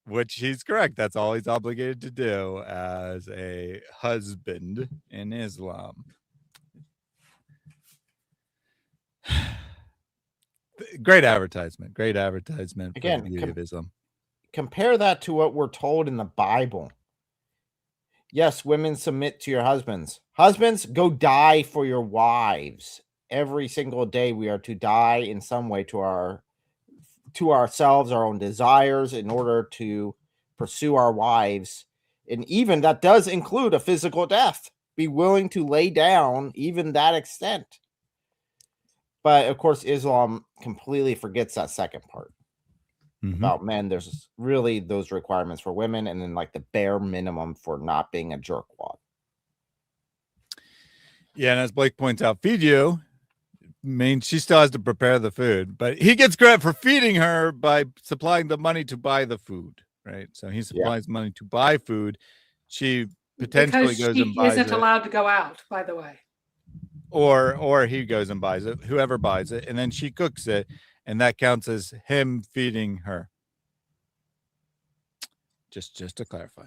Which he's correct. That's all he's obligated to do as a husband in Islam. Great advertisement. Great advertisement for Again, the beauty of Islam. Compare that to what we're told in the Bible. Yes, women submit to your husbands. Husbands, go die for your wives. Every single day we are to die in some way to ourselves, our own desires, in order to pursue our wives. And even that does include a physical death. Be willing to lay down even that extent. But of course, Islam completely forgets that second part. About men. There's really those requirements for women, and then like the bare minimum for not being a jerkwad. Yeah, and as Blake points out, feed you means she still has to prepare the food, but he gets credit for feeding her by supplying the money to buy the food, right? So he supplies money to buy food. She potentially Because goes she and buys isn't it, allowed to go out, by the way. or he goes and buys it, whoever buys it, and then she cooks it, and that counts as him feeding her. Just to clarify.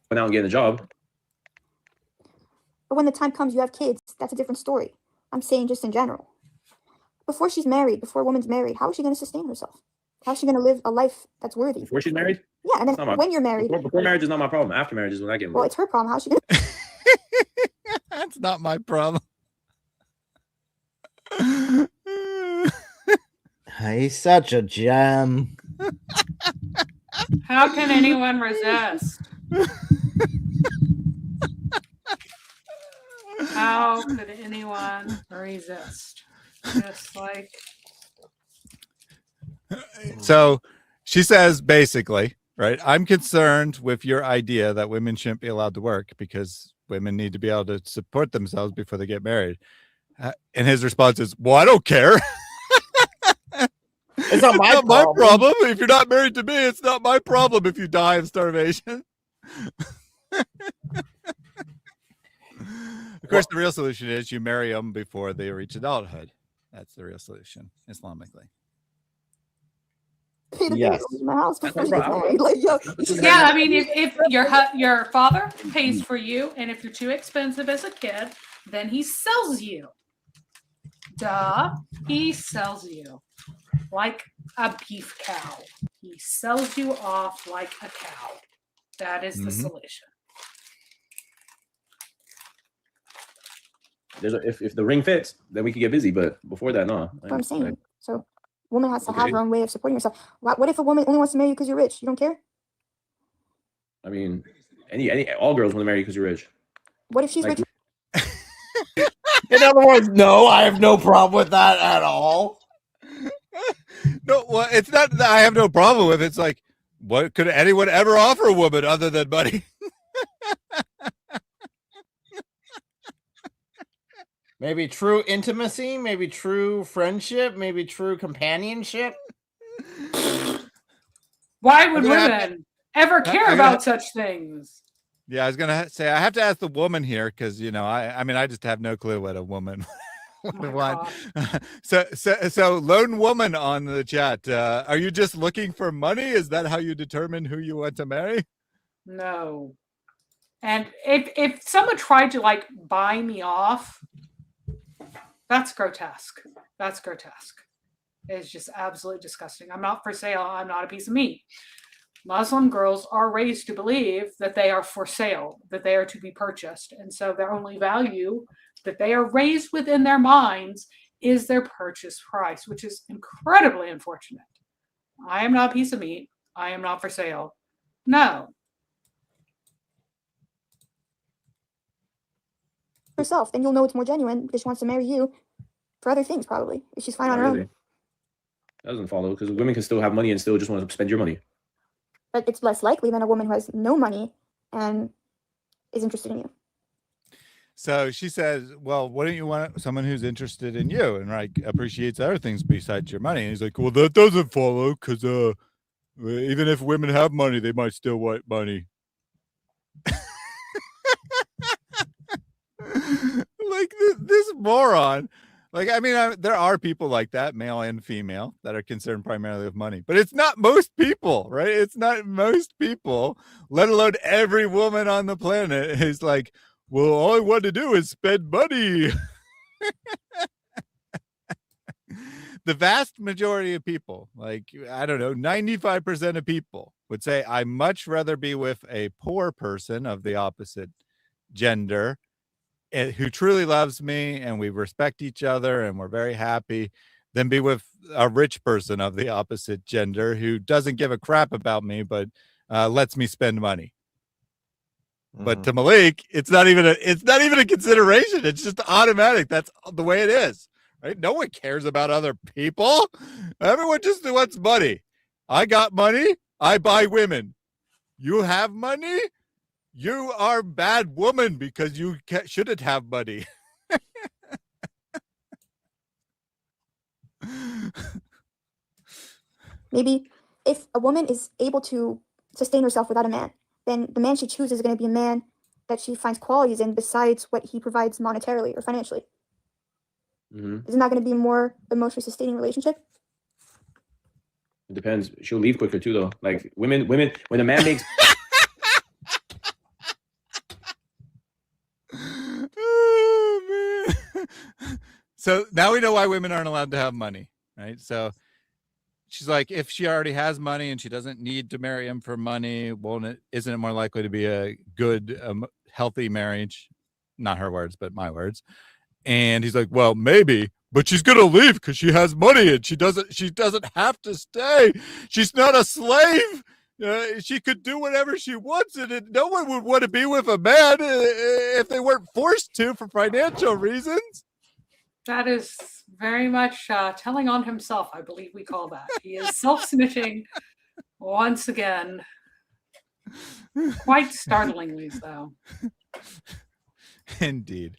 But now I'm getting a job. But when the time comes, you have kids. That's a different story. I'm saying just in general. Before she's married, before a woman's married, how is she going to sustain herself? How is she going to live a life that's worthy? Before she's married? Yeah, and then when you're married. Before marriage is not my problem. After marriage is when I get married. Well, it's her problem. How's she going to... That's not my problem. He's such a gem. How can anyone resist? How could anyone resist? Just like... So she says basically, right, I'm concerned with your idea that women shouldn't be allowed to work because women need to be able to support themselves before they get married. And his response is, well, I don't care. It's not my problem. If you're not married to me, it's not my problem if you die of starvation. Of course, the real solution is you marry them before they reach adulthood. That's the real solution, Islamically. Yes. My house before she gets married. Like, yo, yeah, I mean, if your father pays for you, and if you're too expensive as a kid, then he sells you. Duh, he sells you like a beef cow. He sells you off like a cow. That is the solution. If the ring fits, then we can get busy. But before that, no. That's what I'm saying. So, woman has to have her own way of supporting herself. What if a woman only wants to marry you because you're rich? You don't care? I mean, all girls want to marry you because you're rich. What if she's rich? In other words, no, I have no problem with that at all. No, well, it's not that I have no problem with it. It's like, what could anyone ever offer a woman other than money? Maybe true intimacy, maybe true friendship, maybe true companionship. Why would women ever care about such things? Yeah, I was gonna say I have to ask the woman here because I mean I just have no clue what a woman would want. So lone woman on the chat. Are you just looking for money? Is that how you determine who you want to marry? No. And if someone tried to like buy me off, that's grotesque. That's grotesque. It's just absolutely disgusting. I'm not for sale. I'm not a piece of meat. Muslim girls are raised to believe that they are for sale, that they are to be purchased. And so their only value that they are raised within their minds is their purchase price, which is incredibly unfortunate. I am not a piece of meat. I am not for sale. No. herself, then you'll know it's more genuine because she wants to marry you for other things, probably. If she's fine on her own. That doesn't follow, because women can still have money and still just want to spend your money. But it's less likely than a woman who has no money and is interested in you. So she says, well, wouldn't you want someone who's interested in you and like appreciates other things besides your money? And he's like, well, that doesn't follow, because even if women have money, they might still want money. Like this moron. Like, I mean, there are people like that, male and female, that are concerned primarily with money, but it's not most people, right? It's not most people, let alone every woman on the planet is like, well, all I want to do is spend money. The vast majority of people, like, I don't know, 95% of people would say, I'd much rather be with a poor person of the opposite gender who truly loves me and we respect each other and we're very happy, than be with a rich person of the opposite gender who doesn't give a crap about me, but lets me spend money. But to Malik, it's not even a consideration. It's just automatic. That's the way it is, right? No one cares about other people. Everyone just wants money. I got money. I buy women. You have money. You are bad woman because you shouldn't have money. Maybe if a woman is able to sustain herself without a man, then the man she chooses is going to be a man that she finds qualities in besides what he provides monetarily or financially. Isn't that going to be a more emotionally sustaining relationship? It depends. She'll leave quicker too, though. Like women, when a man makes Oh, man. So now we know why women aren't allowed to have money, right? So she's like, if she already has money and she doesn't need to marry him for money, isn't it more likely to be a good, healthy marriage? Not her words, but my words. And he's like, well, maybe, but she's gonna leave because she has money and she doesn't have to stay. She's not a slave. She could do whatever she wants, and no one would want to be with a man if they weren't forced to for financial reasons. That is very much telling on himself, I believe we call that. He is self-snitching once again. Quite startlingly so. Indeed.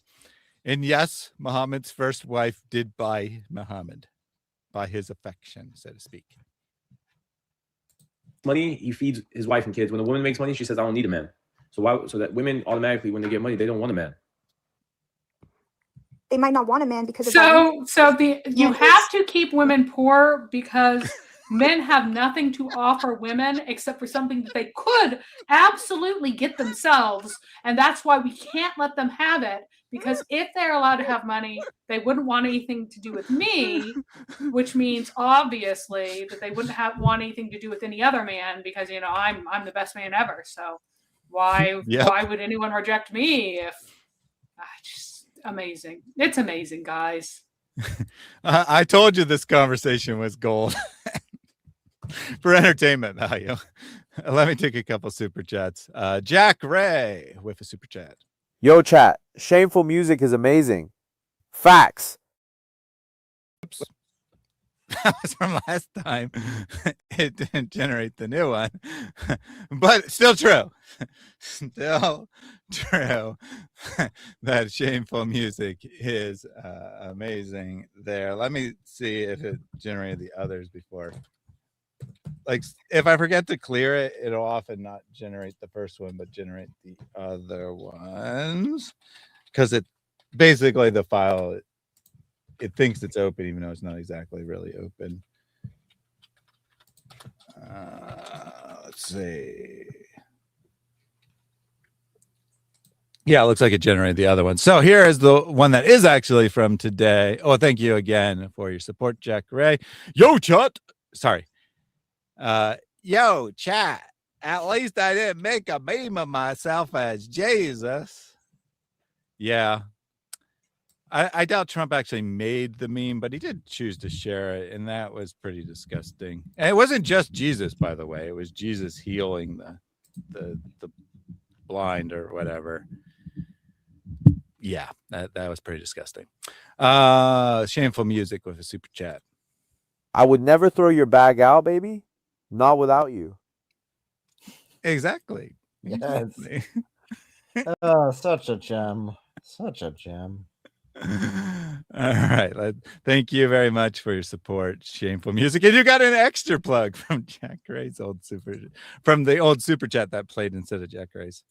And yes, Muhammad's first wife did buy Muhammad, by his affection, so to speak. money, he feeds his wife and kids. When a woman makes money, she says, I don't need a man. So that women automatically, when they get money, they don't want a man. They might not want a man because of you have to keep women poor because men have nothing to offer women except for something that they could absolutely get themselves, and that's why we can't let them have it, because if they're allowed to have money, they wouldn't want anything to do with me, which means obviously that they wouldn't want anything to do with any other man, because I'm the best man ever. So why would anyone reject me? If just amazing. It's amazing, guys. I told you this conversation was gold. For entertainment value. Let me take a couple super chats. Jack Ray with a super chat. Yo, chat. Shameful music is amazing. Facts. Oops. That was from last time. It didn't generate the new one. But still true. Still true. That shameful music is amazing there. Let me see if it generated the others before. Like, if I forget to clear it, it'll often not generate the first one, but generate the other ones. Because it basically, the file, it thinks it's open, even though it's not exactly really open. Let's see. Yeah, it looks like it generated the other one. So here is the one that is actually from today. Oh, thank you again for your support, Jack Ray. Yo, chat. Sorry. Yo, chat. At least I didn't make a meme of myself as Jesus. Yeah. I doubt Trump actually made the meme, but he did choose to share it, and that was pretty disgusting. And it wasn't just Jesus, by the way. It was Jesus healing the blind or whatever. yeah, that was pretty disgusting. Shameful music with a super chat. I would never throw your bag out, baby. Not without you. Exactly. Yes. Exactly. Such a gem. Such a gem. All right. Thank you very much for your support, Shameful Music. And you got an extra plug from Jack Ray's from the old super chat that played instead of Jack Ray's.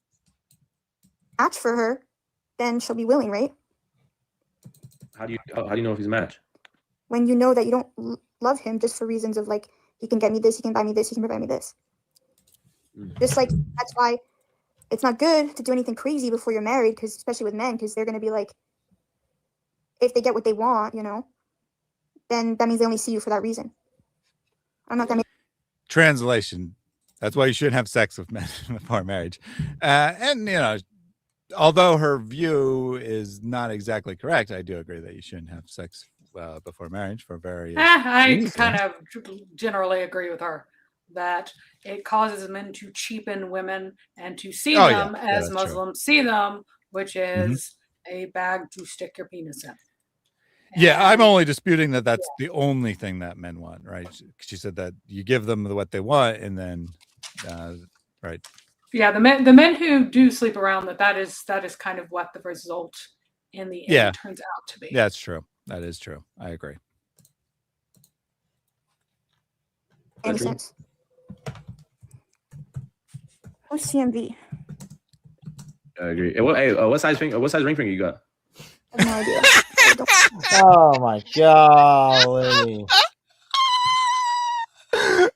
Match for her, then she'll be willing, right? How do you know if he's a match? When you know that you don't love him just for reasons of like, he can get me this, he can buy me this, he can provide me this. Just like, that's why it's not good to do anything crazy before you're married, because especially with men, because they're going to be like, if they get what they want, you know, then that means they only see you for that reason. I'm not going to. Translation. That's why you shouldn't have sex with men before marriage. And, you know, although her view is not exactly correct, I do agree that you shouldn't have sex before marriage for various reasons. kind of generally agree with her that it causes men to cheapen women and to see them as Muslims see them, which is a bag to stick your penis in. Yeah, I'm only disputing that that's the only thing that men want, right? She said that you give them what they want, and then, right? Yeah, the men who do sleep around, that is kind of what the result in the end turns out to be. Yeah, that's true. That is true. I agree. Any sense? What's CMV? I agree. What size ring finger you got? I have no idea. Oh my golly. Because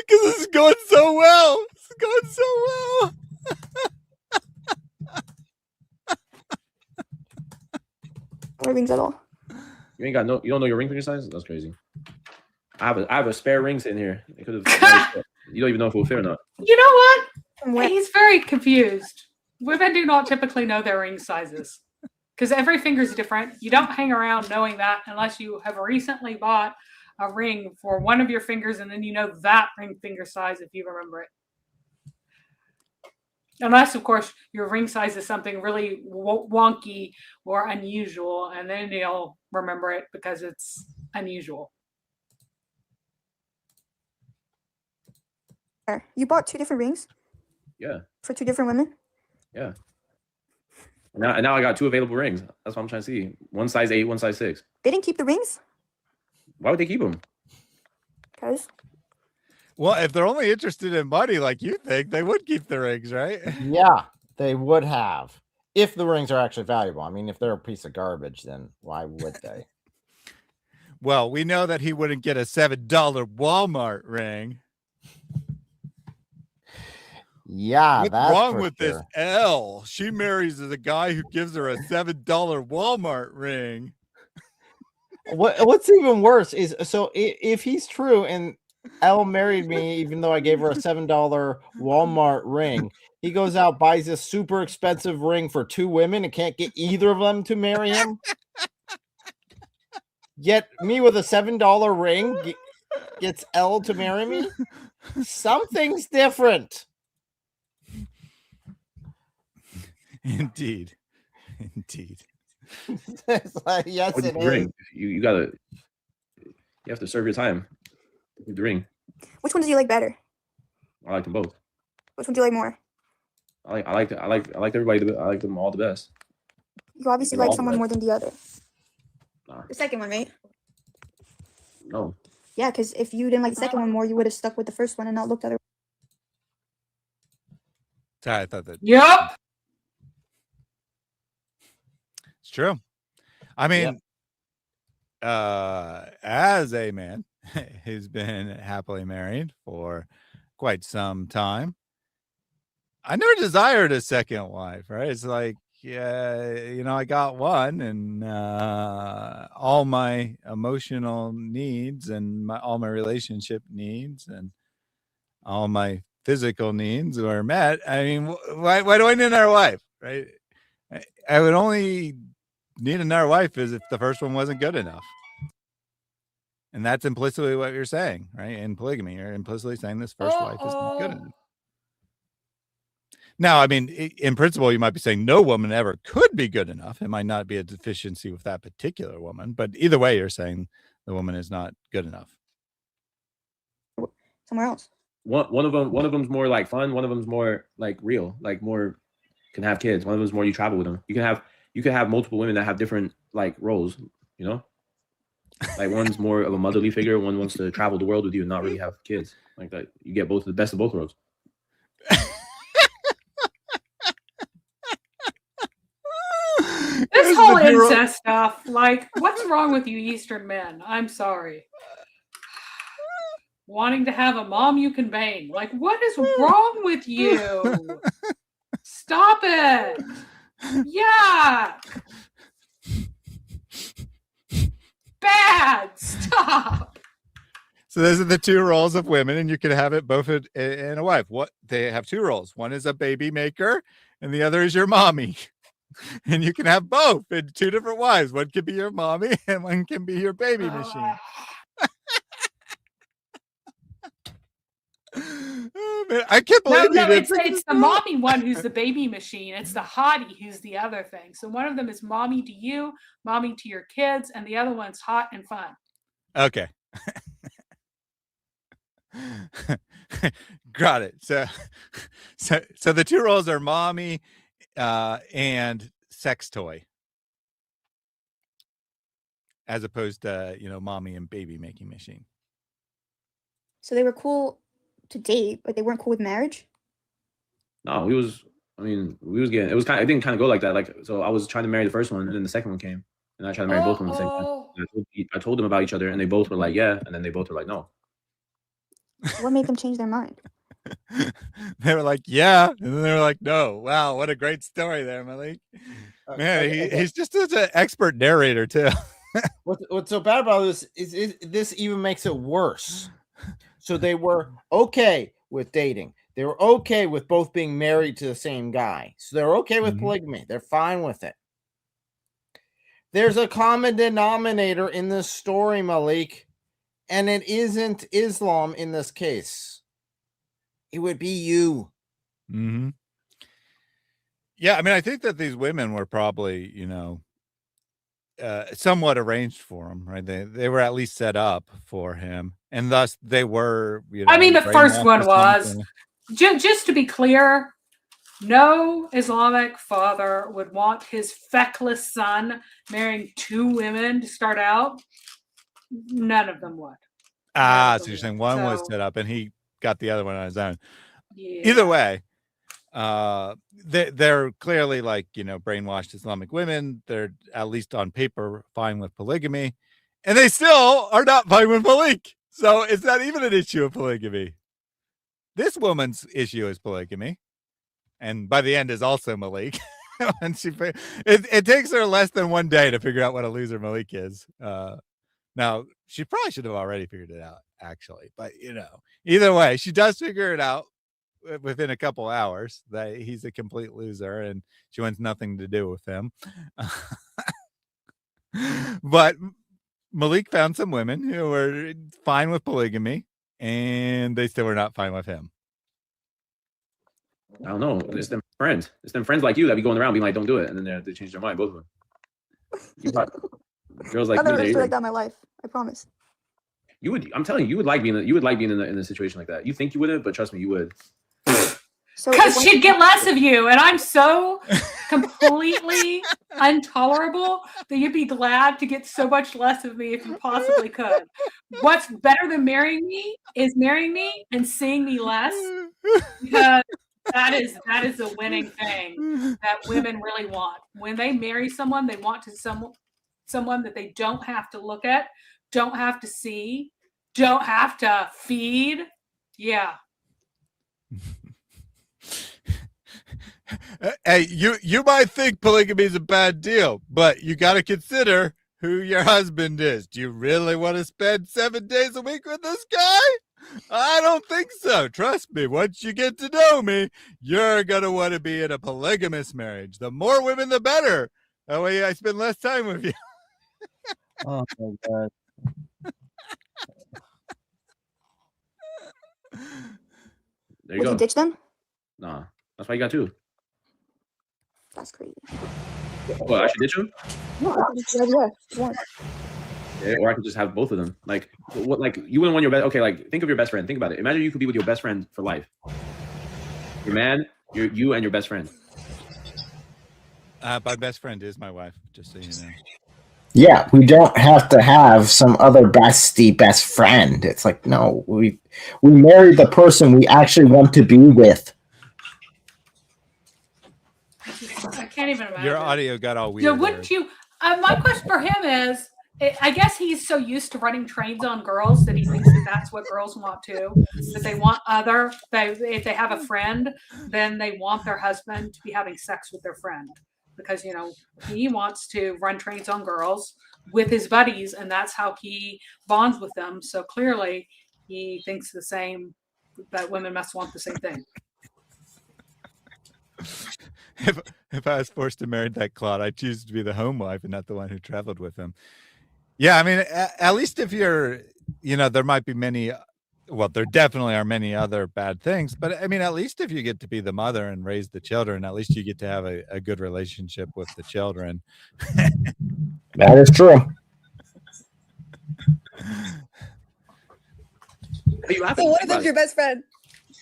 this is going so well. It's going so well. No rings at all. You don't know your ring finger size? That's crazy. I have a spare ring sitting here. You don't even know if it will fit or not. You know what? He's very confused. Women do not typically know their ring sizes because every finger is different. You don't hang around knowing that unless you have recently bought a ring for one of your fingers, and then you know that ring finger size if you remember it. Unless, of course, your ring size is something really wonky or unusual, and then you'll remember it because it's unusual. You bought 2 different rings? Yeah. For 2 different women? Yeah. Now I got 2 available rings. That's what I'm trying to see. One size 8, one size 6. They didn't keep the rings? Why would they keep them? Because. Well, if they're only interested in money like you think, they would keep the rings, right? Yeah, they would have. If the rings are actually valuable. I mean, if they're a piece of garbage, then why would they? Well, we know that he wouldn't get a $7 Walmart ring. Yeah, what's that's wrong with this L? She marries the guy who gives her a $7 Walmart ring. What's even worse is, so if he's true and Elle married me even though I gave her a $7 Walmart ring, he goes out, buys this super expensive ring for 2 women and can't get either of them to marry him. Yet me with a $7 ring gets Elle to marry me. Something's different. Indeed. It's like, yes, What it do you is. ring? You have to serve your time with the ring. Which one do you like better? I like them both. Which one do you like more? I like everybody. I like them all the best. You obviously like someone more than the other. Nah. The second one, right? No. Yeah, because if you didn't like the second one more, you would have stuck with the first one and not looked at it. Sorry, I thought that. Yep. It's true. I mean, as a man who's been happily married for quite some time, I never desired a second wife, right? It's like, I got one, and all my emotional needs and all my relationship needs and all my physical needs were met. I mean, why do I need another wife, right? I would only need another wife is if the first one wasn't good enough. And that's implicitly what you're saying, right? In polygamy, you're implicitly saying this first wife is not good enough. Now, I mean, in principle, you might be saying no woman ever could be good enough. It might not be a deficiency with that particular woman, but either way, you're saying the woman is not good enough. Somewhere else. One of them's more like fun. One of them's more like real, like more can have kids. One of them's more you travel with them. You can have multiple women that have different like roles, you know? Like one's more of a motherly figure, one wants to travel the world with you and not really have kids. Like that, you get both the best of both worlds. This whole incest stuff, like, what's wrong with you Eastern men? I'm sorry. Wanting to have a mom you can bang. Like, what is wrong with you? Stop it. Yuck. Bad. Stop. So those are the two roles of women, and you can have it both in a wife. What they have two roles. One is a baby maker, and the other is your mommy. And you can have both in two different wives. One can be your mommy, and one can be your baby machine. Oh, man, I can't believe it's the mommy one who's the baby machine. It's the hottie who's the other thing. So one of them is mommy to you, mommy to your kids, and the other one's hot and fun. Okay. Got it. So the two roles are mommy and sex toy, as opposed to, mommy and baby making machine. So they were cool to date, but they weren't cool with marriage? No, it didn't kind of go like that. Like, so I was trying to marry the first one, and then the second one came, and I tried to marry both of them at the same time. I told them about each other, and they both were like, yeah, and then they both were like, no. What made them change their mind? They were like, yeah, and then they were like, no. Wow, what a great story there, Malik. Man, he's just such an expert narrator too. What's so bad about this is this even makes it worse. So they were okay with dating. They were okay with both being married to the same guy. So they're okay with polygamy. They're fine with it. There's a common denominator in this story, Malik, and it isn't Islam in this case. It would be you. Mm-hmm. Yeah, I mean, I think that these women were probably, somewhat arranged for him, right? They were at least set up for him, and thus they were. I mean, the first one was. Just to be clear, no Islamic father would want his feckless son marrying two women to start out. None of them would. So you're saying one was set up, and he got the other one on his own. Yeah. Either way. They're clearly like, brainwashed Islamic women. They're at least on paper fine with polygamy, and they still are not fine with Malik. So it's not even an issue of polygamy. This woman's issue is polygamy, and by the end is also Malik. And it takes her less than one day to figure out what a loser Malik is. Now she probably should have already figured it out, actually, but either way, she does figure it out within a couple hours that he's a complete loser and she wants nothing to do with him. But Malik found some women who were fine with polygamy, and they still were not fine with him. I don't know. It's them friends. It's them friends like you that be going around being like, don't do it. And then they change their mind, both of them. Girls like I've never been like that in my life. I promise. You would. I'm telling you, you would like being in a situation like that. You think you wouldn't, but trust me, you would. Because she'd get less of you, and I'm so completely intolerable that you'd be glad to get so much less of me if you possibly could. What's better than marrying me is marrying me and seeing me less, because that is a winning thing that women really want. When they marry someone, they want to someone that they don't have to look at, don't have to see, don't have to feed. Yeah. Hey, you might think polygamy is a bad deal, but you got to consider who your husband is. Do you really want to spend 7 days a week with this guy? I don't think so. Trust me, once you get to know me, you're going to want to be in a polygamous marriage. The more women, the better. That way I spend less time with you. Oh, my God. There you go. Would you ditch them? Nah. That's why you got two. That's crazy. Well, I should ditch him. No, yeah, just one. Yeah, or I could just have both of them. Like, what? Like, you wouldn't want your best. Okay, like, think of your best friend. Think about it. Imagine you could be with your best friend for life. Your man, you and your best friend. My best friend is my wife, just so you know. Yeah, we don't have to have some other best friend. It's like, no, we married the person we actually want to be with. I can't even imagine. Your audio got all weird. Yeah, wouldn't you? My question for him is, I guess he's so used to running trains on girls that he thinks that that's what girls want too. That they want if they have a friend, then they want their husband to be having sex with their friend. Because, you know, he wants to run trains on girls with his buddies, and that's how he bonds with them. So clearly he thinks the same, that women must want the same thing. If I was forced to marry that Claude, I'd choose to be the home wife and not the one who traveled with him. Yeah, I mean, at least if you're, you know, there might be many, well, there definitely are many other bad things, but I mean, at least if you get to be the mother and raise the children, at least you get to have a good relationship with the children. That is true. So what if that's your best friend?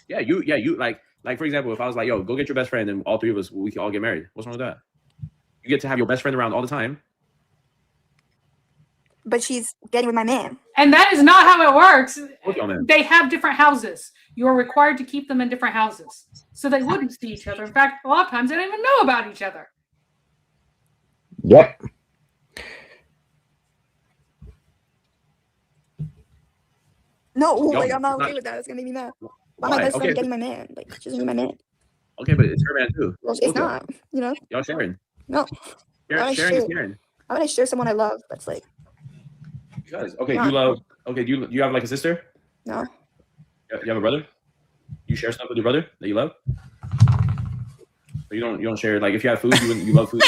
Yeah, you like for example, if I was like, yo, go get your best friend, and all three of us, we can all get married. What's wrong with that? You get to have your best friend around all the time. But she's getting with my man. And that is not how it works. Okay, They have different houses. You are required to keep them in different houses. So they wouldn't see each other. In fact, a lot of times they don't even know about each other. Yep. No, like I'm not okay with that. It's gonna make me mad. Why my best friend getting my man? Like she doesn't need my man. Okay, but it's her man too. Well, it's not, you know. Y'all sharing. No. Sharing is sharing. I want to share someone I love. That's like. Because okay, you love. Okay, do you have like a sister? No. You have a brother? You share stuff with your brother that you love? But you don't share, like, if you have food, you love food.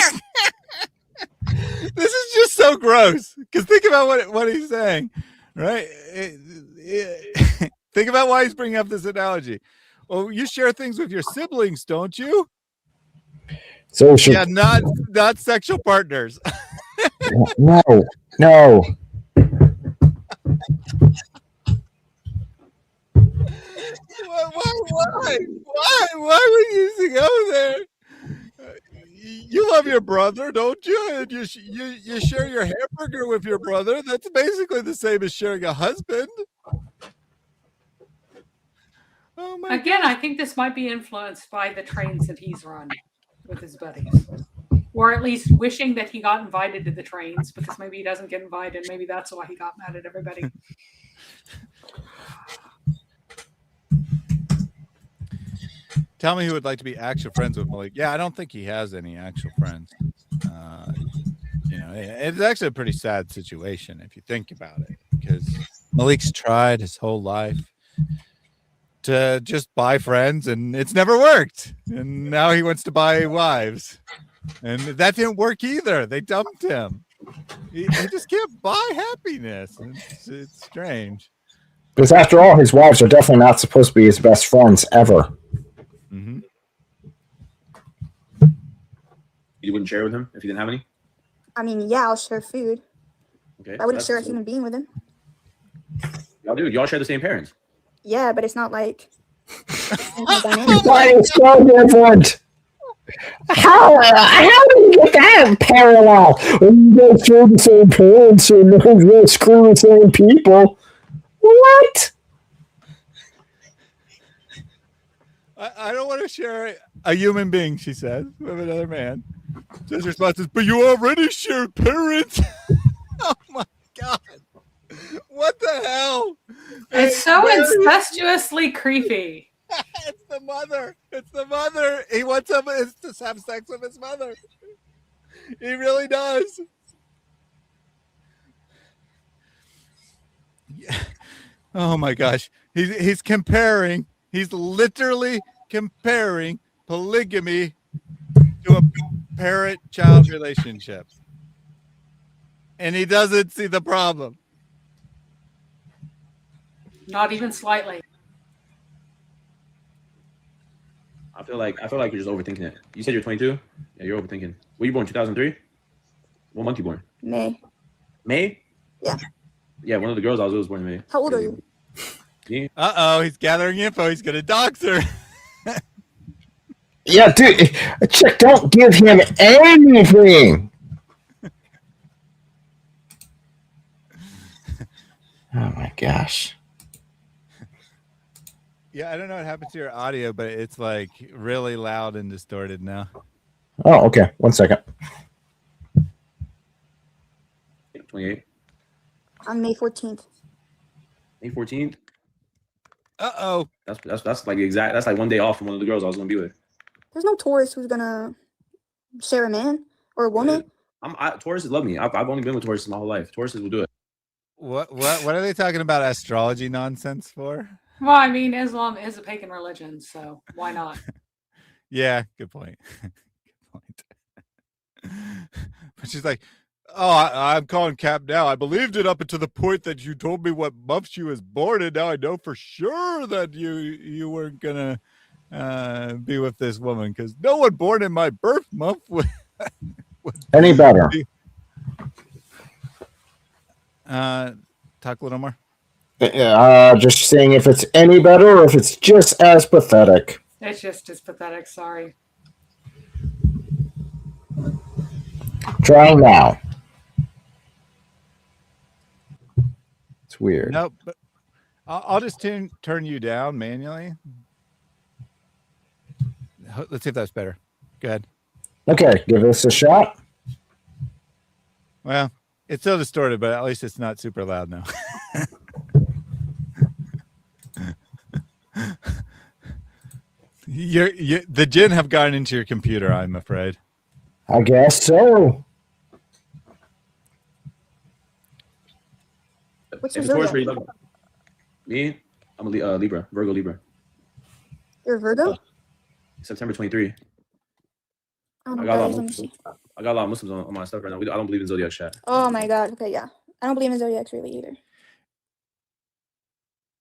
This is just so gross. Because think about what he's saying, right? Think about why he's bringing up this analogy. Well, you share things with your siblings, don't you? So yeah, not sexual partners. No. Why would you go there? You love your brother, don't you? And you share your hamburger with your brother. That's basically the same as sharing a husband. Oh my Again, God. I think this might be influenced by the trains that he's run with his buddies. Or at least wishing that he got invited to the trains, because maybe he doesn't get invited. Maybe that's why he got mad at everybody. Tell me who would like to be actual friends with Malik. Yeah, I don't think he has any actual friends. You know, it's actually a pretty sad situation if you think about it, because Malik's tried his whole life to just buy friends, and it's never worked. And now he wants to buy wives, and that didn't work either. They dumped him. He just can't buy happiness. It's strange. Because after all, his wives are definitely not supposed to be his best friends ever. Mm-hmm. You wouldn't share with him if you didn't have any? I mean, yeah, I'll share food. Okay. I wouldn't share a human being with him. Y'all do. Y'all share the same parents. Yeah, but it's not like. That is so different. How do you get that parallel? When you go through the same parents and you screw the same people. What? I don't want to share a human being, she says, with another man. His response is, but you already shared parents. Oh my God. What the hell? It's so incestuously creepy. It's the mother. It's the mother. He wants him to have sex with his mother. He really does. Yeah. Oh my gosh. He's comparing. He's literally comparing polygamy to a parent-child relationship. And he doesn't see the problem. Not even slightly. I feel like you're just overthinking it. You said you're 22. Yeah, you're overthinking. Were you born 2003? What month you born? May. May? Yeah. Yeah, one of the girls I was with was born in May. How old are you? Me? Uh-oh, he's gathering info. He's gonna dox her. Yeah, dude, chick, don't give him anything. Oh my gosh. Yeah, I don't know what happened to your audio, but it's like really loud and distorted now. Oh, okay. 1 second. 28. On May 14th. May 14th. Uh-oh. That's like exact. That's like one day off from one of the girls I was gonna be with. There's no Taurus who's gonna share a man or a woman. Tauruses love me. I've only been with Tauruses my whole life. Tauruses will do it. What are they talking about astrology nonsense for? Well, I mean, Islam is a pagan religion, so why not? Yeah, good point. Good point. But she's like, oh, I'm calling Cap now. I believed it up until the point that you told me what month she was born, and now I know for sure that you weren't gonna be with this woman, because no one born in my birth month would Any better? Talk a little more. Just saying if it's any better or if it's just as pathetic. It's just as pathetic. Sorry. Try now. It's weird. Nope. But I'll just turn you down manually. Let's see if that's better. Go ahead. Okay, give this a shot. Well, it's still distorted, but at least it's not super loud now. The jinn have gotten into your computer, I'm afraid. I guess so. What's If your it's Taurus, zodiac? where you love me, I'm a Libra, Virgo Libra. You're a Virgo? September 23. I don't know I got a what lot that of is. Let me see. I got a lot of Muslims on my stuff right now. I don't believe in zodiac chat. Oh my god. Okay, yeah. I don't believe in zodiacs really either.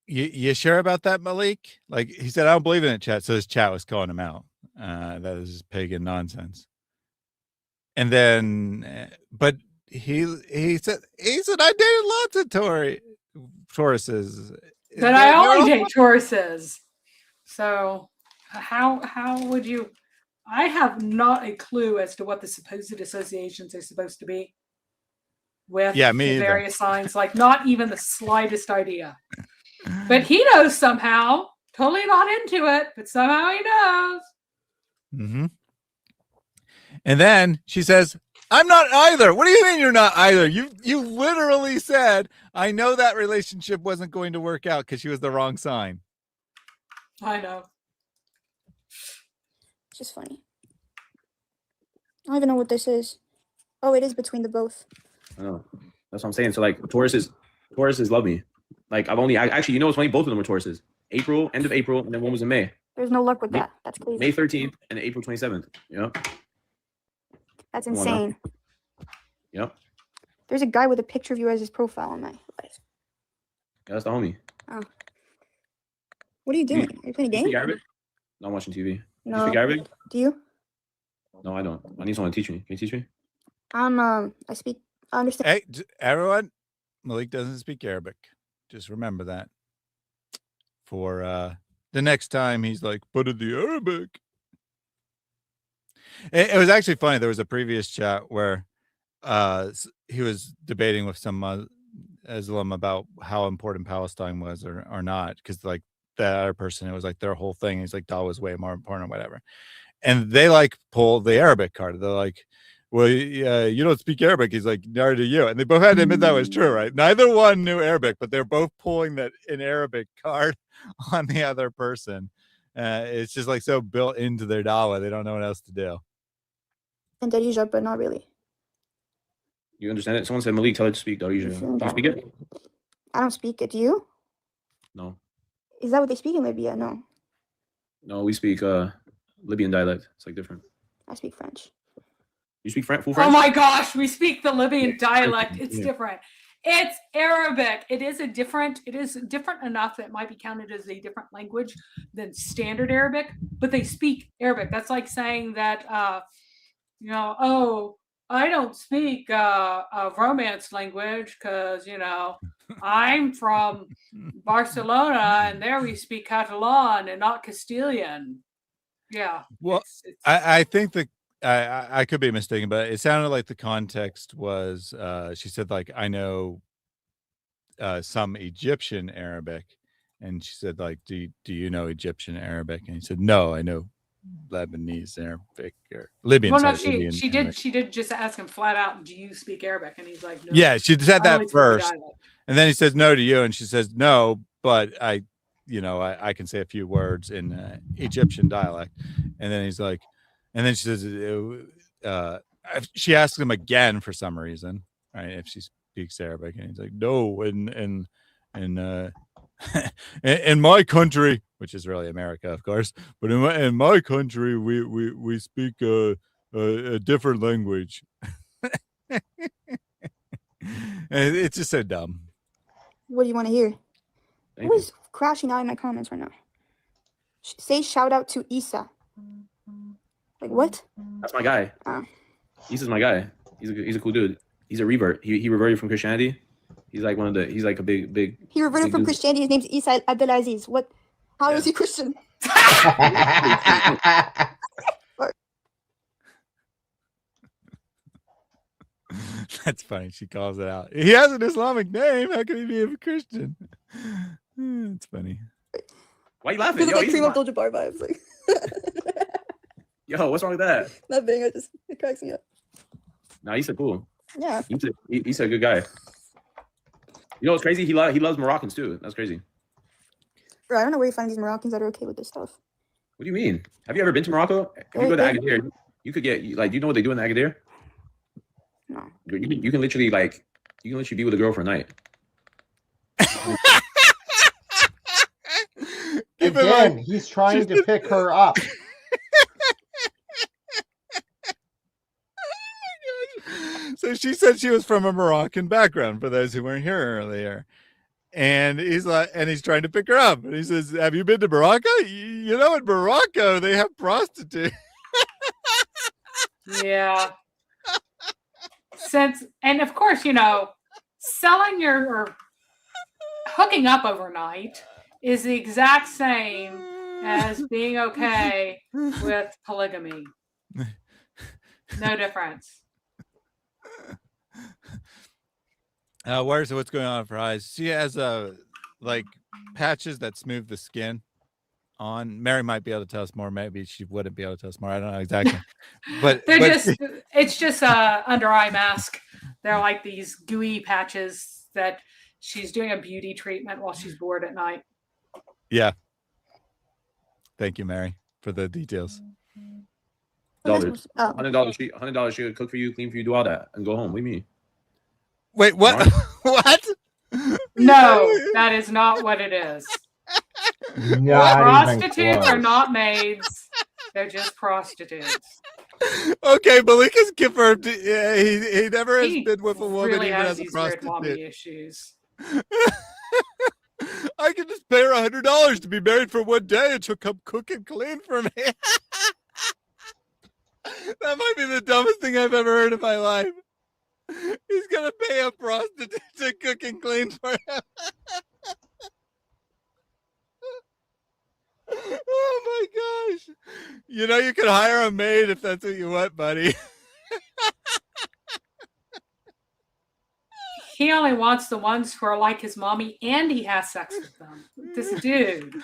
You sure about that, Malik? Like he said, I don't believe in it, chat. So his chat was calling him out. That is pagan nonsense. And then, but he said I dated lots of Tauruses. But I only date Tauruses. So how would you? I have not a clue as to what the supposed associations are supposed to be with me the either. various signs. Like not even the slightest idea. But he knows somehow. Totally not into it, but somehow he knows. Mm-hmm. And then she says, I'm not either. What do you mean you're not either? You literally said, I know that relationship wasn't going to work out because she was the wrong sign. I know. It's just funny. I don't even know what this is. Oh, it is between the both. I know. That's what I'm saying. So like Tauruses love me. Like actually, you know what's funny? Both of them were Tauruses. End of April, and then one was in May. There's no luck with that. That's crazy. May 13th and April 27th. Yep. That's insane. Yep. There's a guy with a picture of you as his profile on my life. Yeah, that's the homie. Oh. What are you doing? Are you playing a You game? speak Arabic? No, I'm watching TV. No. You speak Arabic? Do you? No, I don't. I need someone to teach me. Can you teach me? I understand. Hey, everyone, Malik doesn't speak Arabic. Just remember that for the next time he's like, but in the Arabic. It was actually funny. There was a previous chat where he was debating with some Islam about how important Palestine was or not, because like that other person, it was like their whole thing. He's like, dawah was way more important or whatever. And they like pull the Arabic card. They're like, well, you don't speak Arabic. He's like, neither do you. And they both had to admit that was true, right? Neither one knew Arabic, but they're both pulling that in Arabic card on the other person. It's just like so built into their dawah. They don't know what else to do. And Hijab, but not really. You understand it? Someone said, Malik, tell her to speak Darija. Do you speak it? I don't speak it. Do you? No. Is that what they speak in Libya? No. No, we speak Libyan dialect. It's like different. I speak French. You speak full Oh French? my gosh, we speak the Libyan dialect. It's Yeah. different. It's Arabic. It is different enough that it might be counted as a different language than standard Arabic, but they speak Arabic. That's like saying that, oh, I don't speak a Romance language because, I'm from Barcelona and there we speak Catalan and not Castilian. Yeah. Well, I think that I could be mistaken, but it sounded like the context was she said, like, I know some Egyptian Arabic, and she said, like, do you know Egyptian Arabic? And he said, no, I know Lebanese Arabic or Libyan. Well, no, Libyan she Arabic. did. She did just ask him flat out, "Do you speak Arabic?" And he's like, "No." Yeah, she said I only that speak first, dialect. and then he says no to you, and she says no, but I can say a few words in Egyptian dialect, and then he's like, and then she says, she asks him again for some reason, right? If she speaks Arabic, and he's like, no, in my country, which is really America, of course, but in my country, we speak a different language. And it's just so dumb. What do you want to hear? Thank Who is crashing out in my comments right now? Say shout out to Isa. Like what? That's my guy. Oh. Isa's my guy. He's a cool dude. He's a revert. He reverted from Christianity. He's like he's like a big. He reverted from Christianity. His name's Isa Abdelaziz. What? How is he Christian? That's funny. She calls it out. He has an Islamic name. How can he be a Christian? It's funny. Why are you laughing? Like Kareem Abdul-Jabbar vibes. Like. Yo, what's wrong with that? Nothing. It cracks me up. Nah, he's cool. Yeah. He's a good guy. You know what's crazy? He loves Moroccans too. That's crazy. Bro, I don't know where you find these Moroccans that are okay with this stuff. What do you mean? Have you ever been to Morocco? If you go to Agadir, you could get do you know what they do in Agadir? No. You can literally be with a girl for a night. Again, he's trying to pick her up. So she said she was from a Moroccan background, for those who weren't here earlier. And he's trying to pick her up. And he says, have you been to Morocco? You know, in Morocco, they have prostitutes. Yeah. And of course, selling or hooking up overnight is the exact same as being okay with polygamy. No difference. What's going on for eyes? She has like patches that smooth the skin on. Mary might be able to tell us more. Maybe she wouldn't be able to tell us more. I don't know exactly. But it's just a under eye mask. They're like these gooey patches that she's doing a beauty treatment while she's bored at night. Yeah. Thank you, Mary, for the details. $100 she would cook for you, clean for you, do all that, and go home. What do you mean? Wait, what? What? No, that is not what it is. Prostitutes are not maids. They're just prostitutes. Okay, Malik has confirmed he never has been with a woman really even has as a these weird prostitute. mommy issues. I can just pay her $100 to be married for one day and she'll come cook and clean for me. That might be the dumbest thing I've ever heard in my life. He's gonna pay a prostitute to cook and clean for him. Oh my gosh. You know you can hire a maid if that's what you want, buddy. He only wants the ones who are like his mommy and he has sex with them. This dude.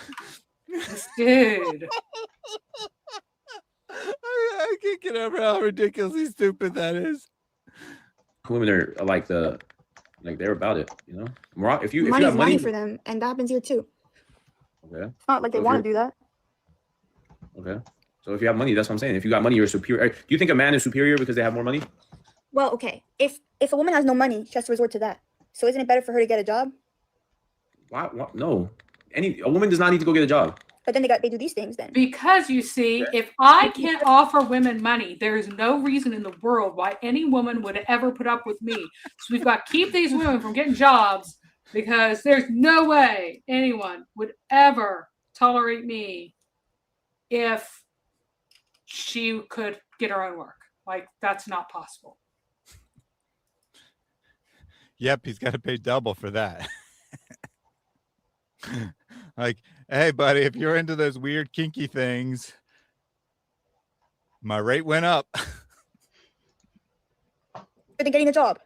I can't get over how ridiculously stupid that is. Women are like they're about it, you know. If you Money's have money for them, and that happens here too. Okay. It's not like they want to do that. Okay. So if you have money, that's what I'm saying. If you got money, you're superior. Do you think a man is superior because they have more money? Well, okay. If a woman has no money, she has to resort to that. So isn't it better for her to get a job? Why? No. A woman does not need to go get a job. But then they do these things then. Because you see, if I can't offer women money, there is no reason in the world why any woman would ever put up with me. So we've got to keep these women from getting jobs, because there's no way anyone would ever tolerate me if she could get her own work. Like, that's not possible. Yep, he's got to pay double for that. Like, hey, buddy, if you're into those weird kinky things, my rate went up. But then getting a job.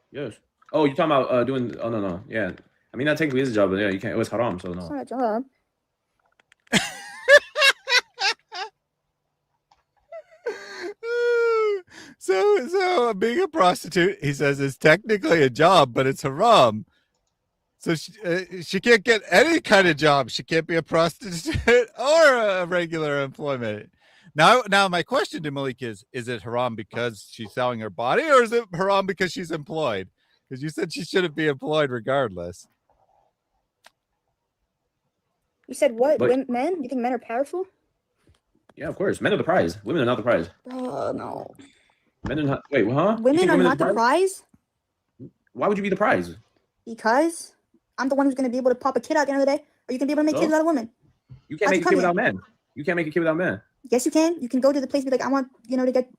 Yes. Oh, you're talking about doing? Oh no. Yeah. I mean, that technically is a job, but yeah, you can't. It was haram, so no. It's not a job. So being a prostitute, he says, is technically a job, but it's haram. So she can't get any kind of job. She can't be a prostitute or a regular employment. Now my question to Malik is it haram because she's selling her body, or is it haram because she's employed? Because you said she shouldn't be employed regardless. You said what? But- Men? You think men are powerful? Yeah, of course. Men are the prize. Women are not the prize. No. Men are not. Wait, huh? You Women think are women not the prize Why would you be the prize? because I'm the one who's going to be able to pop a kid out at the end of the day, or you can be able to make kids out of women. You can't How'd make you a come kid here? without men. You can't make a kid without men. Yes, you can. You can go to the place and be like, I want, to get,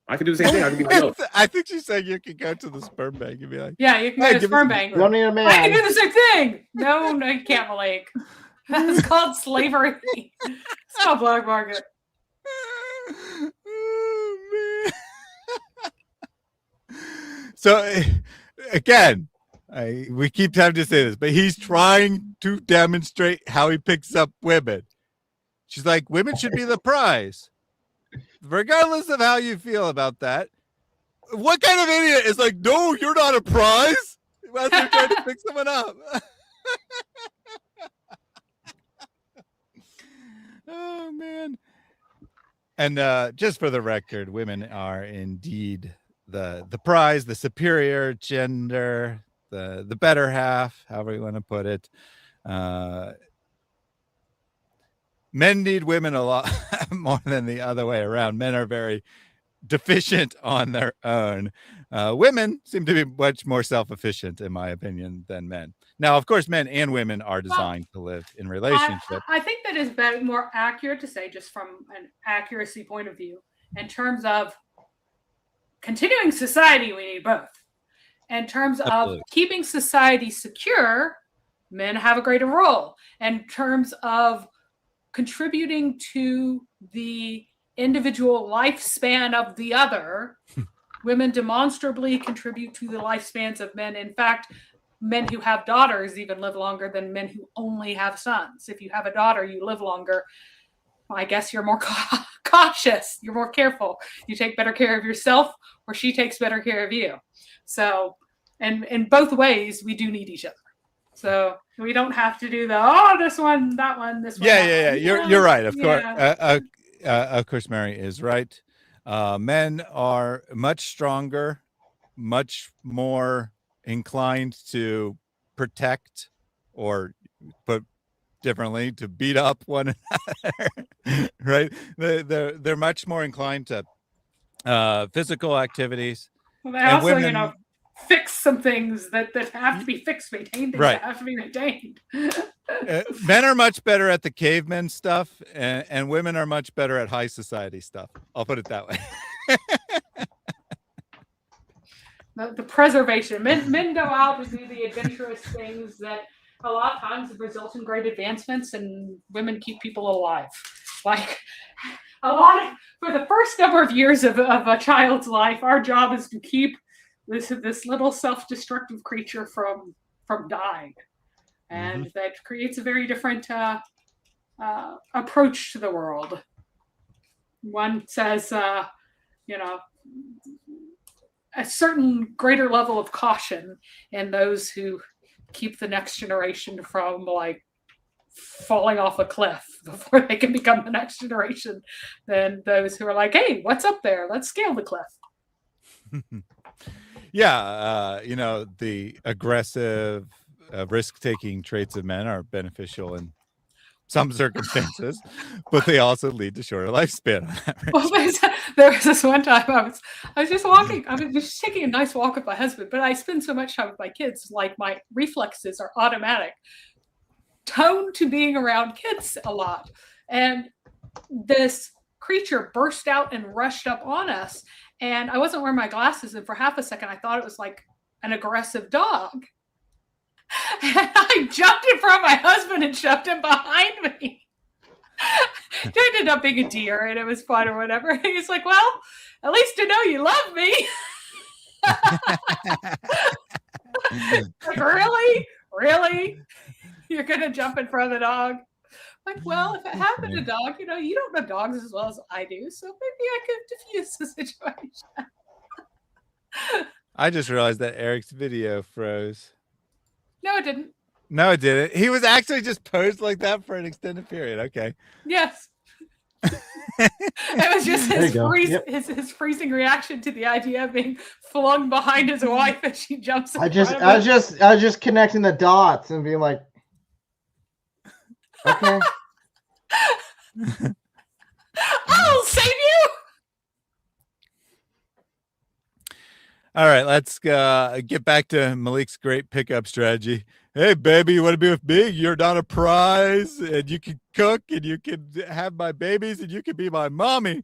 I could do the same thing. I could be like, yo, I think she's saying you can go to the sperm bank and be like, Yeah, you can Hey, go to give sperm us- bank. You don't need a I can man. do the same thing. No, you can't, Malik. That's called slavery. It's called black market. Oh, man. So again, we keep having to say this, but he's trying to demonstrate how he picks up women. She's like, women should be the prize, regardless of how you feel about that. What kind of idiot is like, no, you're not a prize? As they're trying to pick someone up. Oh man. And just for the record, women are indeed the prize, the superior gender, the better half, however you want to put it. Men need women a lot more than the other way around. Men are very deficient on their own. Women seem to be much more self-efficient, in my opinion, than men. Now, of course, men and women are designed to live in relationships. I think that is more accurate to say, just from an accuracy point of view, in terms of continuing society, we need both. In terms Absolutely. of keeping society secure, men have a greater role. In terms of contributing to the individual lifespan of the other, women demonstrably contribute to the lifespans of men. In fact, men who have daughters even live longer than men who only have sons. If you have a daughter, you live longer. Well, I guess you're more cautious. You're more careful. You take better care of yourself, or she takes better care of you. So, and in both ways, we do need each other. So we don't have to do this one, that one, this one. Yeah. You're right. Of course. Yeah. Of course, Mary is right. Men are much stronger, much more inclined to protect, or put differently, to beat up one another. Right? They're much more inclined to physical activities. Well, they also, women, fix some things that have to be fixed, maintained, things Right. that have to be maintained. Men are much better at the caveman stuff, and women are much better at high society stuff. I'll put it that way. The preservation. Men go out to do the adventurous things that a lot of times result in great advancements, and women keep people alive. Like for the first number of years of a child's life, our job is to keep this little self-destructive creature from dying. And that creates a very different approach to the world. One says, a certain greater level of caution in those who keep the next generation from falling off a cliff before they can become the next generation, than those who are like, hey, what's up there? Let's scale the cliff. Yeah, the aggressive, risk-taking traits of men are beneficial in some circumstances, but they also lead to shorter lifespan. Well, there was this one time I was just walking. I was just taking a nice walk with my husband, but I spend so much time with my kids, like my reflexes are automatic, toned to being around kids a lot. And this creature burst out and rushed up on us. And I wasn't wearing my glasses, and for half a second I thought it was like an aggressive dog. And I jumped in front of my husband and shoved him behind me. It ended up being a deer, and it was fun or whatever. And he's like, well, at least to know you love me. Like, really? You're going to jump in front of the dog? Like, well, if it happened to dog, you don't know dogs as well as I do, so maybe I could diffuse the situation. I just realized that Eric's video froze. No, it didn't. No, it didn't. He was actually just posed like that for an extended period. Okay. Yes. It was just his freezing reaction to the idea of being flung behind his wife as she jumps in I front of him. was just connecting the dots and being like, okay. I'll save you. All right, let's get back to Malik's great pickup strategy. Hey, baby, you want to be with me? You're not a prize, and you can cook, and you can have my babies, and you can be my mommy.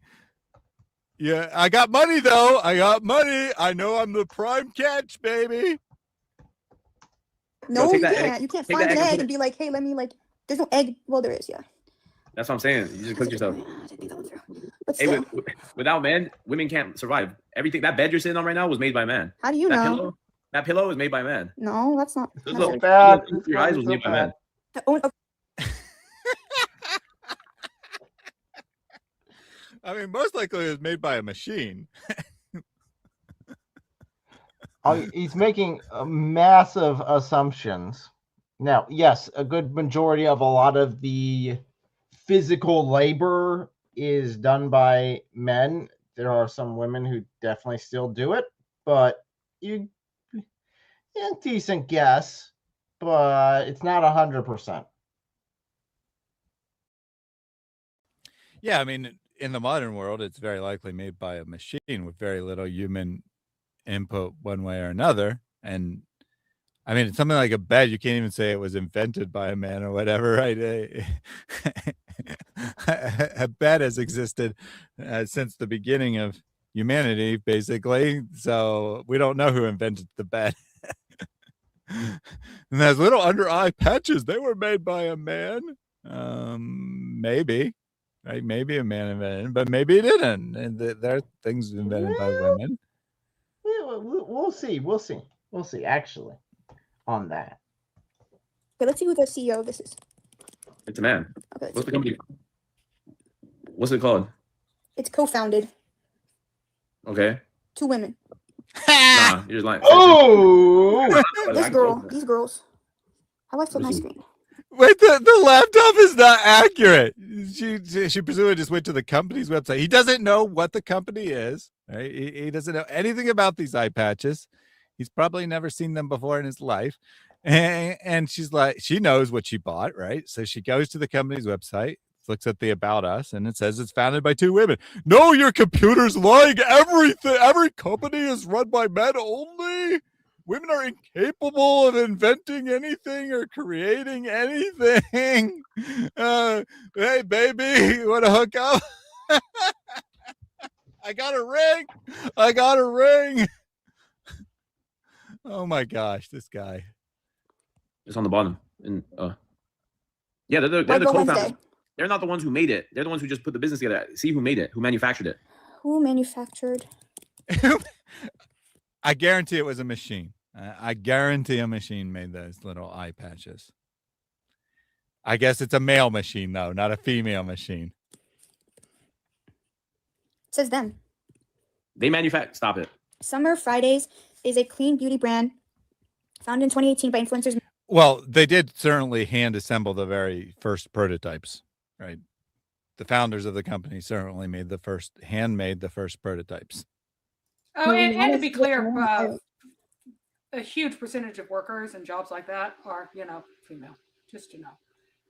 Yeah, I got money, though. I got money. I know I'm the prime catch, baby. No, take you that can't. egg- You can't take find that an egg and egg put and be like, hey, let me like. There's no egg. Well, there is, yeah. That's what I'm saying. You just cook yourself. But Hey, still, without men, women can't survive. Everything that bed you're sitting on right now was made by man. how do you know? That pillow is made by man. No, that's not. This That's little bad. your eyes was made by man. I mean, most likely it was made by a machine. He's making massive assumptions. Now, yes, a good majority of a lot of the physical labor is done by men. There are some women who definitely still do it, but a decent guess, but it's not 100%. Yeah, I mean, in the modern world, it's very likely made by a machine with very little human input one way or another. And I mean, it's something like a bed. You can't even say it was invented by a man or whatever, right? A bed has existed since the beginning of humanity, basically. So we don't know who invented the bed. And those little under eye patches, they were made by a man. Maybe. Right? Maybe a man invented, but maybe it didn't. And there are things invented by women. We'll see, actually, on that. Okay, let's see who the CEO of this is. It's a man. Okay, What's the company? What's it called? it's co-founded. Okay. 2 women. Nah, you're just lying. Oh! These girls. How do I flip my screen? Wait, the laptop is not accurate. She presumably just went to the company's website. He doesn't know what the company is, right? He doesn't know anything about these eye patches. He's probably never seen them before in his life. And she's like, she knows what she bought, right? So she goes to the company's website, looks at the About Us, and it says it's founded by 2 women. No, your computer's lying. Every company is run by men only. Women are incapable of inventing anything or creating anything. Hey, baby, you want to hook up? I got a ring. Oh my gosh, this guy. It's on the bottom. And yeah, they're the co-founders. They're not the ones who made it. They're the ones who just put the business together. See who made it, who manufactured it. Who manufactured? I guarantee it was a machine. I guarantee a machine made those little eye patches. I guess it's a male machine, though, not a female machine. It says them. They manufacture. Stop it. Summer Fridays is a clean beauty brand founded in 2018 by influencers. Well, they did certainly hand assemble the very first prototypes, right? The founders of the company certainly handmade the first prototypes. Oh, and to be clear, a huge percentage of workers and jobs like that are, female, just to know.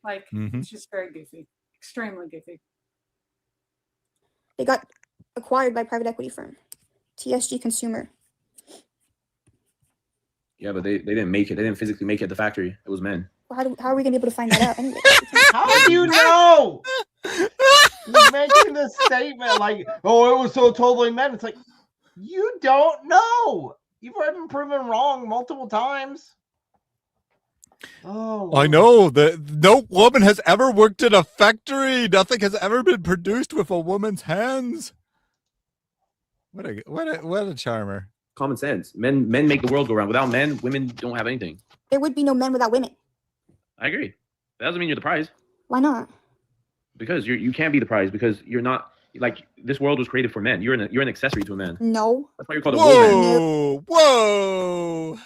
Like, it's just very goofy, extremely goofy. They got acquired by private equity firm, TSG Consumer. Yeah, but they didn't make it. They didn't physically make it at the factory. It was men. Well, how are we gonna be able to find that out anyway? How do you know? He's making this statement like, oh, it was so totally men. It's like, you don't know. You've already been proven wrong multiple times. Oh, I know that no woman has ever worked in a factory. Nothing has ever been produced with a woman's hands. What a charmer. Common sense. Men make the world go round. Without men, women don't have anything. There would be no men without women. I agree. That doesn't mean you're the prize. Why not? Because you can't be the prize because you're not like this world was created for men. You're an accessory to a man. No. That's why you're called a woman. Whoa.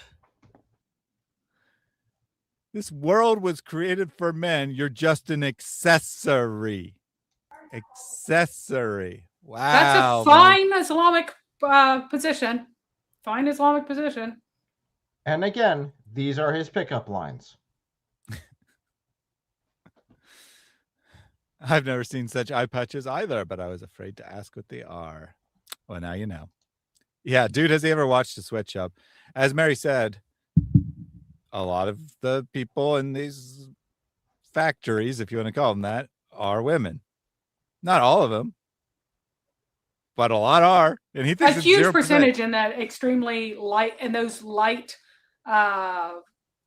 This world was created for men. You're just an accessory. Accessory. Wow. That's a fine Islamic position. Fine Islamic position. And again, these are his pickup lines. I've never seen such eye patches either, but I was afraid to ask what they are. Well, now you know. Yeah, dude, has he ever watched a sweatshop? As Mary said, a lot of the people in these factories, if you want to call them that, are women. Not all of them, but a lot are. And he thinks A it's huge 0%. percentage in that extremely light and those light Light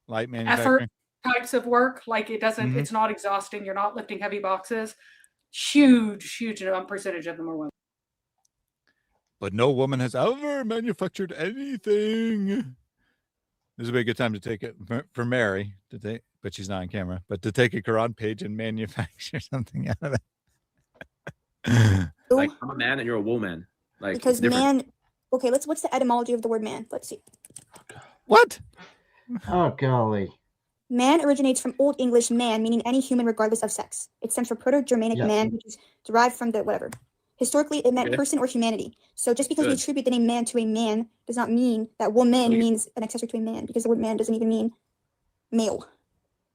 effort manufacturing. types of work. Like it doesn't, it's not exhausting. You're not lifting heavy boxes. Huge percentage of them are women. But no woman has ever manufactured anything. This would be a good time to take it for Mary to take, but she's not on camera, but to take a Quran page and manufacture something out of it. Like I'm a man and you're a woman. Like because man. Okay, what's the etymology of the word man? Let's see. What? Oh golly. Man originates from Old English man, meaning any human regardless of sex. It stems from Proto-Germanic man, which is derived from the whatever. Historically, it meant person or humanity. So just because we attribute the name man to a man does not mean that woman means an accessory to a man, because the word man doesn't even mean male.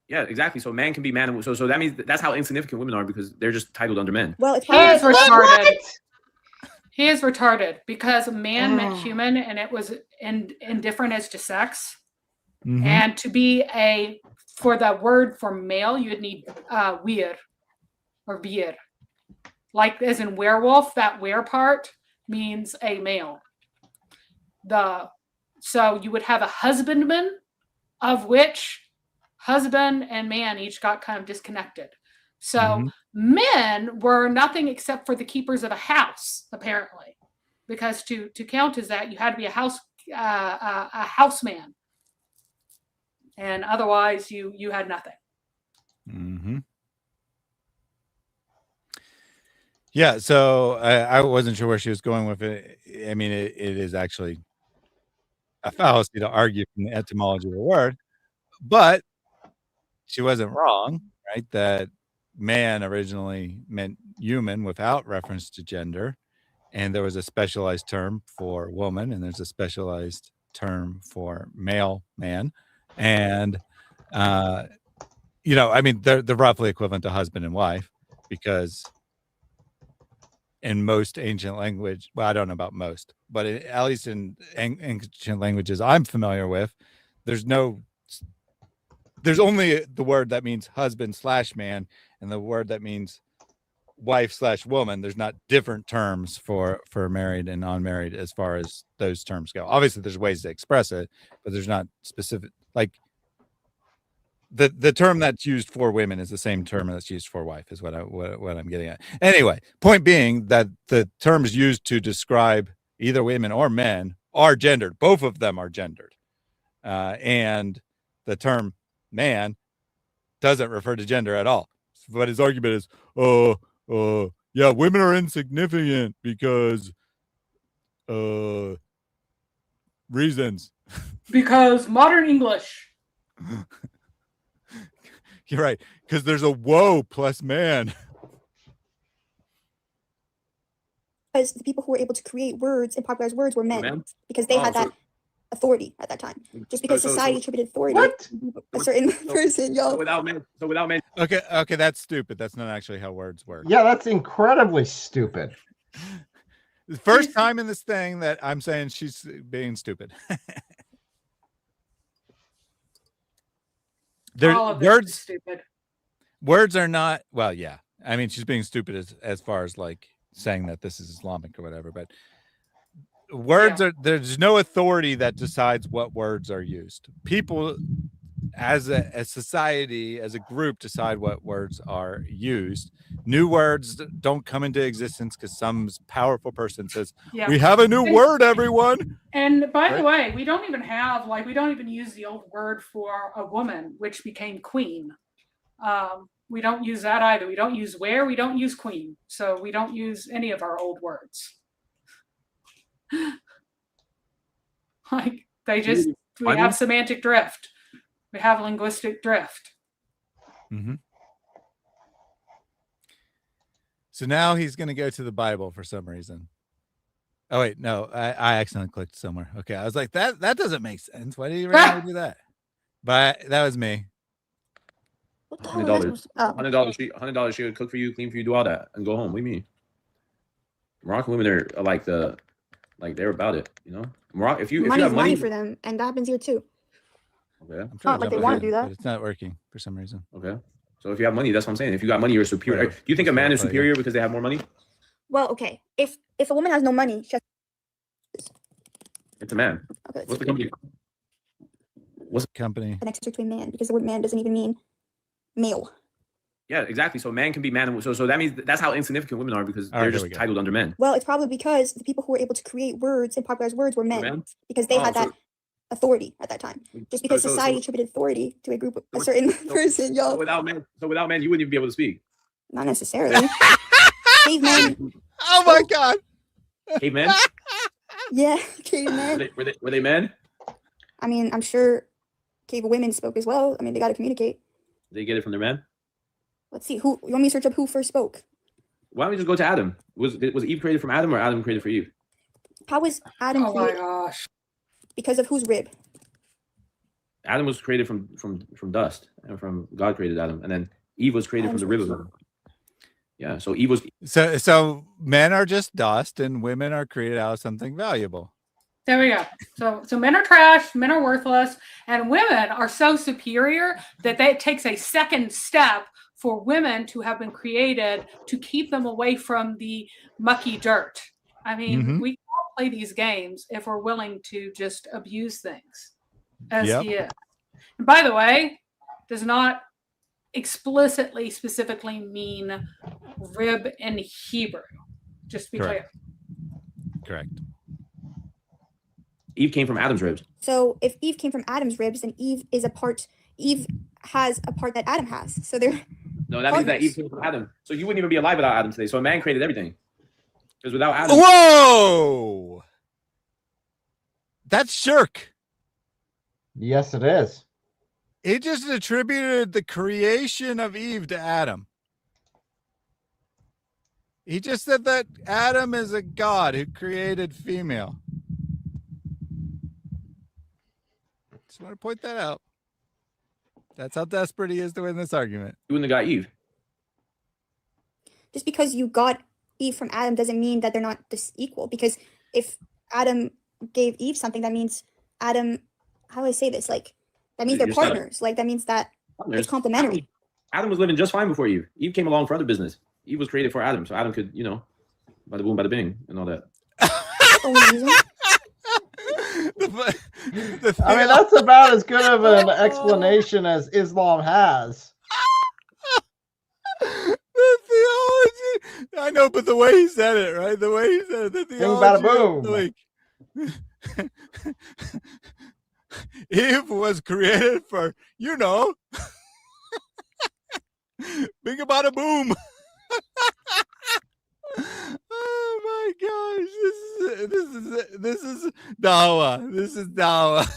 Yeah, exactly. So man can be man. So that means that's how insignificant women are because they're just titled under men. Well, it's he is retarded. He is retarded because man meant human and it was indifferent as to sex. And to be for the word for male, you would need wir or bir. Like as in werewolf, that were part means a male. So you would have a husbandman, of which husband and man each got kind of disconnected. So men were nothing except for the keepers of a house, apparently, because to count as that you had to be a houseman, and otherwise you had nothing. Yeah, so I wasn't sure where she was going with it. I mean, it is actually a fallacy to argue from the etymology of the word, but she wasn't wrong, right? That man originally meant human without reference to gender, and there was a specialized term for woman, and there's a specialized term for male man, and I mean, they're roughly equivalent to husband and wife, because in most ancient language, well, I don't know about most, but at least in ancient languages I'm familiar with, there's only the word that means husband / man and the word that means wife / woman. There's not different terms for married and unmarried as far as those terms go. Obviously there's ways to express it, but there's not specific, like the term that's used for women is the same term that's used for wife, is what I'm getting at. Anyway, point being that the terms used to describe either women or men are gendered. Both of them are gendered. And the term man doesn't refer to gender at all. But his argument is, yeah, women are insignificant because reasons. Because modern English. You're right, because there's a woe plus man. Because the people who were able to create words and popularize words were men, because they had that authority at that time. Just because society attributed authority to a certain person, So without men, Okay, that's stupid. That's not actually how words work. Yeah, that's incredibly stupid. The first time in this thing that I'm saying she's being stupid. All of it is stupid. Words are not, well, yeah. I mean, she's being stupid as far as like saying that this is Islamic or whatever, but words are, there's no authority that decides what words are used. People as a society, as a group, decide what words are used. New words don't come into existence because some powerful person says, we have a new word, everyone. And by the way, we don't even use the old word for a woman, which became queen. We don't use that either. We don't use where, we don't use queen. So we don't use any of our old words. Like we have semantic drift. We have linguistic drift. Mm-hmm. So now he's going to go to the Bible for some reason. Oh, wait, no, I accidentally clicked somewhere. Okay, I was like, that doesn't make sense. Why did you really do that? But that was me. $100 she would cook for you, clean for you, do all that, and go home. What do you mean? Moroccan women are like they're about it, you know. Morocco, if you have money for them, and that happens here too. Okay. I'm not like they want to do that. But it's not working for some reason. Okay. So if you have money, that's what I'm saying. If you got money, you're superior. Do you think a man is superior because they have more money? Well, okay. If a woman has no money, she has... It's a man. Okay, what's the company? What's the company? An extra to a man, because the word man doesn't even mean male. Yeah, exactly. So man can be man. So that means that's how insignificant women are because they're just titled under men. Well, it's probably because the people who were able to create words and popularize words were men. Because they had that authority at that time. Just because society attributed authority to a group, a certain person, So without men, you wouldn't even be able to speak. Not necessarily. Cavemen. Oh my God. Cavemen? Yeah, cavemen. Were they men? I mean, I'm sure cave women spoke as well. I mean, they got to communicate. They get it from their men? Let's see. Who you want me to search up who first spoke? Why don't we just go to Adam? Was Eve created from Adam or Adam created for Eve? How was Adam created? Oh my gosh. Because of whose rib? Adam was created from dust, and from God created Adam, and then Eve was created from the rib of Adam. Yeah, so Eve was. So men are just dust, and women are created out of something valuable. There we go. So men are trash, men are worthless, and women are so superior that it takes a second step for women to have been created to keep them away from the mucky dirt. I mean, we all play these games if we're willing to just abuse things, as he is. And by the way, does not explicitly, specifically mean rib in Hebrew. Just to be clear. Correct. Eve came from Adam's ribs. So if Eve came from Adam's ribs, then Eve has a part that Adam has. So they're no, that means that Eve came from Adam. So you wouldn't even be alive without Adam today. So a man created everything. Because without Adam. Whoa! That's shirk. Yes, it is. He just attributed the creation of Eve to Adam. He just said that Adam is a god who created female. Just want to point that out. That's how desperate he is to win this argument. You wouldn't have got Eve. Just because you got Eve from Adam doesn't mean that they're not equal. Because if Adam gave Eve something, that means Adam, how do I say this? Like, that means they're partners. Like, that means that it's complementary. Adam was living just fine before Eve. Eve came along for other business. Eve was created for Adam. So Adam could, bada boom, bada bing, and all that. I mean, that's about as good of an explanation as Islam has. The theology. I know, but the way he said it, right? The way he said it, the theology. Like, Eve was created for, bing about a boom. Oh my gosh, this is dawah. This is dawah.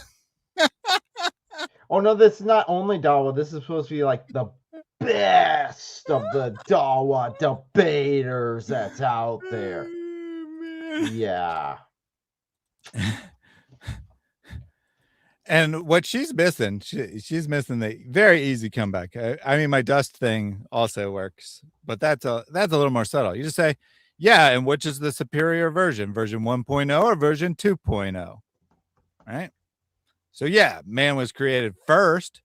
Oh no, this is not only dawah. This is supposed to be like the best of the dawah debaters that's out there. Yeah. And what she's missing, she's missing the very easy comeback. I mean, my dust thing also works, but that's a little more subtle. You just say, yeah, and which is the superior version 1.0 or version 2.0, right? So yeah, man was created first,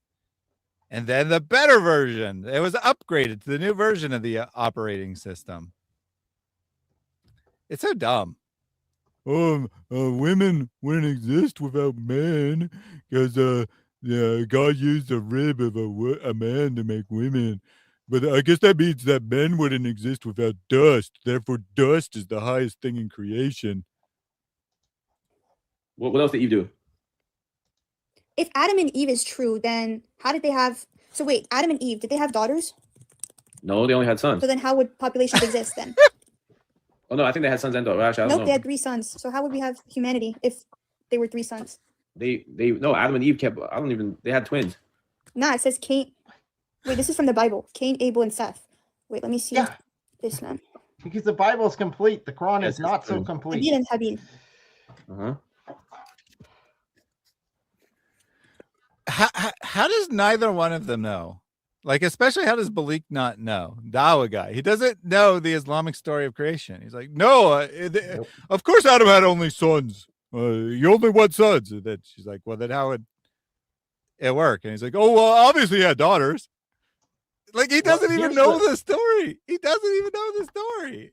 and then the better version. It was upgraded to the new version of the operating system. It's so dumb. Women wouldn't exist without men because God used a rib of a man to make women. But I guess that means that men wouldn't exist without dust. Therefore, dust is the highest thing in creation. What else did Eve do? If Adam and Eve is true, then how did they have? So wait, Adam and Eve, did they have daughters? No, they only had sons. So then how would populations exist then? Oh no, I think they had sons and daughters. Actually, I don't Nope, know. they had 3 sons. So how would we have humanity if they were 3 sons? They no, Adam and Eve kept. I don't even. They had twins. Nah, it says Cain. Wait, this is from the Bible. Cain, Abel, and Seth. Wait, let me see this now. Because the Bible is complete. The Quran is not so complete. Habil and Habil. Uh-huh. How does neither one of them know? Like, especially how does Maleek not know? Dawah guy. He doesn't know the Islamic story of creation. He's like, no, of course Adam had only sons. You only want sons. And then she's like, well, then how would it work? And he's like, oh, well, obviously he had daughters. Like, he doesn't even know the story. He doesn't even know the story.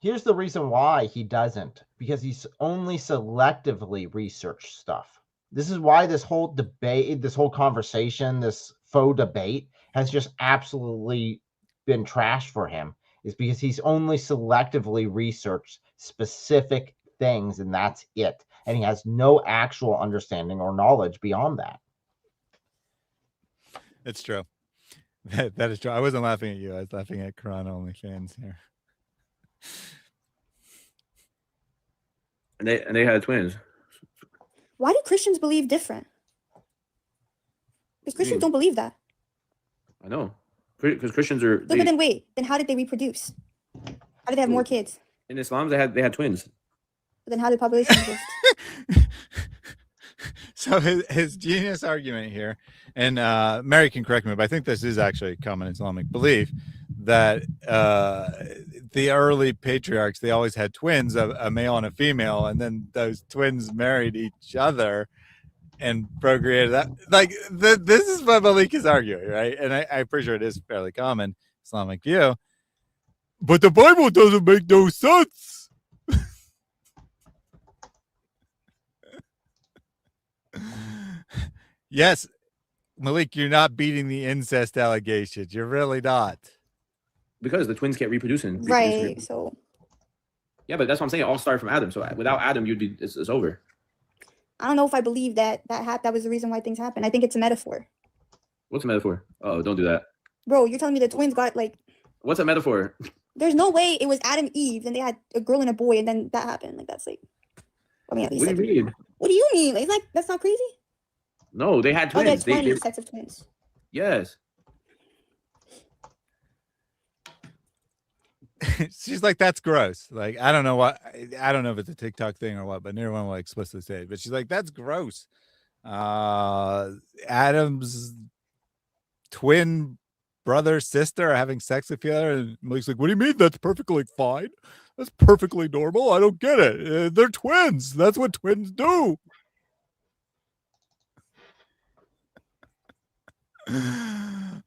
Here's the reason why he doesn't. Because he's only selectively researched stuff. This is why this whole debate, this whole conversation, this faux debate has just absolutely been trashed for him, is because he's only selectively researched specific things and that's it. And he has no actual understanding or knowledge beyond that. It's true. That is true. I wasn't laughing at you. I was laughing at Quran only fans here. And they had twins. Why do Christians believe different? Because Christians don't believe that. I know. Because Christians are. But then wait, then how did they reproduce? How did they have more kids? In Islam, they had twins. But then how did population exist? So his genius argument here, and Mary can correct me, but I think this is actually a common Islamic belief that the early patriarchs, they always had twins, a male and a female, and then those twins married each other and procreated that. Like, this is what Maleek is arguing, right? And I'm pretty sure it is fairly common Islamic view. But the Bible doesn't make no sense. Yes, Maleek, you're not beating the incest allegations. You're really not. Because the twins can't reproduce. Right, so. Yeah, but that's what I'm saying. It all started from Adam. So without Adam, it's over. I don't know if I believe that was the reason why things happen. I think it's a metaphor. What's a metaphor? Oh, don't do that. Bro, you're telling me the twins got like. What's a metaphor? There's no way it was Adam, Eve, then they had a girl and a boy, and then that happened. Like, that's like. I mean, at least. What do you mean? What do you mean? It's like, that's not crazy? No, they had twins. Oh, they had 20 sets of twins. Yes. She's like, that's gross. Like, I don't know if it's a TikTok thing or what, but neither one will explicitly say it. But she's like, that's gross. Adam's twin brother, sister are having sex with each other. And Maleek's like, what do you mean? That's perfectly fine. That's perfectly normal. I don't get it. They're twins. That's what twins do.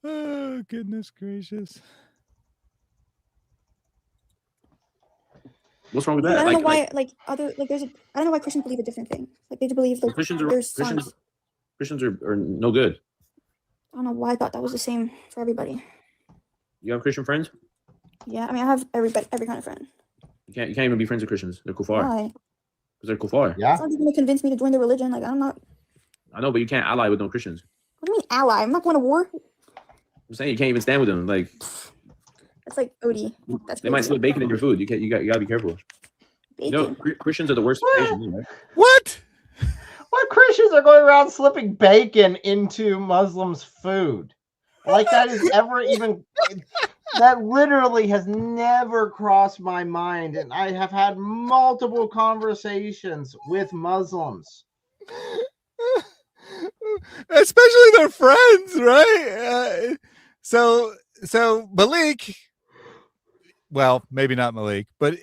Oh, goodness gracious. What's wrong with that? I don't know why, I don't know why Christians believe a different thing. Like, they believe like Christians are no good. I don't know why I thought that was the same for everybody. You have Christian friends? Yeah, I mean, I have every kind of friend. You can't even be friends with Christians. They're kuffar. Why? Because they're kuffar. Yeah. It's not going to convince me to join their religion. Like, I'm not. I know, but you can't ally with no Christians. What do you mean ally? I'm not going to war. I'm saying you can't even stand with them. Like, that's like Odie. That's they might slip bacon in your food. You gotta be careful. Bacon. You know, Christians are the worst nation, right? What? What Christians are going around slipping bacon into Muslims' food? Like, that is ever even... That literally has never crossed my mind, and I have had multiple conversations with Muslims. especially their friends, right? So Malik, well, maybe not Malik, but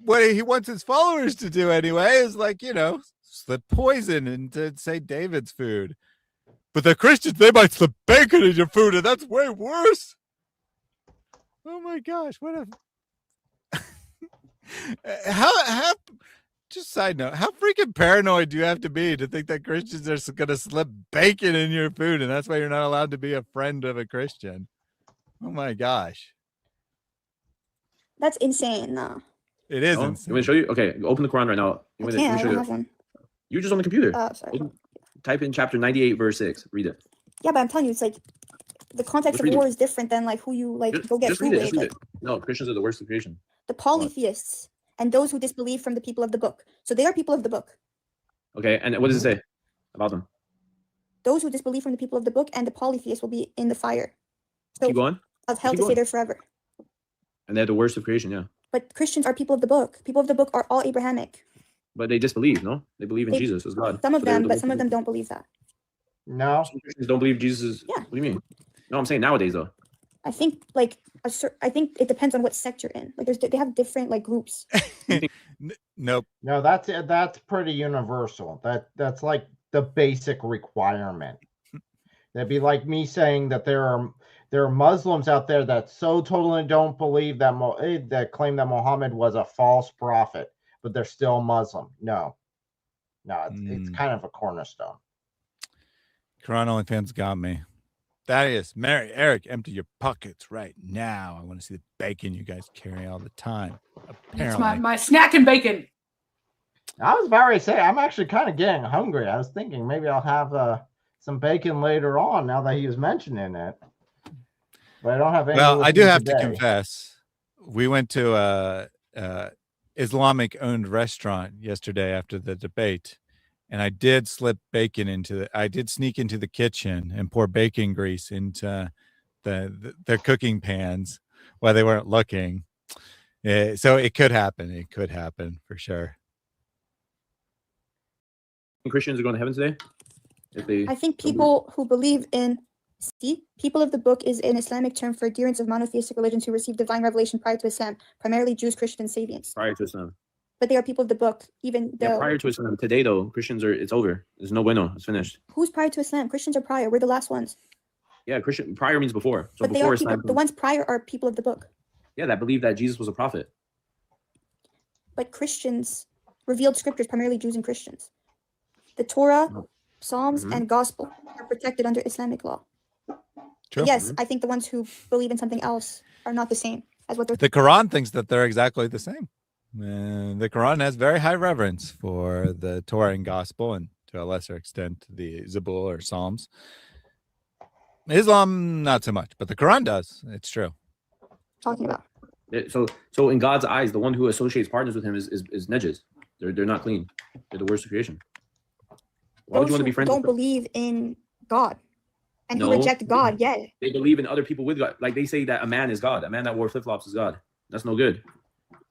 what he wants his followers to do anyway is like, slip poison into St. David's food. But the Christians, they might slip bacon in your food, and that's way worse. Oh my gosh, what a how just side note, how freaking paranoid do you have to be to think that Christians are going to slip bacon in your food and that's why you're not allowed to be a friend of a Christian? Oh my gosh. That's insane. No. It is Oh, insane. you want me to show you? Okay, open the Quran right now. I can't. I don't have one. You're just on the computer. Oh, sorry. Type in chapter 98, verse 6. Read it. Yeah, but I'm telling you, it's like the context Just of war is different than like who you like go get Just food read it. with. Just read Like, it. No, Christians are the worst of creation. the polytheists and those who disbelieve from the people of the book. So they are people of the book. Okay, and what does it say about them? Those who disbelieve from the people of the book and the polytheists will be in the fire. So Keep going. of hell Keep to stay going. there forever. And they're the worst of creation, yeah. But Christians are people of the book. People of the book are all Abrahamic. But they disbelieve, no? They believe in Jesus as God. Some of So they're them, the but worst some of them creation. don't believe that. No. Some Christians don't believe Jesus is... Yeah. What do you mean? No, I'm saying nowadays, though. I think like I think it depends on what sect you're in. Like they have different like groups. Nope. No, that's pretty universal. That's like the basic requirement. That'd be like me saying that there are Muslims out there that so totally don't believe that that claim that Muhammad was a false prophet, but they're still Muslim. No, it's kind of a cornerstone. Quran only fans got me. Thaddeus, Mary, Eric, empty your pockets right now. I want to see the bacon you guys carry all the time. It's Apparently. my snack and bacon. I was about to say I'm actually kind of getting hungry. I was thinking maybe I'll have some bacon later on now that he was mentioning it. But I don't have any. Well, I do have today. to confess, we went to a Islamic owned restaurant yesterday after the debate, and I did slip bacon I did sneak into the kitchen and pour bacon grease into their cooking pans while they weren't looking. So it could happen. It could happen for sure. Christians are going to heaven today? If they I think people who believe in people of the book is an Islamic term for adherents of monotheistic religions who received divine revelation prior to Islam, primarily Jews, Christians, and Sabians. prior to Islam. But they are people of the book, even though. Yeah, prior to Islam. Today, though, Christians are, it's over. There's no bueno. It's finished. Who's prior to Islam? Christians are prior. We're the last ones. Yeah, Christian prior means before. So But they before are people, Islam. the ones prior are people of the book. Yeah, that believe that Jesus was a prophet. But Christians revealed scriptures, primarily Jews and Christians. The Torah, Psalms, and Gospel are protected under Islamic law. True. Yes, I think the ones who believe in something else are not the same as what they're. The Quran thinks that they're exactly the same. The Quran has very high reverence for the Torah and Gospel, and to a lesser extent, the Zabur or Psalms. Islam, not so much, but the Quran does. It's true. Talking about. So in God's eyes, the one who associates partners with him is najas. They're not clean. They're the worst of creation. Why would you want to be friends Don't with them? believe in God and who No. reject God. Yeah. They believe in other people with God. Like they say that a man is God. A man that wore flip-flops is God. That's no good.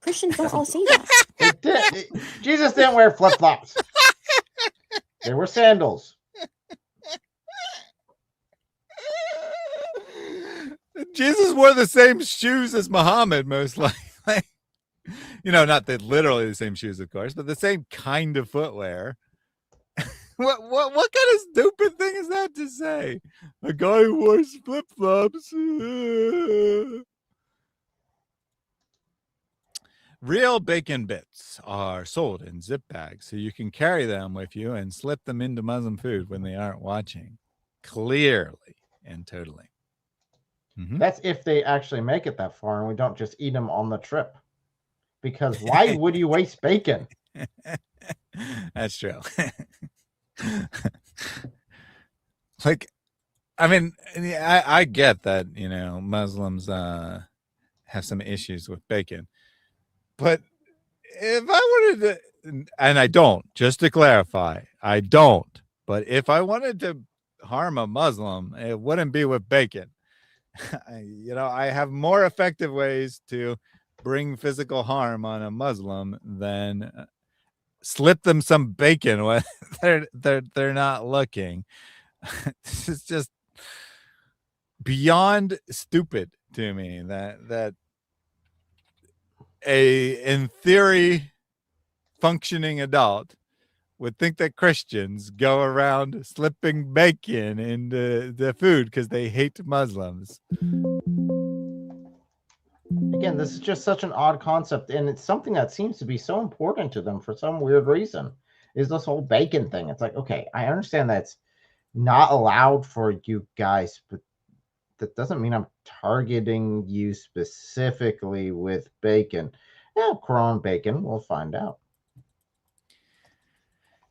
Christians don't all say that. Jesus didn't wear flip-flops. They were sandals. Jesus wore the same shoes as Muhammad, most likely. Not literally the same shoes, of course, but the same kind of footwear. What kind of stupid thing is that to say? A guy who wears flip-flops. Real bacon bits are sold in zip bags, so you can carry them with you and slip them into Muslim food when they aren't watching. Clearly and totally. That's if they actually make it that far and we don't just eat them on the trip. Because why would you waste bacon? That's true. I get that, Muslims have some issues with bacon. But if I wanted to, and I don't, just to clarify, I don't. But if I wanted to harm a Muslim, it wouldn't be with bacon. I have more effective ways to bring physical harm on a Muslim than slip them some bacon when they're not looking. This is just beyond stupid to me that in theory functioning adult would think that Christians go around slipping bacon into the food because they hate Muslims. Again, this is just such an odd concept, and it's something that seems to be so important to them for some weird reason. Is this whole bacon thing? It's like, okay, I understand that's not allowed for you guys, but that doesn't mean I'm targeting you specifically with bacon. Yeah, Quran bacon, we'll find out.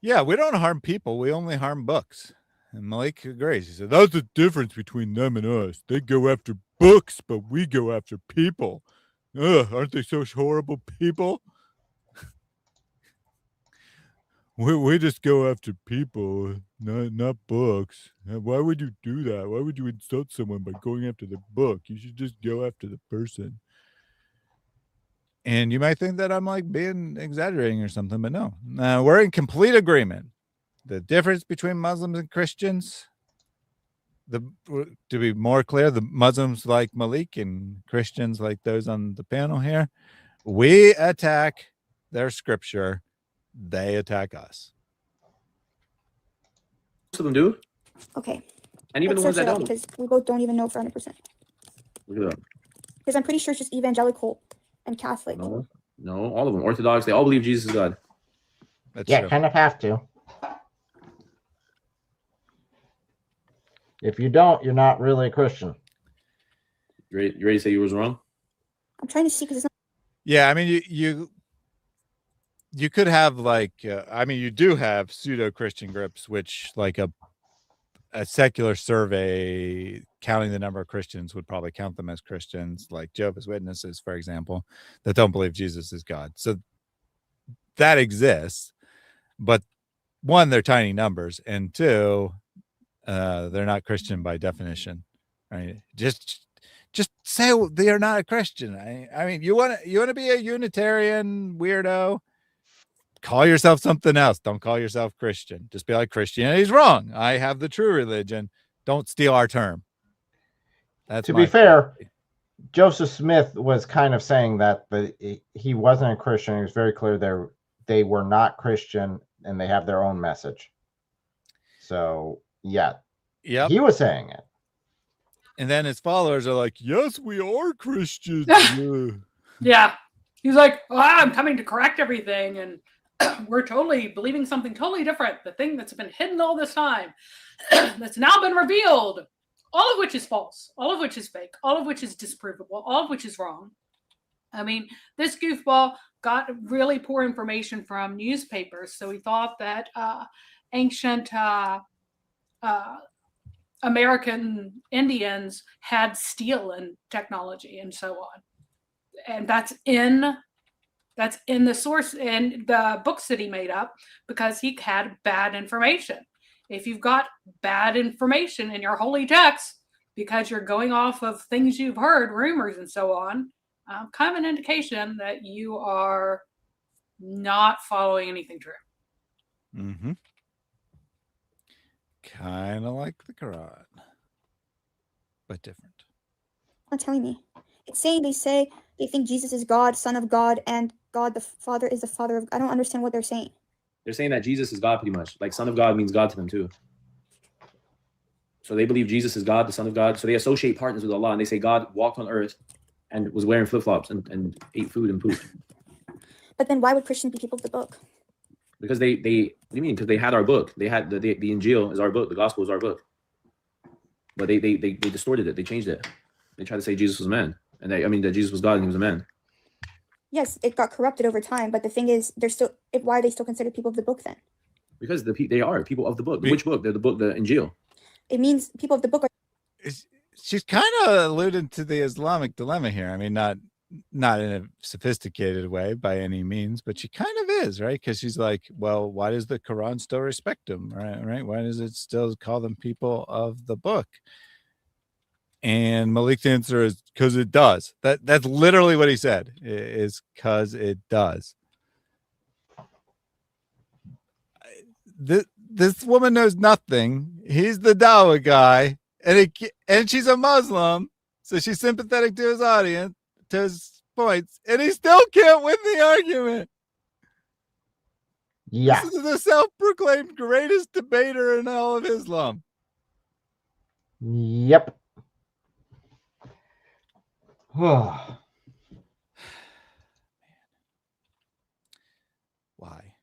Yeah, we don't harm people. We only harm books. And Malik agrees. He said, that's the difference between them and us. They go after books, but we go after people. Ugh, aren't they such horrible people? we just go after people, not books. Why would you do that? Why would you insult someone by going after the book? You should just go after the person. And you might think that I'm like being exaggerating or something, but no. We're in complete agreement. The difference between Muslims and Christians, to be more clear, the Muslims like Malik and Christians like those on the panel here, we attack their scripture, they attack us. Most of them do. Okay. And even Let's the ones search that it up don't. because we both don't even know for 100%. Look it up. Because I'm pretty sure it's just evangelical and Catholic. No, all of them. Orthodox, they all believe Jesus is God. That's Yeah, true. kind of have to. If you don't, you're not really a Christian. You ready to say you was wrong? I'm trying to see because it's not. Yeah, I mean, you could have like, I mean, you do have pseudo-Christian groups, which like a secular survey counting the number of Christians would probably count them as Christians, like Jehovah's Witnesses, for example, that don't believe Jesus is God. So that exists, but one, they're tiny numbers, and two, they're not Christian by definition, right? Just say they are not a Christian. I mean, you want to be a Unitarian weirdo, call yourself something else. Don't call yourself Christian. Just be like, Christianity's wrong. I have the true religion. Don't steal our term. That's to be fair. Joseph Smith was kind of saying that, but he wasn't a Christian. He was very clear they were not Christian and they have their own message. So yeah, he was saying it. And then his followers are like, yes, we are Christians. Yeah. He's like, I'm coming to correct everything. And we're totally believing something totally different. The thing that's been hidden all this time that's now been revealed, all of which is false, all of which is fake, all of which is disprovable, all of which is wrong. I mean, this goofball got really poor information from newspapers. So he thought that ancient American Indians had steel and technology and so on. And that's in the source in the books that he made up because he had bad information. If you've got bad information in your holy text because you're going off of things you've heard, rumors and so on, kind of an indication that you are not following anything true. Mm-hmm. Kind of like the Quran, but different. Not telling me. It's saying they think Jesus is God, Son of God, and God the Father is the Father of. I don't understand what they're saying. They're saying that Jesus is God pretty much. Like Son of God means God to them too. So they believe Jesus is God, the Son of God. So they associate partners with Allah and they say God walked on earth and was wearing flip-flops and ate food and pooped. But then why would Christians be people of the book? Because what do you mean? Because they had our book. They had the Injil is our book. The gospel is our book. But they distorted it. They changed it. They tried to say Jesus was a man. And that Jesus was God and he was a man. Yes, it got corrupted over time. But the thing is, why are they still considered people of the book then? Because they are people of the book. Which book? They're the book, the Injil. It means people of the book are. She's kind of alluding to the Islamic dilemma here. I mean, not in a sophisticated way by any means, but she kind of is, right? Because she's like, well, why does the Quran still respect them, right? Why does it still call them people of the book? And Malik's answer is because it does. That's literally what he said, is because it does. this woman knows nothing. He's the dawah guy, and she's a Muslim, so she's sympathetic to his audience, to his points, and he still can't win the argument. Yeah. This is the self-proclaimed greatest debater in all of Islam. Yep. Why?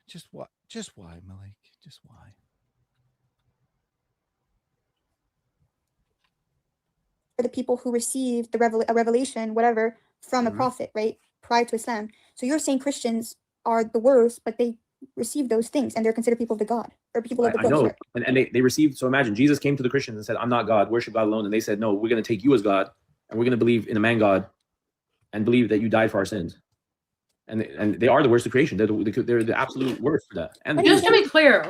Just why? Just why, Malik? Just why? The people who received a revelation, whatever, from a prophet, right, prior to Islam. So you're saying Christians are the worst, but they receive those things and they're considered people of the God or people of the book. I know. Sorry. And they received. So imagine Jesus came to the Christians and said, I'm not God, worship God alone. And they said, no, we're going to take you as God and we're going to believe in a man God and believe that you died for our sins. And they are the worst of creation. They're the absolute worst for that. And just to be clear,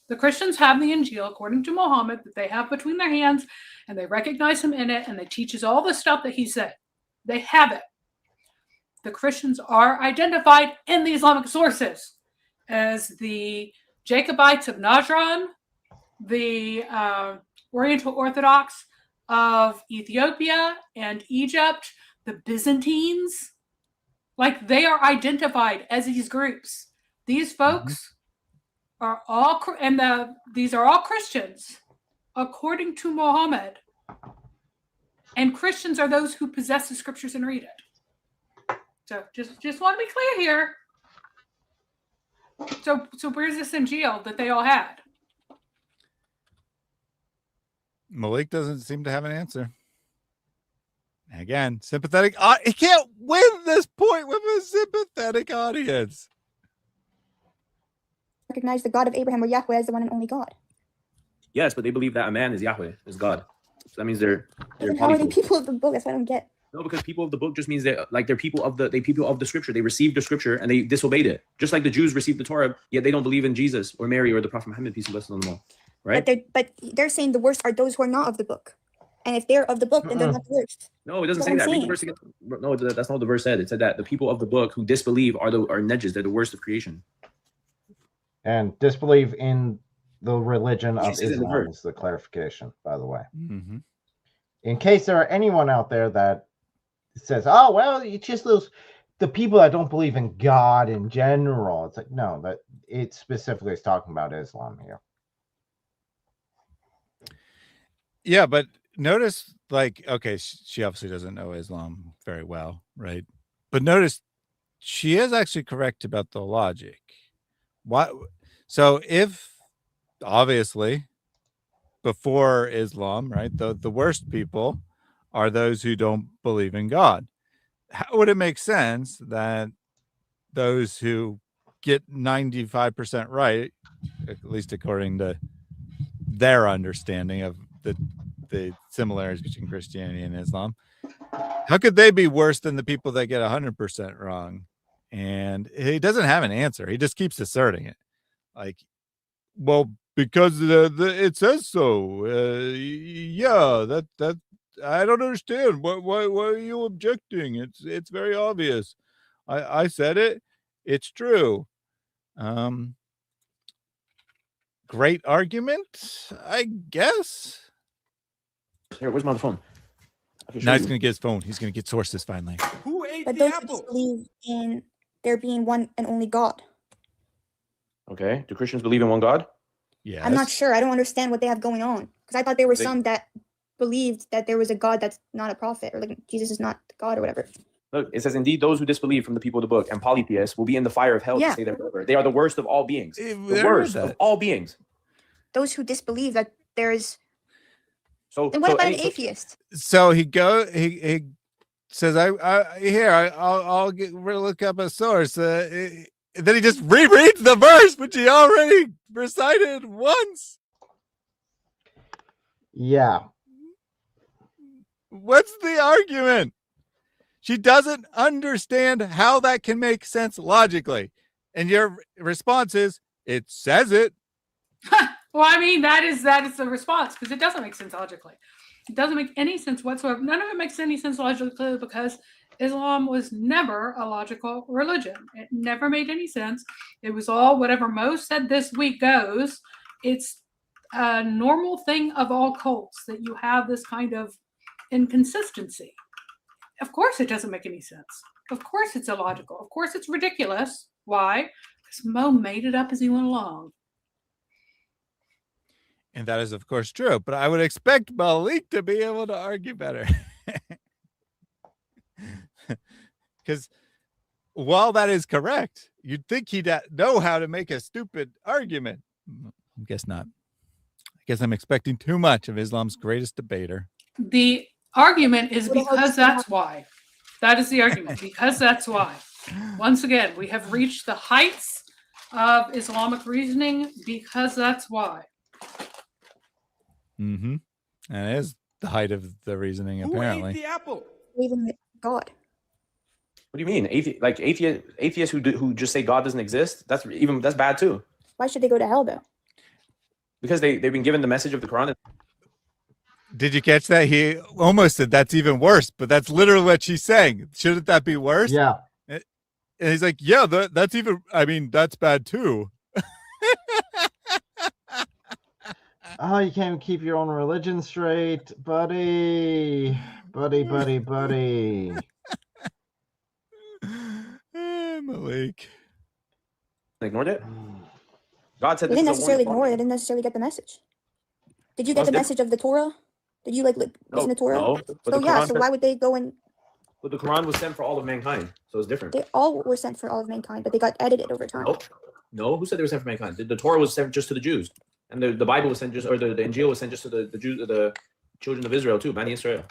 the Christians have the Injil according to Muhammad that they have between their hands, and they recognize him in it, and they teaches all the stuff that he said. They have it. The Christians are identified in the Islamic sources as the Jacobites of Najran, the Oriental Orthodox of Ethiopia and Egypt, the Byzantines. Like, they are identified as these groups. These folks are all, these are all Christians according to Muhammad. And Christians are those who possess the scriptures and read it. So just want to be clear here. So where's this Injil that they all had? Malik doesn't seem to have an answer. Again, sympathetic. He can't win this point with a sympathetic audience. Recognize the God of Abraham or Yahweh as the one and only God. yes, but they believe that a man is Yahweh, is God. So that means they're how are they people of the book? That's what I don't get. No, because people of the book just means they're people of the scripture. They received the scripture and they disobeyed it. Just like the Jews received the Torah, yet they don't believe in Jesus or Mary or the Prophet Muhammad, peace and blessings on them all. Right? But they're saying the worst are those who are not of the book. And if they're of the book, then they're not the worst. No, it doesn't say that. Read the verse again. No, that's not what the verse said. It said that the people of the book who disbelieve are nedges. They're the worst of creation. And disbelieve in the religion of Islam is the clarification, by the way. Mm-hmm. In case there are anyone out there that says, oh, well, it's just the people that don't believe in God in general. It's like, no, that it specifically is talking about Islam here. Yeah, but notice, like, okay, she obviously doesn't know Islam very well, right? But notice she is actually correct about the logic. Why? So if obviously before Islam, right, the worst people are those who don't believe in God. How would it make sense that those who get 95% right, at least according to their understanding of the similarities between Christianity and Islam, how could they be worse than the people that get 100% wrong? And he doesn't have an answer. He just keeps asserting it. Like, well, because it says so. Yeah, that I don't understand. Why are you objecting? It's very obvious. I said it. It's true. Great argument, I guess. Here, where's my phone? Now he's gonna get his phone. He's gonna get sources finally. Who ate but those who believe in there being one and only God. Okay. Do Christians believe in one God? Yeah. I'm not sure. I don't understand what they have going on. Because I thought there were some that believed that there was a God that's not a prophet, or like Jesus is not God or whatever. Look, it says, indeed, those who disbelieve from the people of the book and polytheists will be in the fire of hell to stay there forever. They are the worst of all beings. The worst of all beings. Those who disbelieve that there is. So then what about an atheist? So he says, I'll look up a source. Then he just rereads the verse, which he already recited once. Yeah. What's the argument? She doesn't understand how that can make sense logically. And your response is, it says it. Well, I mean, that is the response, because it doesn't make sense logically. It doesn't make any sense whatsoever. None of it makes any sense logically because Islam was never a logical religion. It never made any sense. It was all whatever Mo said this week goes. It's a normal thing of all cults that you have this kind of inconsistency. Of course it doesn't make any sense. Of course it's illogical. Of course it's ridiculous. Why? Because Mo made it up as he went along. And that is, of course, true. But I would expect Malik to be able to argue better. Because while that is correct, you'd think he'd know how to make a stupid argument. I guess not. I guess I'm expecting too much of Islam's greatest debater. The argument is because that's why. That is the argument, because that's why. Once again, we have reached the heights of Islamic reasoning because that's why. Mm-hmm. And it is the height of the reasoning, apparently. Who ate the apple? Believing in God. What do you mean? Atheists who just say God doesn't exist? That's bad too. Why should they go to hell though? Because they've been given the message of the Quran. Did you catch that? He almost said that's even worse, but that's literally what she's saying. Shouldn't that be worse? Yeah. And he's like, yeah, that's even, I mean, that's bad too. Oh, you can't keep your own religion straight, buddy. Buddy. Malik. Ignored it? God said They this didn't is a necessarily warning. ignore it. They didn't necessarily get the message. Did you get the message of the Torah? Did you listen to Torah? No, but So the yeah, Quran so said- why would they go and But the Quran was sent for all of mankind, so it's different. they all were sent for all of mankind, but they got edited over time. No, who said they were sent for mankind? The Torah was sent just to the Jews, and the Bible was sent just, or the Injil was sent just to the Jews, the children of Israel too, Bani Israel.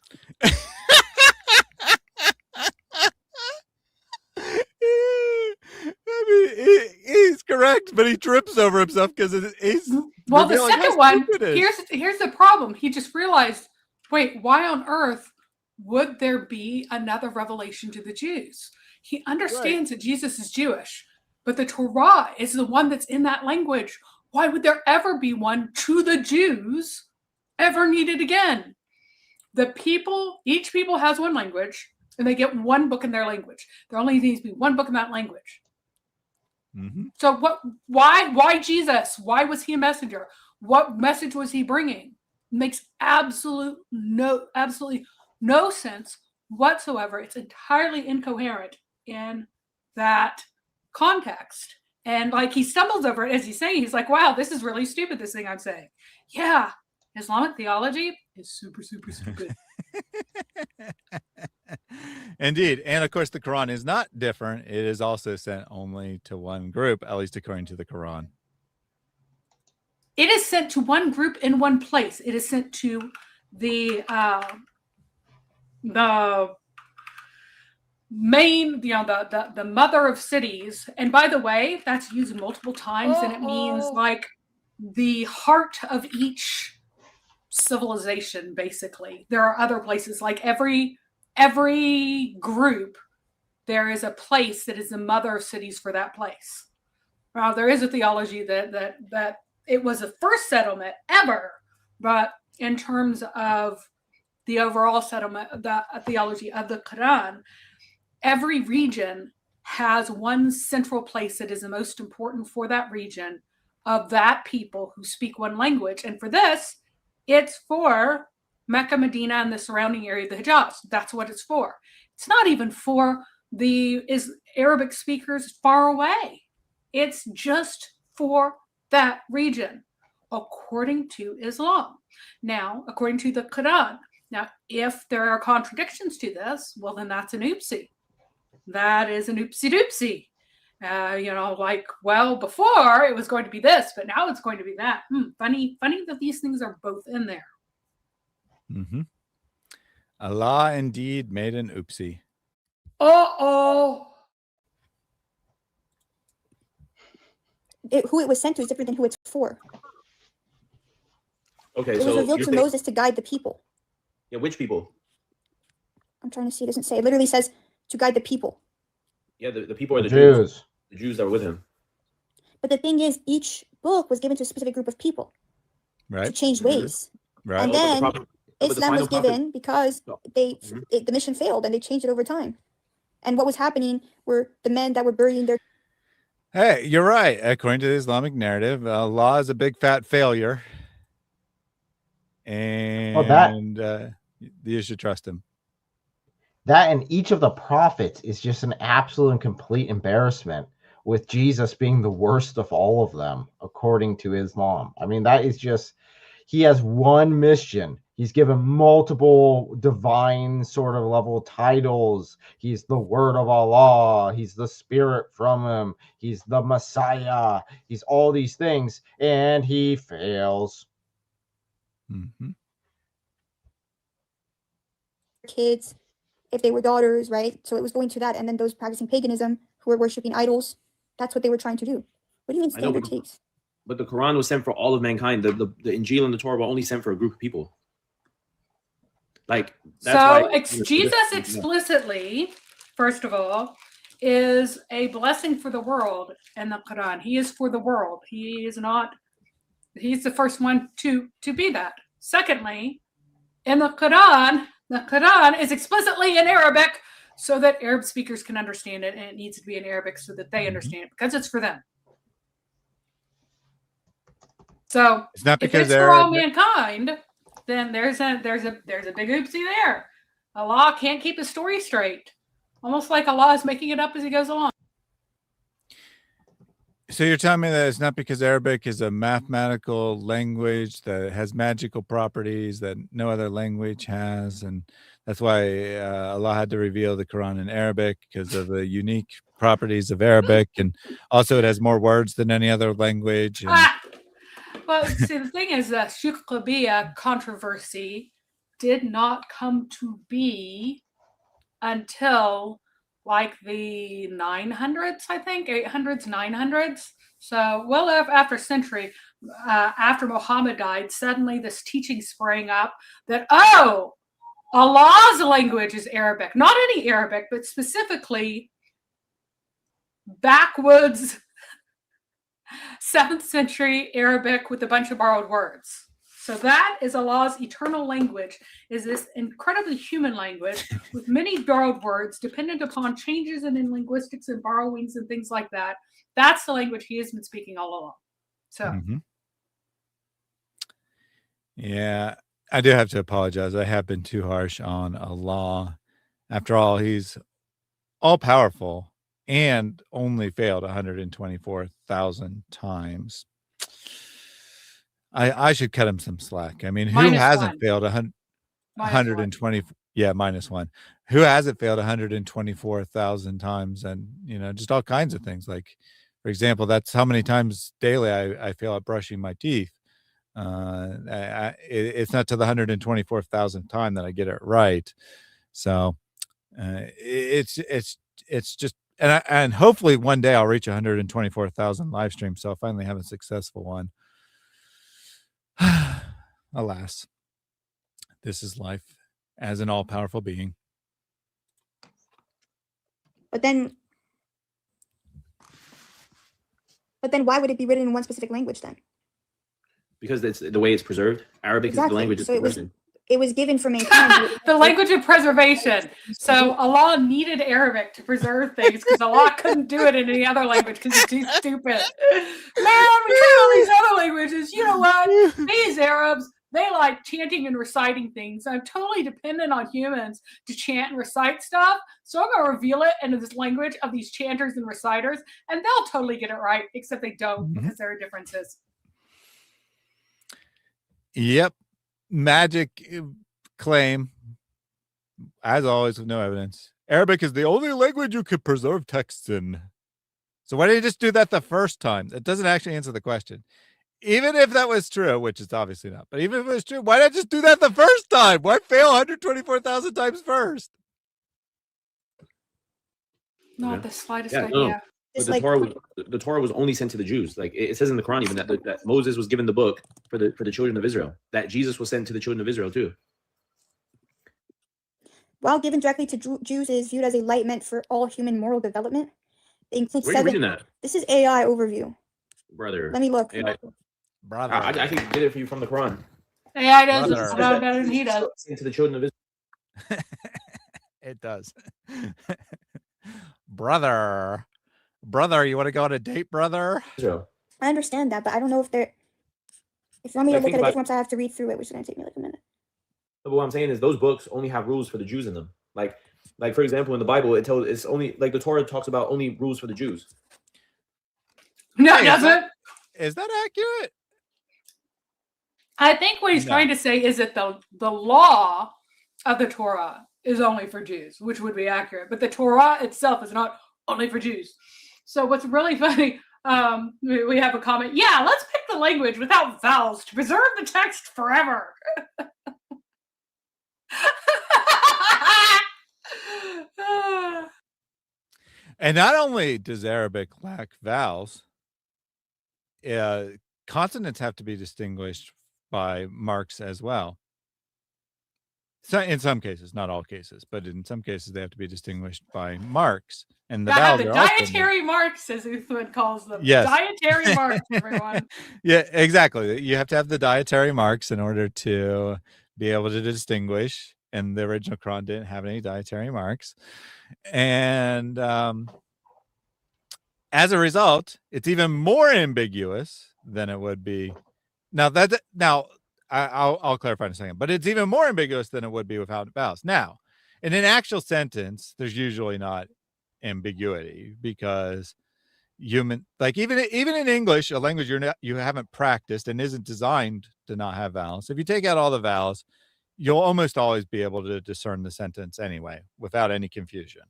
I mean, he's correct, but he trips over himself because he's Well, the revealing how second one, stupid it is. here's the problem. He just realized, wait, why on earth would there be another revelation to the Jews? He understands that Jesus is Jewish, but the Torah is the one that's in that language. Why would there ever be one to the Jews ever needed again? Each people has one language, and they get one book in their language. There only needs to be one book in that language. Mm-hmm. So why Jesus? Why was he a messenger? What message was he bringing? Makes absolutely no sense whatsoever. It's entirely incoherent in that context. And like he stumbles over it as he's saying, he's like, wow, this is really stupid, this thing I'm saying. Yeah, Islamic theology is super, super stupid. Indeed. And of course, the Quran is not different. It is also sent only to one group, at least according to the Quran. It is sent to one group in one place. It is sent to the main, the mother of cities. And by the way, that's used multiple times, and it means like the heart of each civilization, basically. There are other places, like every group, there is a place that is the mother of cities for that place. Now, there is a theology that it was the first settlement ever, but in terms of the overall settlement, the theology of the Quran, every region has one central place that is the most important for that region of that people who speak one language. And for this, it's for Mecca, Medina, and the surrounding area of the Hijaz. That's what it's for. It's not even for the Arabic speakers far away. It's just for that region, according to Islam. Now, according to the Quran, now, if there are contradictions to this, well, then that's an oopsie. That is an oopsie doopsie. Like, well, before it was going to be this, but now it's going to be that. Funny that these things are both in there. Mm-hmm. Allah indeed made an oopsie. Uh-oh. Who it was sent to is different than who it's for. Okay, It was revealed to Moses to guide the people. Yeah, which people? I'm trying to see. It doesn't say. It literally says to guide the people. Yeah, the people are the Jews. Jews. The Jews that were with him. But the thing is, each book was given to a specific group of people Right. to change ways. Right. And but the then prophet- but the Islam was final prophet- given because the mission failed and they changed it over time. And what was happening were the men that were burying their. Hey, you're right. According to the Islamic narrative, Allah is a big fat failure, and you should trust him. That and each of the prophets is just an absolute and complete embarrassment, with Jesus being the worst of all of them, according to Islam. I mean, that is just, he has one mission. He's given multiple divine sort of level titles. He's the word of Allah. He's the spirit from him. He's the Messiah. He's all these things, and he fails. Mm-hmm. Kids, if they were daughters, right? So it was going to that. And then those practicing paganism who were worshiping idols, that's what they were trying to do. What do you mean standard takes? But the Quran was sent for all of mankind. The Injil and the Torah were only sent for a group of people. Like, that's so Jesus explicitly, first of all, is a blessing for the world in the Quran. He is for the world. He is not, he's the first one to be that. Secondly, in the Quran is explicitly in Arabic so that Arab speakers can understand it, and it needs to be in Arabic so that they understand it, because it's for them. So it's not because if it's for all mankind, then there's a big oopsie there. Allah can't keep his story straight. Almost like Allah is making it up as he goes along. So you're telling me that it's not because Arabic is a mathematical language that has magical properties that no other language has, and that's why Allah had to reveal the Quran in Arabic, because of the unique properties of Arabic, and also it has more words than any other language. And well, see, the thing is, the Shukl controversy did not come to be until like the 900s, I think, 800s, 900s. So well after a century, after Muhammad died, suddenly this teaching sprang up that, oh, Allah's language is Arabic. Not any Arabic, but specifically backwoods 7th century Arabic with a bunch of borrowed words. So that is Allah's eternal language, is this incredibly human language with many borrowed words dependent upon changes in linguistics and borrowings and things like that. That's the language he has been speaking all along. So, yeah, I do have to apologize. I have been too harsh on Allah. After all, he's all powerful and only failed 124,000 times. I should cut him some slack. I mean, who hasn't failed 120? Yeah, -1. Who hasn't failed 124,000 times? And, you know, just all kinds of things. Like, for example, that's how many times daily I fail at brushing my teeth. It's not to the 124,000th time that I get it right. So it's just, and hopefully one day I'll reach 124,000 live streams. So I'll finally have a successful one. Alas, this is life as an all-powerful being. But then why would it be written in one specific language then? Because it's the way it's preserved. Arabic is the language it's preserved. It was given for mankind. The language of preservation. So Allah needed Arabic to preserve things because Allah couldn't do it in any other language because it's too stupid. Man, we try all these other languages. You know what? These Arabs, they like chanting and reciting things. I'm totally dependent on humans to chant and recite stuff. So I'm going to reveal it into this language of these chanters and reciters, and they'll totally get it right, except they don't because there are differences. Yep. Magic claim, as always, with no evidence. Arabic is the only language you could preserve texts in. So why did you just do that the first time? It doesn't actually answer the question. Even if that was true, which it's obviously not, but even if it was true, why not just do that the first time? Why fail 124,000 times first? Not the slightest idea. No. But the Torah was only sent to the Jews. Like it says in the Quran, even that Moses was given the book for the children of Israel. That Jesus was sent to the children of Israel too. While given directly to Jews, is viewed as a light meant for all human moral development. It includes Where are you reading that? This is AI overview. Brother. Let me look. AI. Brother. I can get it for you from the Quran. AI does it better than he does. Into the children of Israel. It does. Brother, you want to go on a date, brother? Israel. I understand that, but I don't know if they're. If you want me to Like, look think at it about- different, I have to read through it, which is going to take me like a minute. But what I'm saying is those books only have rules for the Jews in them. Like for example, in the Bible, it's only like the Torah talks about only rules for the Jews. No, Hey, it doesn't. Is that accurate? I think what he's trying to say is that the law of the Torah is only for Jews, which would be accurate. But the Torah itself is not only for Jews. So what's really funny, we have a comment. Yeah, let's pick the language without vowels to preserve the text forever. And not only does Arabic lack vowels, consonants have to be distinguished by marks as well. So in some cases, not all cases, but in some cases they have to be distinguished by marks. And the vowels the are also dietary marks, as Uthman calls them. Yes. Dietary marks, everyone. Yeah, exactly. You have to have the dietary marks in order to be able to distinguish. And the original Quran didn't have any dietary marks. And as a result, it's even more ambiguous than it would be. Now I'll clarify in a second, but it's even more ambiguous than it would be without vowels. Now, in an actual sentence, there's usually not ambiguity because even in English, a language you haven't practiced and isn't designed to not have vowels. If you take out all the vowels, you'll almost always be able to discern the sentence anyway without any confusion.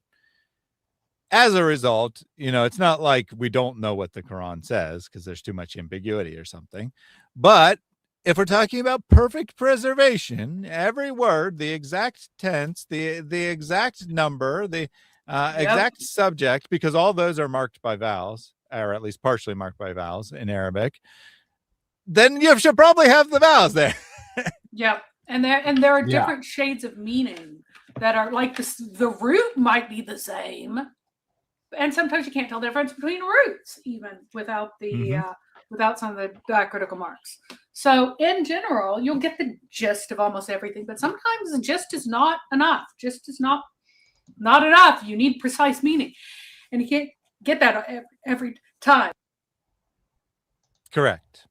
As a result, it's not like we don't know what the Quran says because there's too much ambiguity or something. But if we're talking about perfect preservation, every word, the exact tense, the exact number, the exact subject, because all those are marked by vowels, or at least partially marked by vowels in Arabic, then you should probably have the vowels there. Yep. And there are different shades of meaning that are like the root might be the same. And sometimes you can't tell the difference between roots even without the without some of the diacritical marks. So in general, you'll get the gist of almost everything, but sometimes the gist is not enough. Just is not enough. You need precise meaning, and you can't get that every time. Correct.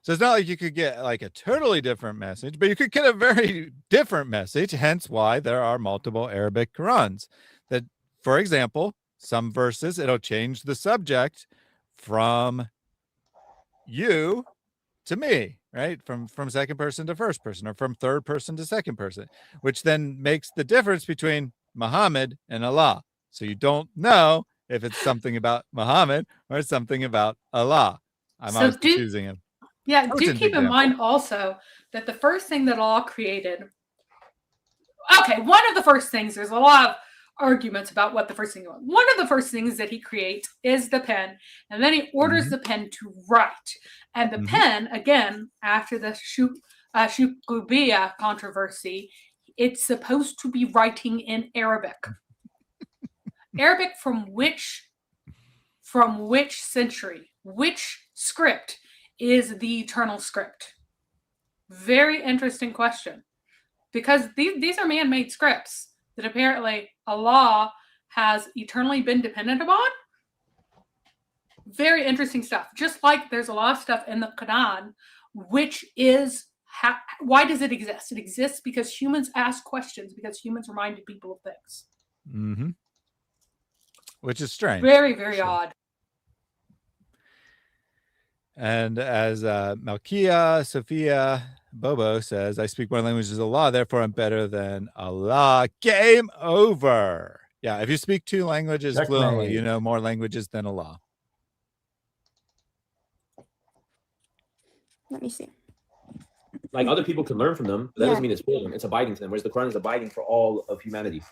So it's not like you could get like a totally different message, but you could get a very different message. Hence why there are multiple Arabic Qurans. That, for example, some verses it'll change the subject from you to me, right? From second person to first person, or from third person to second person, which then makes the difference between Muhammad and Allah. So you don't know if it's something about Muhammad or something about Allah. I'm always confusing him. Yeah, do keep in mind also that the first thing that Allah created. Okay, one of the first things, there's a lot of arguments about what the first thing was. One of the first things that he creates is the pen, and then he orders the pen to write. And the pen, again, after the Shukubiyah controversy, it's supposed to be writing in Arabic. Arabic from which century? Which script is the eternal script? Very interesting question. Because these are man-made scripts that apparently Allah has eternally been dependent upon. Very interesting stuff. Just like there's a lot of stuff in the Quran, which is, why does it exist? It exists because humans ask questions, because humans reminded people of things. Mm-hmm. Which is strange. Very, very odd. And as Malkia Sophia Bobo says, I speak more languages of Allah, therefore I'm better than Allah. Game over. Yeah, if you speak 2 languages fluently, you know more languages than Allah. Let me see. Like other people can learn from them, but that doesn't mean it's for them. It's abiding to them, whereas the Quran is abiding for all of humanity.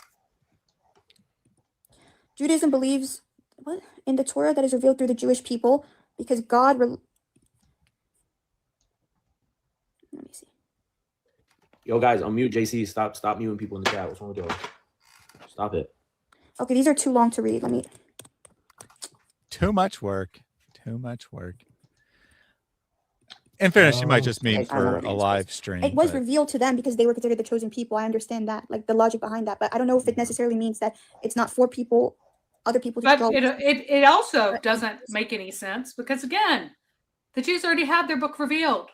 Judaism believes in the Torah that is revealed through the Jewish people because God. Let me see. Yo, guys, unmute JC. Stop muting people in the chat. What's wrong with y'all? Stop it. Okay, these are too long to read. Let me. Too much work. Too much work. In fairness, you might just mean for a live stream. It was revealed to them because they were considered the chosen people. I understand that, like the logic behind that, but I don't know if it necessarily means that it's not for people other people just But go. it also doesn't make any sense because, again, the Jews already had their book revealed.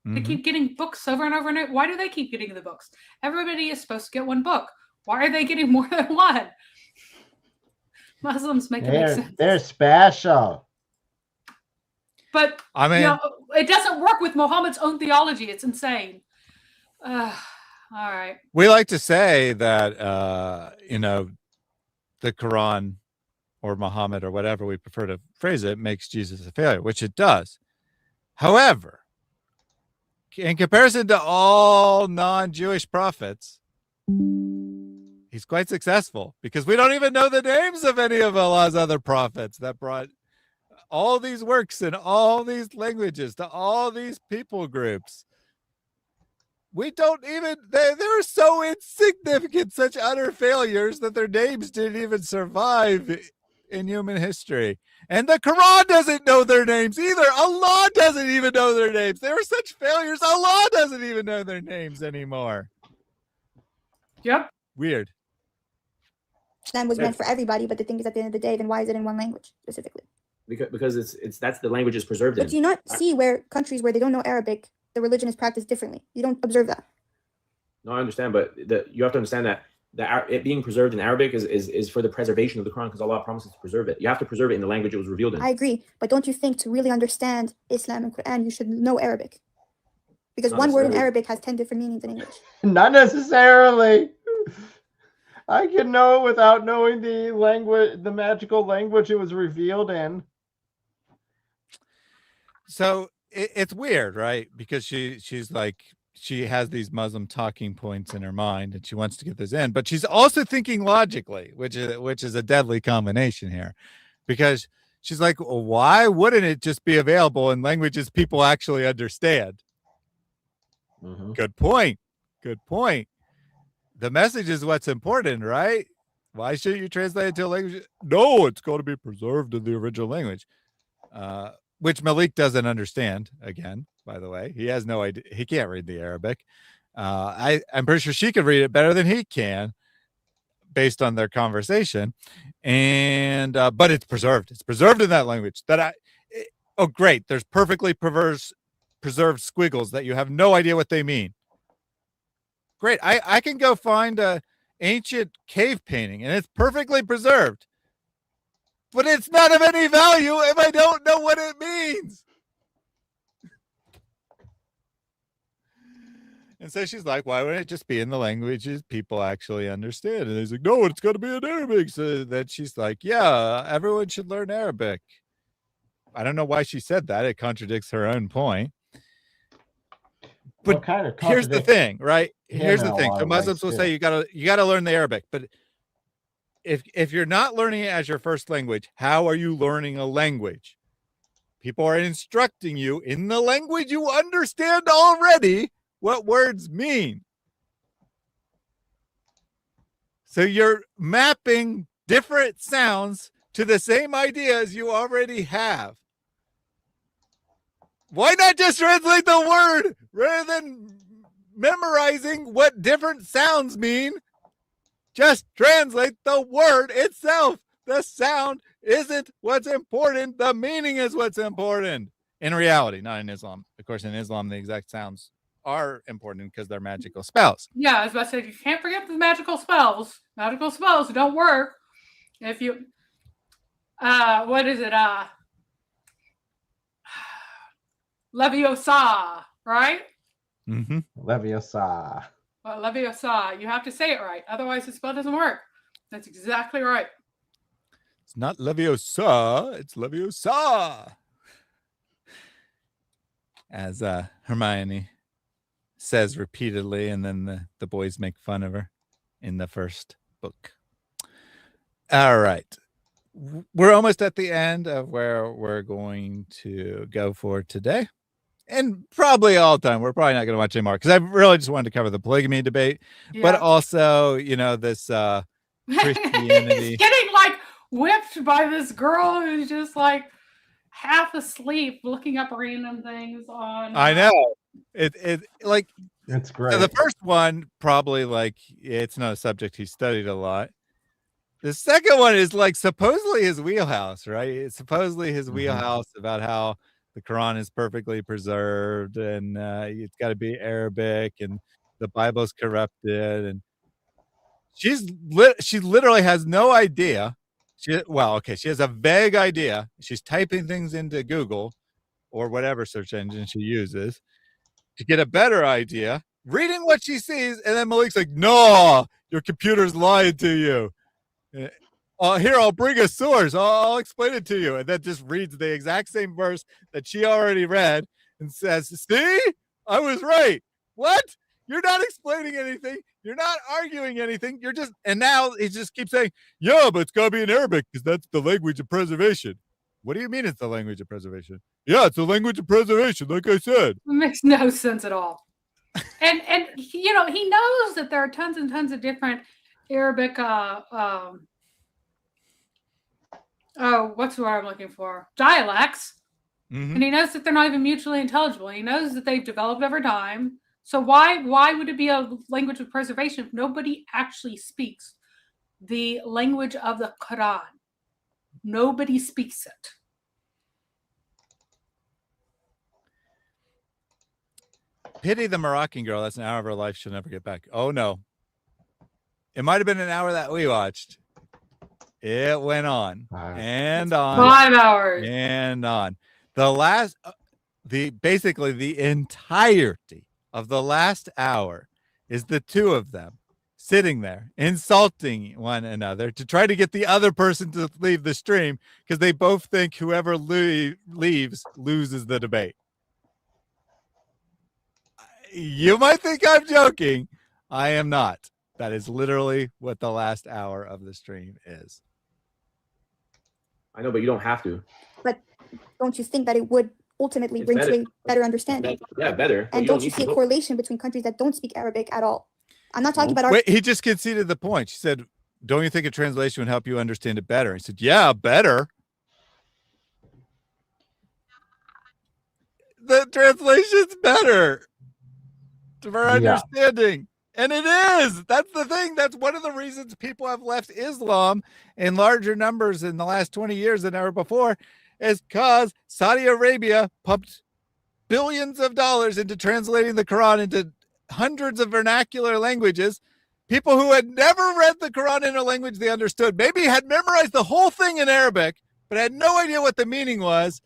They keep getting books over and over and over. Why do they keep getting the books? Everybody is supposed to get one book. Why are they getting more than one? Muslims make it make sense. They're special. But I mean, you know, it doesn't work with Muhammad's own theology. It's insane. All right. we like to say that you know, the Quran or Muhammad or whatever we prefer to phrase it makes Jesus a failure, which it does. However, in comparison to all non-Jewish prophets, he's quite successful because we don't even know the names of any of Allah's other prophets that brought all these works in all these languages to all these people groups. We don't even, they were so insignificant, such utter failures that their names didn't even survive in human history. And the Quran doesn't know their names either. Allah doesn't even know their names. They were such failures. Allah doesn't even know their names anymore. Yep. Weird. Islam was meant for everybody, but the thing is, at the end of the day, then why is it in one language specifically? Because it's that's the language is preserved in. But do you not see where countries where they don't know Arabic, the religion is practiced differently? You don't observe that. No, I understand, but you have to understand that it being preserved in Arabic is for the preservation of the Quran, because Allah promises to preserve it. You have to preserve it in the language it was revealed in. I agree, but don't you think to really understand Islam and Quran, you should know Arabic? Because Not one word in necessarily. Arabic has 10 different meanings in English. Not necessarily. I can know without knowing the language, the magical language it was revealed in. So it's weird, right? Because she's like, she has these Muslim talking points in her mind and she wants to get this in, but she's also thinking logically, which is a deadly combination here, because she's like, well, why wouldn't it just be available in languages people actually understand? Mm-hmm. Good point. Good point. The message is what's important, right? Why shouldn't you translate it to a language? No, it's got to be preserved in the original language, which Malik doesn't understand. Again, by the way, he has no idea. He can't read the Arabic. I'm pretty sure she could read it better than he can, based on their conversation. And but it's preserved. It's preserved in that language. Oh, great! There's perfectly preserved squiggles that you have no idea what they mean. Great. I can go find a ancient cave painting and it's perfectly preserved, but it's not of any value if I don't know what it means. And so she's like, why wouldn't it just be in the languages people actually understand? And he's like, no, it's got to be in Arabic. So then she's like, yeah, everyone should learn Arabic. I don't know why she said that. It contradicts her own point. But kind of here's the thing, right? Here's the in a thing. lot So of Muslims ways, will say you gotta learn the Arabic, but if you're not learning it as your first language, how are you learning a language? People are instructing you in the language you understand already what words mean. So you're mapping different sounds to the same ideas you already have. Why not just translate the word rather than memorizing what different sounds mean? Just translate the word itself. The sound isn't what's important. The meaning is what's important. In reality, not in Islam. Of course, in Islam, the exact sounds are important because they're magical spells. Yeah, I was about to say, you can't forget the magical spells. Magical spells don't work if you, what is it? Leviosa, right? Mm-hmm. Leviosa. Well, Leviosa. You have to say it right. Otherwise, the spell doesn't work. That's exactly right. It's not Leviosa. It's Leviosa. As Hermione says repeatedly, and then the boys make fun of her in the first book. All right. We're almost at the end of where we're going to go for today. And probably all the time. We're probably not going to watch anymore because I really just wanted to cover the polygamy debate, but also, this Christianity. He's getting like whipped by this girl who's just like half asleep looking up random things on. I know. It like it's great. So the first one, probably like it's not a subject he studied a lot. The second one is like supposedly his wheelhouse, right? It's supposedly his wheelhouse about how the Quran is perfectly preserved and it's got to be Arabic and the Bible's corrupted. And she literally has no idea. She has a vague idea. She's typing things into Google or whatever search engine she uses to get a better idea, reading what she sees, and then Malik's like, "No, your computer's lying to you. Here, I'll bring a source. I'll explain it to you." And then just reads the exact same verse that she already read and says, "See, I was right. What? You're not explaining anything. You're not arguing anything. You're just," and now he just keeps saying, "Yeah, but it's got to be in Arabic because that's the language of preservation." What do you mean it's the language of preservation? Yeah, it's the language of preservation, like I said. It makes no sense at all. And he knows that there are tons and tons of different Arabic what's the word I'm looking for? Dialects. Mm-hmm. And he knows that they're not even mutually intelligible. He knows that they've developed over time. So why would it be a language of preservation if nobody actually speaks the language of the Quran? Nobody speaks it. Pity the Moroccan girl. That's an hour of her life she'll never get back. Oh, no. It might have been an hour that we watched. It went on and on. 5 hours. And on. Basically the entirety of the last hour is the two of them sitting there insulting one another to try to get the other person to leave the stream because they both think whoever leaves loses the debate. You might think I'm joking. I am not. That is literally what the last hour of the stream is. I know, but you don't have to. But don't you think that it would ultimately bring to a better understanding? Yeah, better. And don't you see a correlation between countries that don't speak Arabic at all? I'm not talking about our. Wait, he just conceded the point. She said, "Don't you think a translation would help you understand it better?" He said, "Yeah, better." The translation's better for understanding. And it is. That's the thing. That's one of the reasons people have left Islam in larger numbers in the last 20 years than ever before, is because Saudi Arabia pumped billions of dollars into translating the Quran into hundreds of vernacular languages. People who had never read the Quran in a language they understood, maybe had memorized the whole thing in Arabic, but had no idea what the meaning was,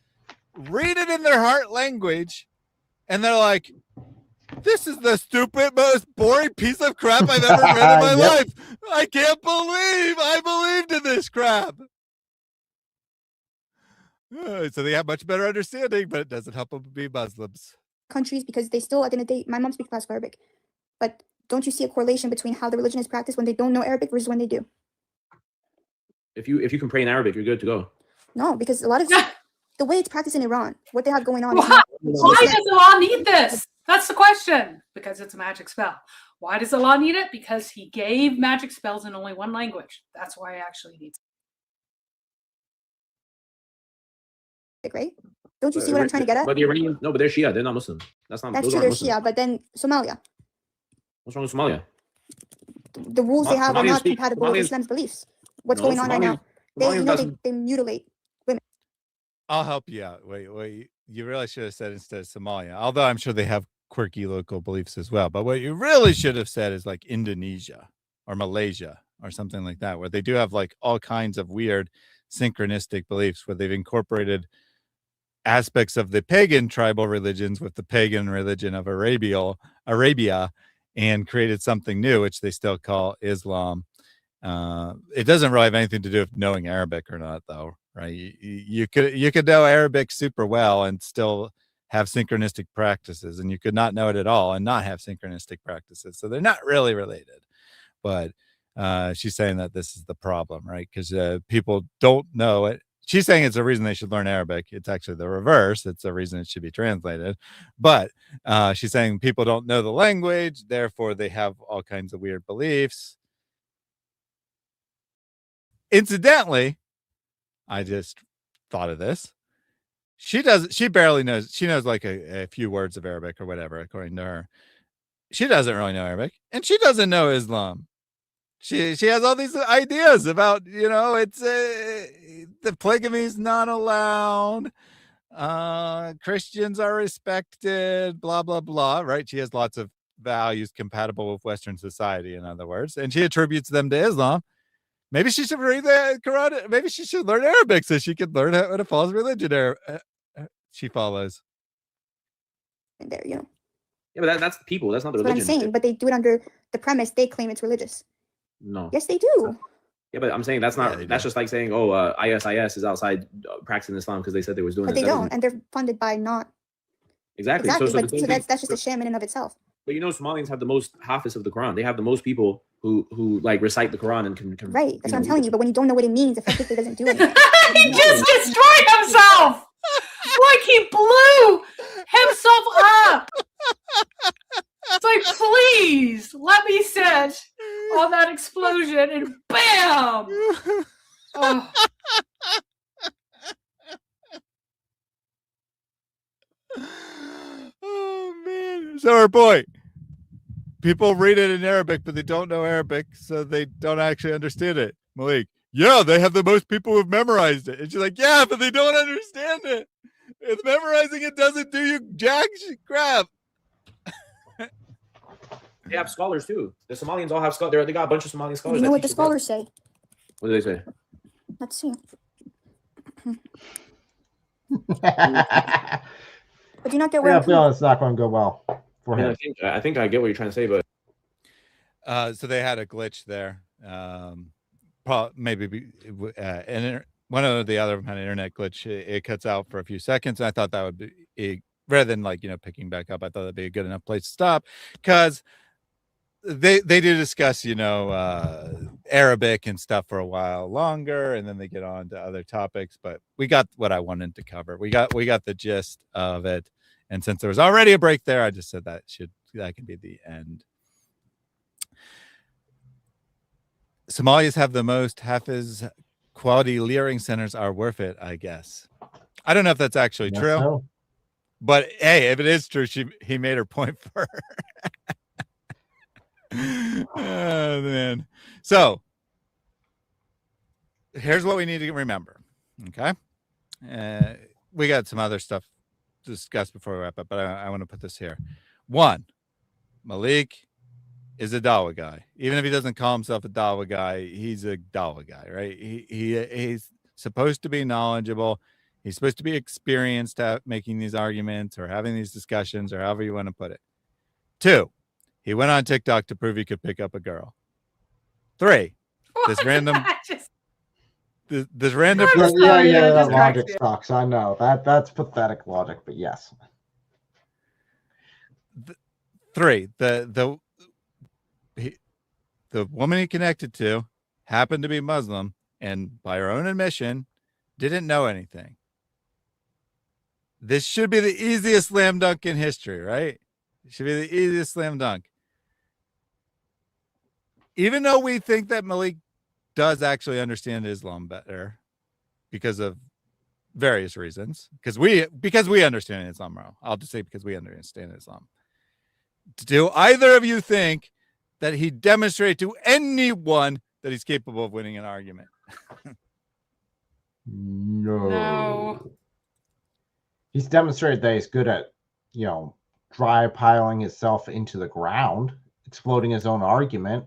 read it in their heart language, and they're like, "This is the stupid, most boring piece of crap I've ever read in my life. I can't believe I believed in this crap." So they have much better understanding, but it doesn't help them be Muslims. Countries, because they still, at the end of the day, my mom speaks classical Arabic. But don't you see a correlation between how the religion is practiced when they don't know Arabic versus when they do? If you can pray in Arabic, you're good to go. No, because a lot of the way it's practiced in Iran, what they have going on. Why does Allah need this? That's the question. Because it's a magic spell. Why does Allah need it? Because he gave magic spells in only one language. That's why he actually needs it. Right? Don't you see what I'm trying to get at? But the Iranians, no, but they're Shia. They're not Muslim. That's true. They're Shia, but then Somalia. What's wrong with Somalia? The rules they have are not compatible with Islam's beliefs. What's going on right now? They mutilate women. I'll help you out. Wait. You really should have said instead of Somalia, although I'm sure they have quirky local beliefs as well. But what you really should have said is like Indonesia or Malaysia or something like that, where they do have like all kinds of weird synchronistic beliefs where they've incorporated aspects of the pagan tribal religions with the pagan religion of Arabia and created something new, which they still call Islam. It doesn't really have anything to do with knowing Arabic or not, though, right? You could know Arabic super well and still have synchronistic practices, and you could not know it at all and not have synchronistic practices. So they're not really related. But she's saying that this is the problem, right? Because people don't know it. She's saying it's a reason they should learn Arabic. It's actually the reverse. It's a reason it should be translated. But she's saying people don't know the language, therefore they have all kinds of weird beliefs. Incidentally, I just thought of this. She barely knows. She knows like a few words of Arabic or whatever, according to her. She doesn't really know Arabic, and she doesn't know Islam. she has all these ideas about, it's the polygamy is not allowed. Christians are respected, blah, blah, blah, right? She has lots of values compatible with Western society, in other words, and she attributes them to Islam. Maybe she should read the Quran. Maybe she should learn Arabic so she could learn how to follow the religion she follows. There, Yeah, but that's people. That's not the That's religion. what I'm saying, but they do it under the premise they claim it's religious. No. Yes, they do. Yeah, but I'm saying that's not. Yeah, that's just like saying, oh, ISIS is outside practicing Islam because they said they was doing But it. they don't, and they're funded by not. Exactly. Exactly, So but that's just a sham in and of itself. But Somalians have the most hafiz of the Quran. They have the most people who like recite the Quran and can right. That's what I'm telling you. But when you don't know what it means, effectively doesn't do anything. He just destroyed himself. Like he blew himself up. It's like, please let me sit on that explosion and bam. Oh. Oh man. So our point. People read it in Arabic, but they don't know Arabic, so they don't actually understand it. Malik, yeah, they have the most people who've memorized it. And she's like, yeah, but they don't understand it. If memorizing it doesn't do you jack crap. They have scholars too. The Somalians all have scholars. They got a bunch of Somalian scholars. You know what the scholars say? What do they say? Let's see. But do you not get where I I'm feel it's not going to go well for him. I think I get what you're trying to say, but so they had a glitch there. Maybe one of the other had an internet glitch. It cuts out for a few seconds, and I thought that would be rather than picking back up. I thought that'd be a good enough place to stop because they do discuss Arabic and stuff for a while longer, and then they get on to other topics. But we got what I wanted to cover. We got the gist of it, and since there was already a break there, I just said that can be the end. Somalians have the most Hafiz quality learning centers are worth it, I guess. I don't know if that's actually true, so. But hey, if it is true, he made her point for her. Oh man. So here's what we need to remember. Okay. We got some other stuff to discuss before we wrap up, but I want to put this here. One, Malik is a dawah guy. Even if he doesn't call himself a dawah guy, he's a dawah guy, right? He's supposed to be knowledgeable. He's supposed to be experienced at making these arguments or having these discussions or however you want to put it. 2, he went on TikTok to prove he could pick up a girl. 3, this random that logic sucks. I know that's pathetic logic, but yes. 3, the woman he connected to happened to be Muslim and by her own admission didn't know anything. This should be the easiest slam dunk in history, right? It should be the easiest slam dunk. Even though we think that Malik does actually understand Islam better because of various reasons, because we understand Islam wrong. I'll just say because we understand Islam. Do either of you think that he demonstrated to anyone that he's capable of winning an argument? No. He's demonstrated that he's good at, dry piling himself into the ground, exploding his own argument,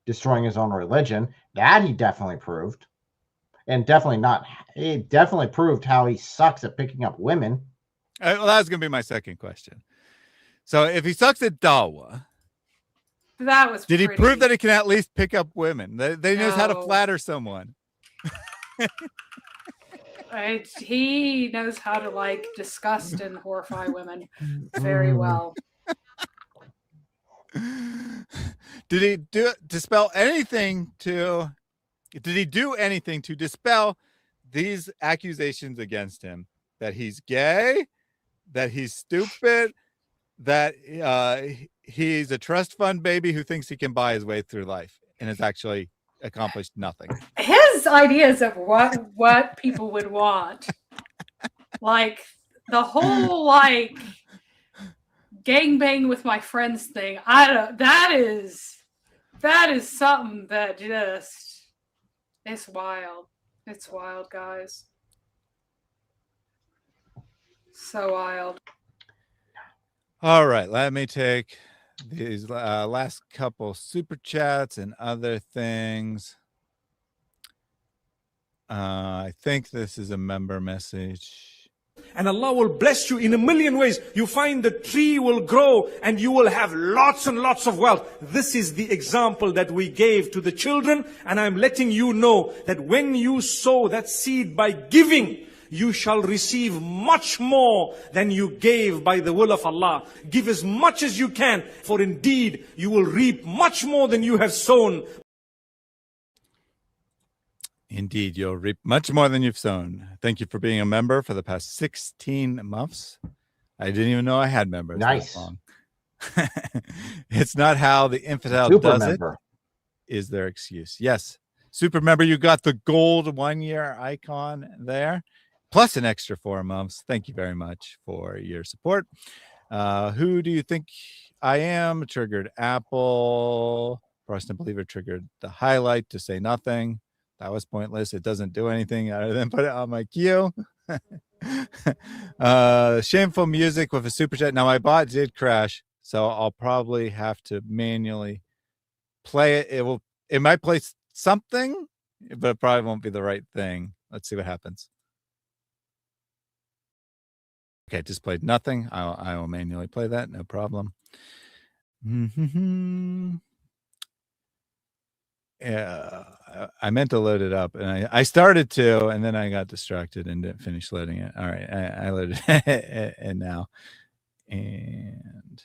destroying his own religion. That he definitely proved. And he definitely proved how he sucks at picking up women. Well, that's going to be my second question. So if he sucks at dawah, did he prove that he can at least pick up women? They knows how to flatter someone. Right? He knows how to disgust and horrify women very well. Did he dispel anything to dispel these accusations against him that he's gay, that he's stupid, that he's a trust fund baby who thinks he can buy his way through life and has actually accomplished nothing? His ideas of what people would want, the whole gangbang with my friends thing. That is That is something that just, it's wild. It's wild, guys. So wild. All right, let me take these last couple super chats and other things. I think this is a member message. And Allah will bless you in a million ways. You find the tree will grow and you will have lots and lots of wealth. This is the example that we gave to the children. And I'm letting you know that when you sow that seed by giving, you shall receive much more than you gave by the will of Allah. Give as much as you can, for indeed you will reap much more than you have sown. Indeed, you'll reap much more than you've sown. Thank you for being a member for the past 16 months. I didn't even know I had members. Nice. That long. It's not how the infidel Super does member. it, is their excuse. Yes. Super member, you got the gold 1-year icon there, plus an extra 4 months. Thank you very much for your support. Who do you think I am? Triggered Apple. Protestant believer triggered the highlight to say nothing. That was pointless. It doesn't do anything other than put it on my queue. Shameful music with a super chat. Now my bot did crash, so I'll probably have to manually play it. It might play something, but it probably won't be the right thing. Let's see what happens. Okay, it just played nothing. I will manually play that, no problem. Yeah, I meant to load it up, and I started to, and then I got distracted and didn't finish loading it. All right, I loaded it, and now, and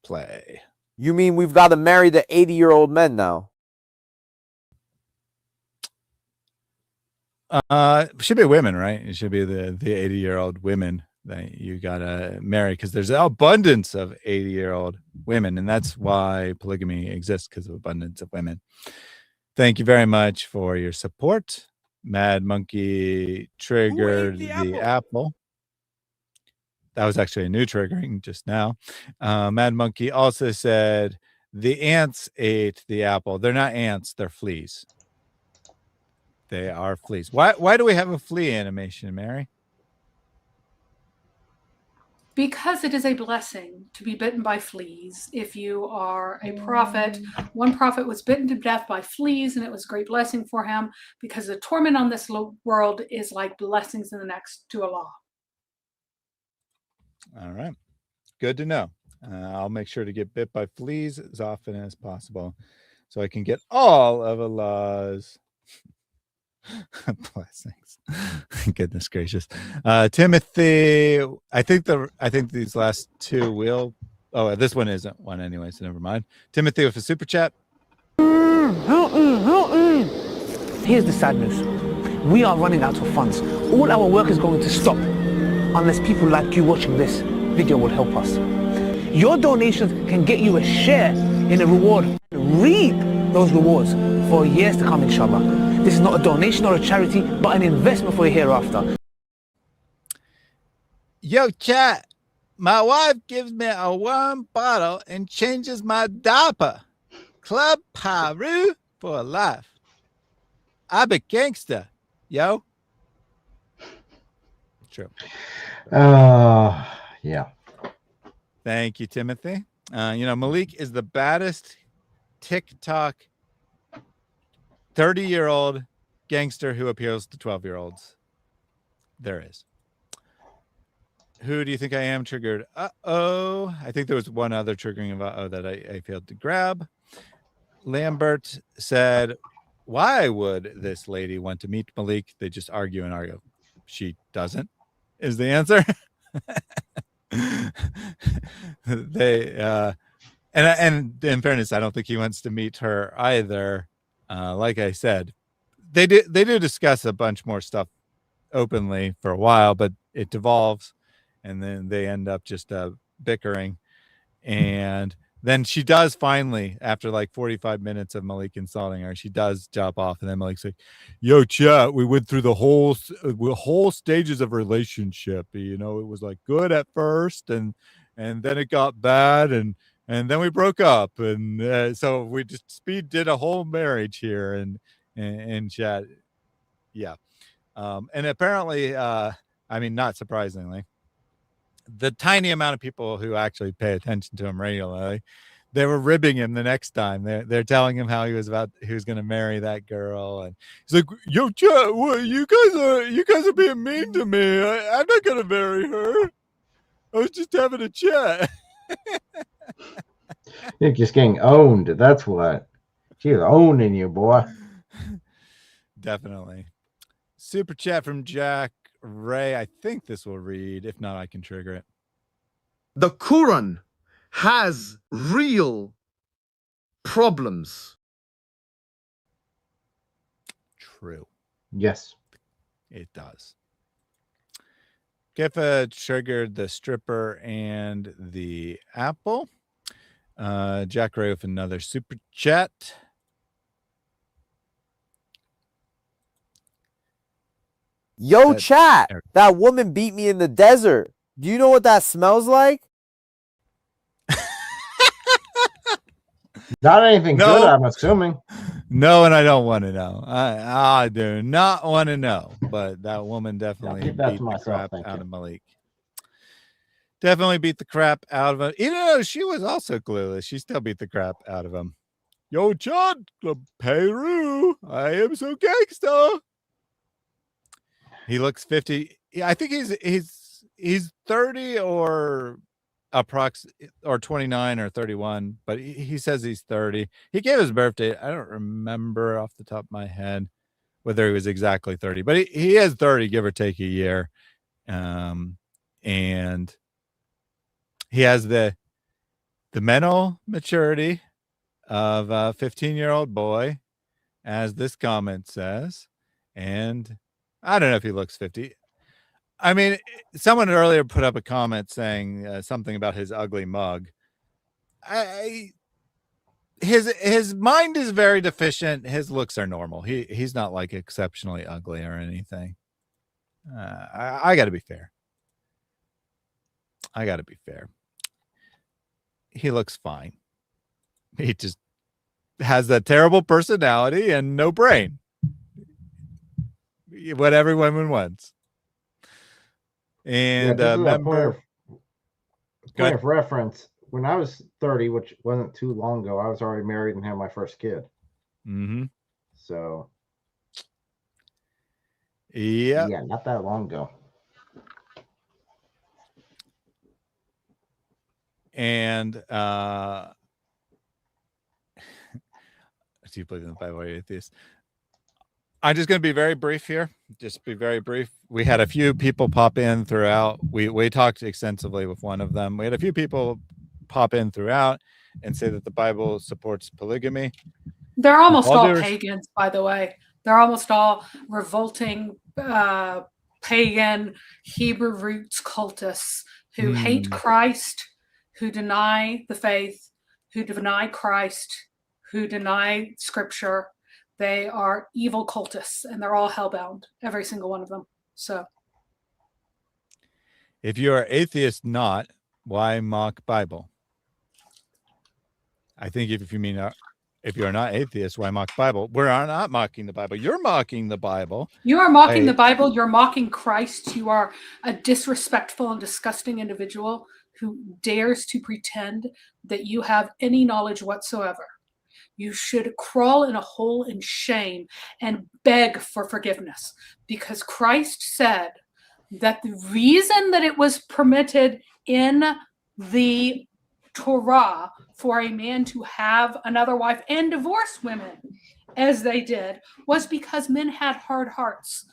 play. You mean we've got to marry the 80-year-old men now? Should be women, right? It should be the 80-year-old women that you gotta marry, because there's an abundance of 80-year-old women, and that's why polygamy exists, because of abundance of women. Thank you very much for your support. Mad Monkey triggered the apple. That was actually a new triggering just now. Mad Monkey also said the ants ate the apple. They're not ants, they're fleas. They are fleas. Why do we have a flea animation, Mary? Because it is a blessing to be bitten by fleas. If you are a prophet, one prophet was bitten to death by fleas, and it was a great blessing for him, because the torment on this world is like blessings in the next to Allah. All right. Good to know. I'll make sure to get bit by fleas as often as possible so I can get all of Allah's blessings. Goodness gracious. Timothy, I think these last two will. Oh, this one isn't one anyway, so never mind. Timothy with a super chat. Here's the sadness. We are running out of funds. All our work is going to stop unless people like you watching this video will help us. Your donations can get you a share in a reward and reap those rewards for years to come, inshallah. This is not a donation or a charity, but an investment for the hereafter. Yo, chat. My wife gives me a warm bottle and changes my diaper. Club Paru for life. I be gangster, yo. True. Yeah. Thank you, Timothy. Malik is the baddest TikTok 30-year-old gangster who appeals to 12-year-olds there is. Who do you think I am? Triggered uh-oh. I think there was one other triggering of uh-oh that I failed to grab. Lambert said, why would this lady want to meet Malik? They just argue and argue. She doesn't, is the answer. And in fairness, I don't think he wants to meet her either. Like I said, they do discuss a bunch more stuff openly for a while, but it devolves, and then they end up just bickering. And then she does finally, after like 45 minutes of Malik insulting her, she does drop off, and then Malik's like, yo, chat, we went through the whole stages of relationship. It was like good at first, and then it got bad, and and then we broke up, and so we just did a whole marriage here in chat. Yeah. And apparently, I mean, not surprisingly, the tiny amount of people who actually pay attention to him regularly, they were ribbing him the next time. They're telling him how he was going to marry that girl, and he's like, "Yo, chat, what, you guys are being mean to me. I'm not gonna marry her. I was just having a chat." You're just getting owned. That's what. She's owning you, boy. Definitely. Super chat from Jack Ray. I think this will read. If not, I can trigger it. The Quran has real problems. True. Yes. It does. Gifa triggered the stripper and the apple. Jack Ray with another super chat. Yo, chat. That woman beat me in the desert. Do you know what that smells like? Not anything good, I'm assuming. No, and I don't want to know. I do not want to know. But that woman definitely keep that beat to the myself, crap out of Malik. Definitely beat the crap out of him. Even though she was also clueless, she still beat the crap out of him. Yo, John, Peru. I am so gangsta. He looks 50. Yeah, I think he's 30 or or 29 or 31, but he says he's 30. He gave his birthday. I don't remember off the top of my head whether he was exactly 30, but he is 30, give or take a year. And he has the mental maturity of a 15-year-old boy, as this comment says. And I don't know if he looks 50. I mean, someone earlier put up a comment saying something about his ugly mug. His mind is very deficient. His looks are normal. He's not like exceptionally ugly or anything. I got to be fair. He looks fine. He just has that terrible personality and no brain. What every woman wants. And member, point of reference, when I was 30, which wasn't too long ago, I was already married and had my first kid. Mm-hmm. So yeah, not that long ago. And do you believe in the Bible, atheist? I'm just going to be very brief here. Just be very brief. We had a few people pop in throughout. We talked extensively with one of them. We had a few people pop in throughout and say that the Bible supports polygamy. They're almost all pagans, by the way. They're almost all revolting, pagan, Hebrew roots cultists who hate Christ, who deny the faith, who deny Christ, who deny Scripture. They are evil cultists, and they're all hellbound, every single one of them. So, if you are atheist, not, why mock Bible? I think if you mean if you are not atheist, why mock Bible? We're not mocking the Bible. You're mocking the Bible. You are mocking the Bible. You're mocking Christ. You are a disrespectful and disgusting individual who dares to pretend that you have any knowledge whatsoever. You should crawl in a hole in shame and beg for forgiveness, because Christ said that the reason that it was permitted in the Torah for a man to have another wife and divorce women as they did was because men had hard hearts,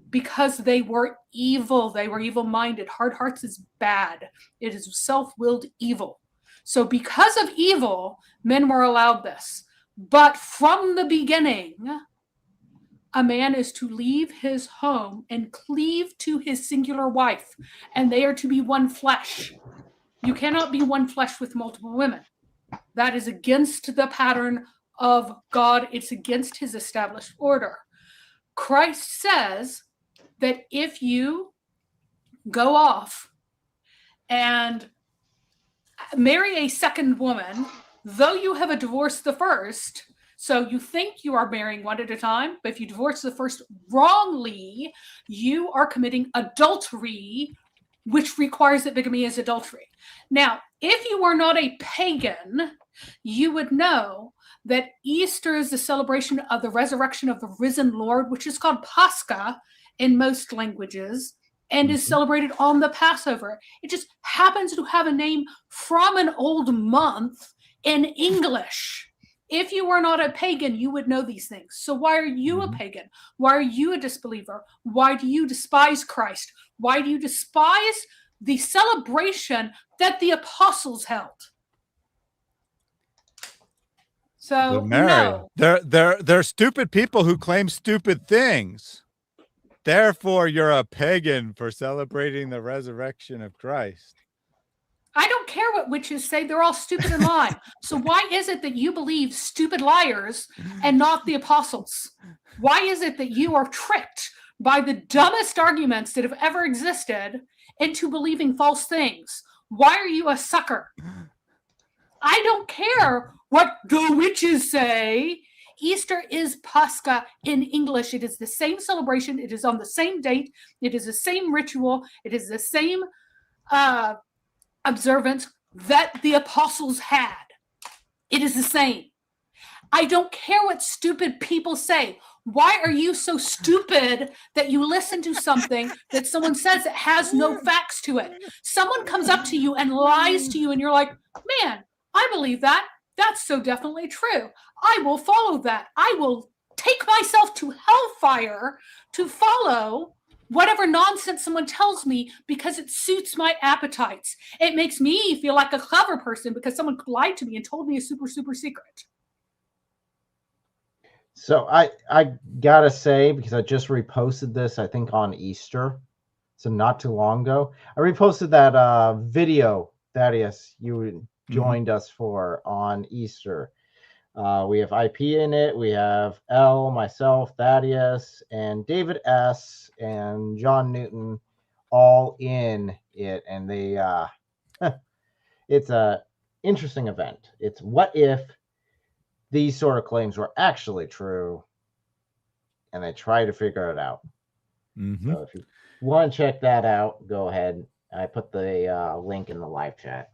because they were evil. They were evil-minded. Hard hearts is bad. It is self-willed evil. So because of evil, men were allowed this. But from the beginning, a man is to leave his home and cleave to his singular wife, and they are to be one flesh. You cannot be one flesh with multiple women. That is against the pattern of God. It's against his established order. Christ says that if you go off and marry a second woman, though you have divorced the first. So you think you are marrying one at a time, but if you divorce the first wrongly, you are committing adultery, which requires that bigamy is adultery. Now, if you are not a pagan, you would know that Easter is the celebration of the resurrection of the risen Lord, which is called Pascha in most languages, and is celebrated on the Passover. It just happens to have a name from an old month in English. If you were not a pagan, you would know these things. So why are you a pagan? Why are you a disbeliever? Why do you despise Christ? Why do you despise the celebration that the apostles held? So Mary, no. they're stupid people who claim stupid things. Therefore, you're a pagan for celebrating the resurrection of Christ. I don't care what witches say. They're all stupid and lie. So why is it that you believe stupid liars and not the apostles? Why is it that you are tricked by the dumbest arguments that have ever existed into believing false things? Why are you a sucker? I don't care what the witches say. Easter is Pascha in English. It is the same celebration. It is on the same date. It is the same ritual. It is the same observance that the apostles had. It is the same. I don't care what stupid people say. Why are you so stupid that you listen to something that someone says that has no facts to it? Someone comes up to you and lies to you and you're like, man, I believe that. That's so definitely true. I will follow that. I will take myself to hellfire to follow whatever nonsense someone tells me because it suits my appetites. It makes me feel like a clever person because someone lied to me and told me a super, super secret. So I gotta say, because I just reposted this, I think on Easter, so not too long ago, I reposted that video, Thaddeus, you joined us for on Easter. We have IP in it. We have L, myself, Thaddeus, and David S, and John Newton, all in it. And they, it's a interesting event. It's what if these sort of claims were actually true, and they try to figure it out. So if you want to check that out, go ahead. I put the link in the live chat.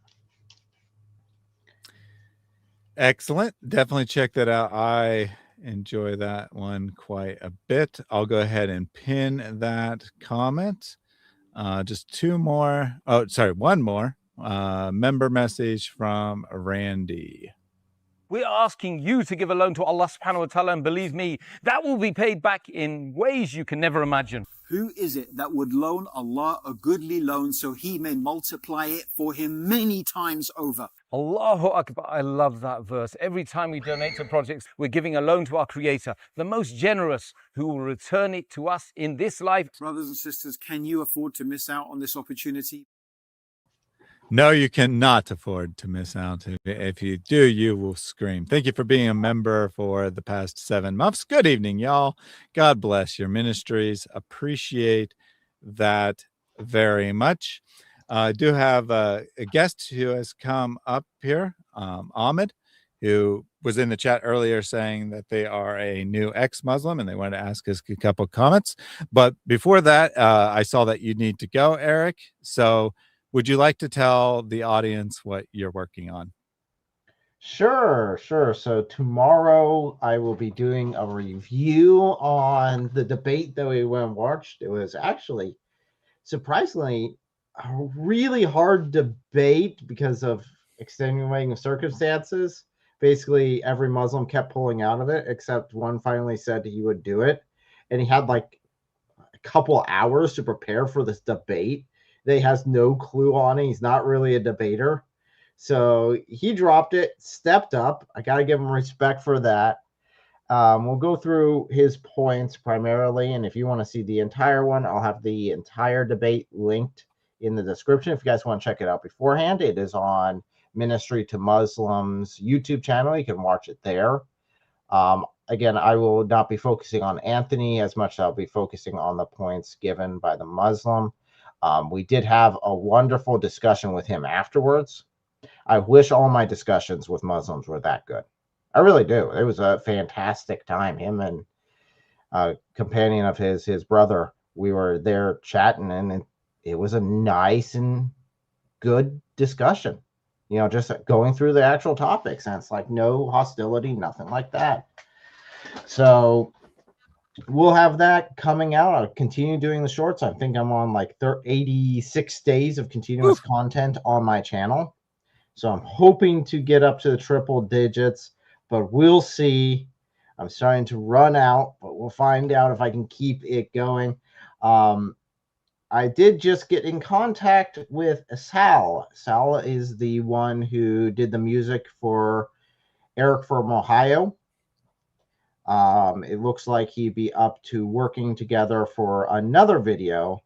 Excellent. Definitely check that out. I enjoy that one quite a bit. I'll go ahead and pin that comment. Just two more. Oh, sorry, one more. Member message from Randy. We're asking you to give a loan to Allah subhanahu wa ta'ala, and believe me, that will be paid back in ways you can never imagine. Who is it that would loan Allah a goodly loan so he may multiply it for him many times over? Allahu Akbar. I love that verse. Every time we donate to projects, we're giving a loan to our Creator, the most generous, who will return it to us in this life. Brothers and sisters, can you afford to miss out on this opportunity? No, you cannot afford to miss out. If you do, you will scream. Thank you for being a member for the past 7 months. Good evening, y'all. God bless your ministries. Appreciate that very much. I do have a guest who has come up here, Ahmed, who was in the chat earlier saying that they are a new ex-Muslim and they wanted to ask us a couple of comments. But before that, I saw that you need to go, Eric. So would you like to tell the audience what you're working on? Sure. So tomorrow I will be doing a review on the debate that we went and watched. It was actually surprisingly a really hard debate because of extenuating circumstances. Basically, every Muslim kept pulling out of it, except one finally said he would do it. And he had like a couple hours to prepare for this debate that he has no clue on it. He's not really a debater. So he dropped it, stepped up. I got to give him respect for that. We'll go through his points primarily. And if you want to see the entire one, I'll have the entire debate linked in the description. If you guys want to check it out beforehand, it is on Ministry to Muslims YouTube channel. You can watch it there. Again, I will not be focusing on Anthony as much as I'll be focusing on the points given by the Muslim. We did have a wonderful discussion with him afterwards. I wish all my discussions with Muslims were that good. I really do. It was a fantastic time. Him and a companion of his brother, we were there chatting, and it was a nice and good discussion. You know, just going through the actual topics, and it's like no hostility, nothing like that. So we'll have that coming out. I'll continue doing the shorts. I think I'm on like 86 days of continuous content on my channel. So I'm hoping to get up to the triple digits, but we'll see. I'm starting to run out, but we'll find out if I can keep it going. I did just get in contact with Sal. Sal is the one who did the music for Eric from Ohio. It looks like he'd be up to working together for another video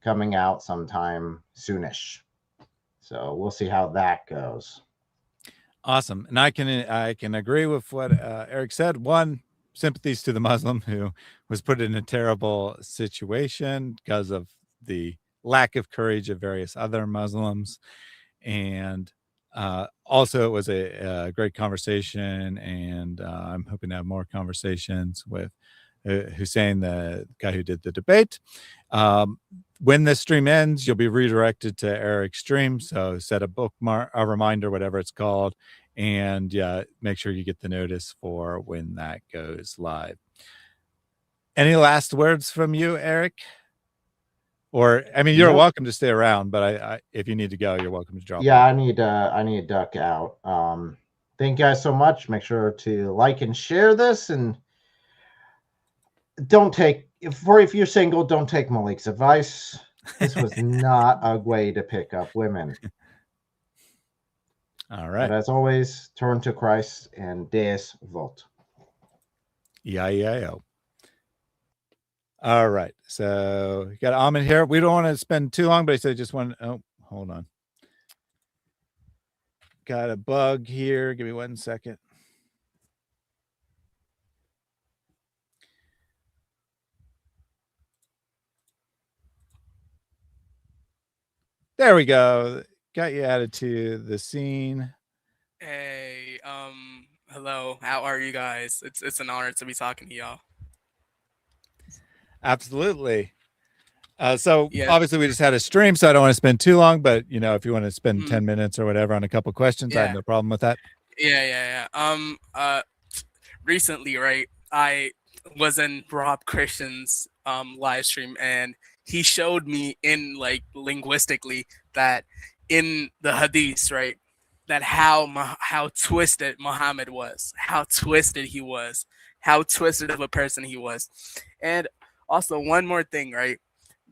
coming out sometime soonish. So we'll see how that goes. Awesome. And I can agree with what Eric said. One, sympathies to the Muslim who was put in a terrible situation because of the lack of courage of various other Muslims. And also, it was a great conversation, and I'm hoping to have more conversations with Hussein, the guy who did the debate. When this stream ends, you'll be redirected to Eric's stream, so set a bookmark, a reminder, whatever it's called, and yeah, make sure you get the notice for when that goes live. Any last words from you, Eric? Or, I mean, you're welcome to stay around, but I if you need to go, you're welcome to drop Yeah, off. I need to duck out. Thank you guys so much. Make sure to like and share this, and don't take, if you're single, don't take Malik's advice. This was not a way to pick up women. All right. But as always, turn to Christ and Deus Vult. E-I-E-I-O. All right. So you got Ahmed here. We don't want to spend too long, but he said just one. Oh, hold on. Got a bug here. Give me 1 second. There we go. Got you added to the scene. Hey, hello. How are you guys? It's an honor to be talking to y'all. Absolutely. So Yeah. obviously we just had a stream, so I don't want to spend too long, but you know, if you want to spend 10 minutes or whatever on a couple questions, I have no problem with that. Yeah. Recently, right, I was in Rob Christian's live stream, and he showed me in like linguistically that in the hadiths, right, that how twisted Muhammad was, how twisted he was, how twisted of a person he was. And also one more thing, right?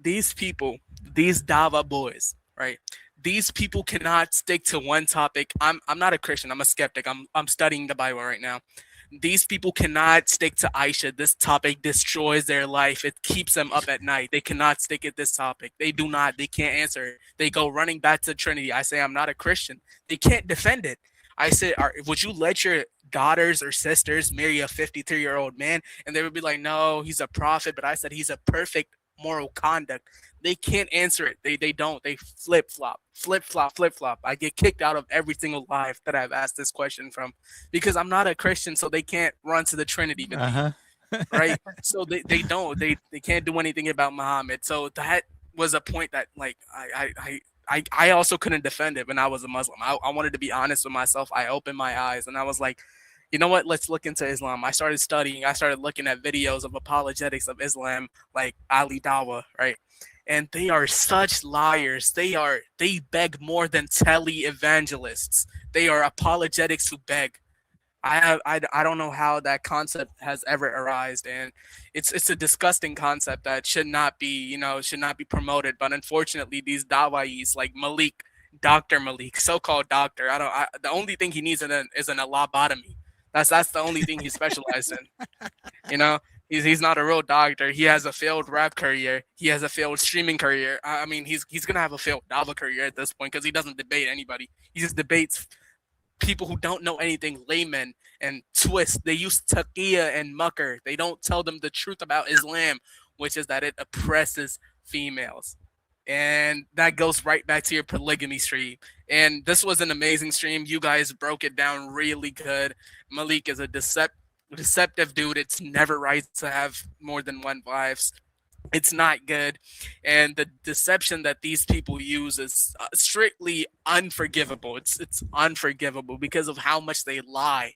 These people, these dawah boys, right? These people cannot stick to one topic. I'm not a Christian. I'm a skeptic. I'm studying the Bible right now. These people cannot stick to Aisha. This topic destroys their life. It keeps them up at night. They cannot stick at this topic. They do not. They can't answer it. They go running back to Trinity. I say, I'm not a Christian. They can't defend it. I said, would you let your daughters or sisters marry a 53-year-old man? And they would be like, no, he's a prophet. But I said, he's a perfect moral conduct. They can't answer it. They don't. They flip-flop. I get kicked out of every single live that I've asked this question from because I'm not a Christian, so they can't run to the Trinity with me, right? So they don't. They can't do anything about Muhammad. So that was a point that like I also couldn't defend it when I was a Muslim. I wanted to be honest with myself. I opened my eyes and I was like, you know what? Let's look into Islam. I started studying. I started looking at videos of apologetics of Islam, like Ali Dawah, right? And they are such liars. They beg more than tele-evangelists. They are apologetics who beg. I don't know how that concept has ever arisen, and it's a disgusting concept that should not be promoted. But unfortunately, these dawahis like Malik, Dr. Malik, so-called doctor, the only thing he needs is an lobotomy. That's the only thing he's specialized in. You know, he's not a real doctor. He has a failed rap career. He has a failed streaming career. I mean, he's gonna have a failed dawah career at this point because he doesn't debate anybody. He just debates people who don't know anything, laymen, and twist. They use taqiyya and mucker. They don't tell them the truth about Islam, which is that it oppresses females. And that goes right back to your polygamy stream. And this was an amazing stream. You guys broke it down really good. Malik is a deceptive dude. It's never right to have more than one wife. It's not good. And the deception that these people use is strictly unforgivable. It's unforgivable because of how much they lie.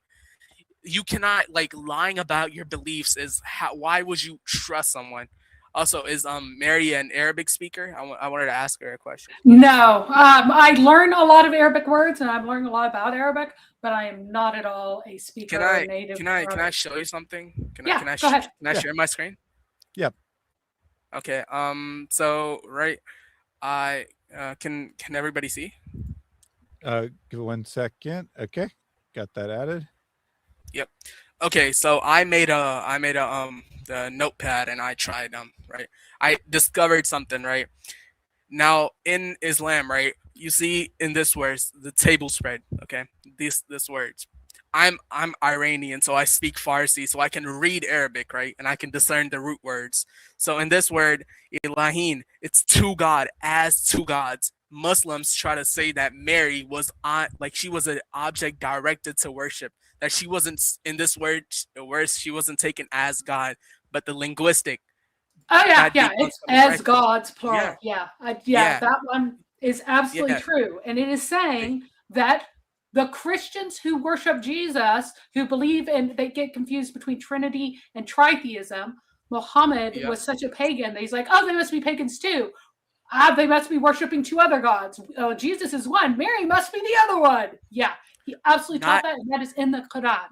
You cannot, like, lying about your beliefs is why would you trust someone? Also, is Mary an Arabic speaker? I wanted to ask her a question. No, I learn a lot of Arabic words, and I've learned a lot about Arabic, but I am not at all a speaker. Or native. Can I show you something? Can Yeah, I go ahead. share my screen? Yep. Okay. So right, can everybody see? Give it 1 second. Okay, got that added. Yep. Okay, so I made a notepad and I tried right. I discovered something, right? Now in Islam, right, you see in this words the table spread, okay? This words. I'm Iranian, so I speak Farsi, so I can read Arabic, right? And I can discern the root words. So in this word, Ilahin, it's to God, as two gods. Muslims try to say that Mary was she was an object directed to worship. That she wasn't in this word, she wasn't taken as God, but the linguistic. Oh yeah, it's as gods plural. Yeah. That one is absolutely true, and it is saying that the Christians who worship Jesus, who believe in, they get confused between Trinity and tritheism. Muhammad was such a pagan that he's like, oh, they must be pagans too. They must be worshiping two other gods. Jesus is one. Mary must be the other one. Yeah, he absolutely taught that, and that is in the Quran.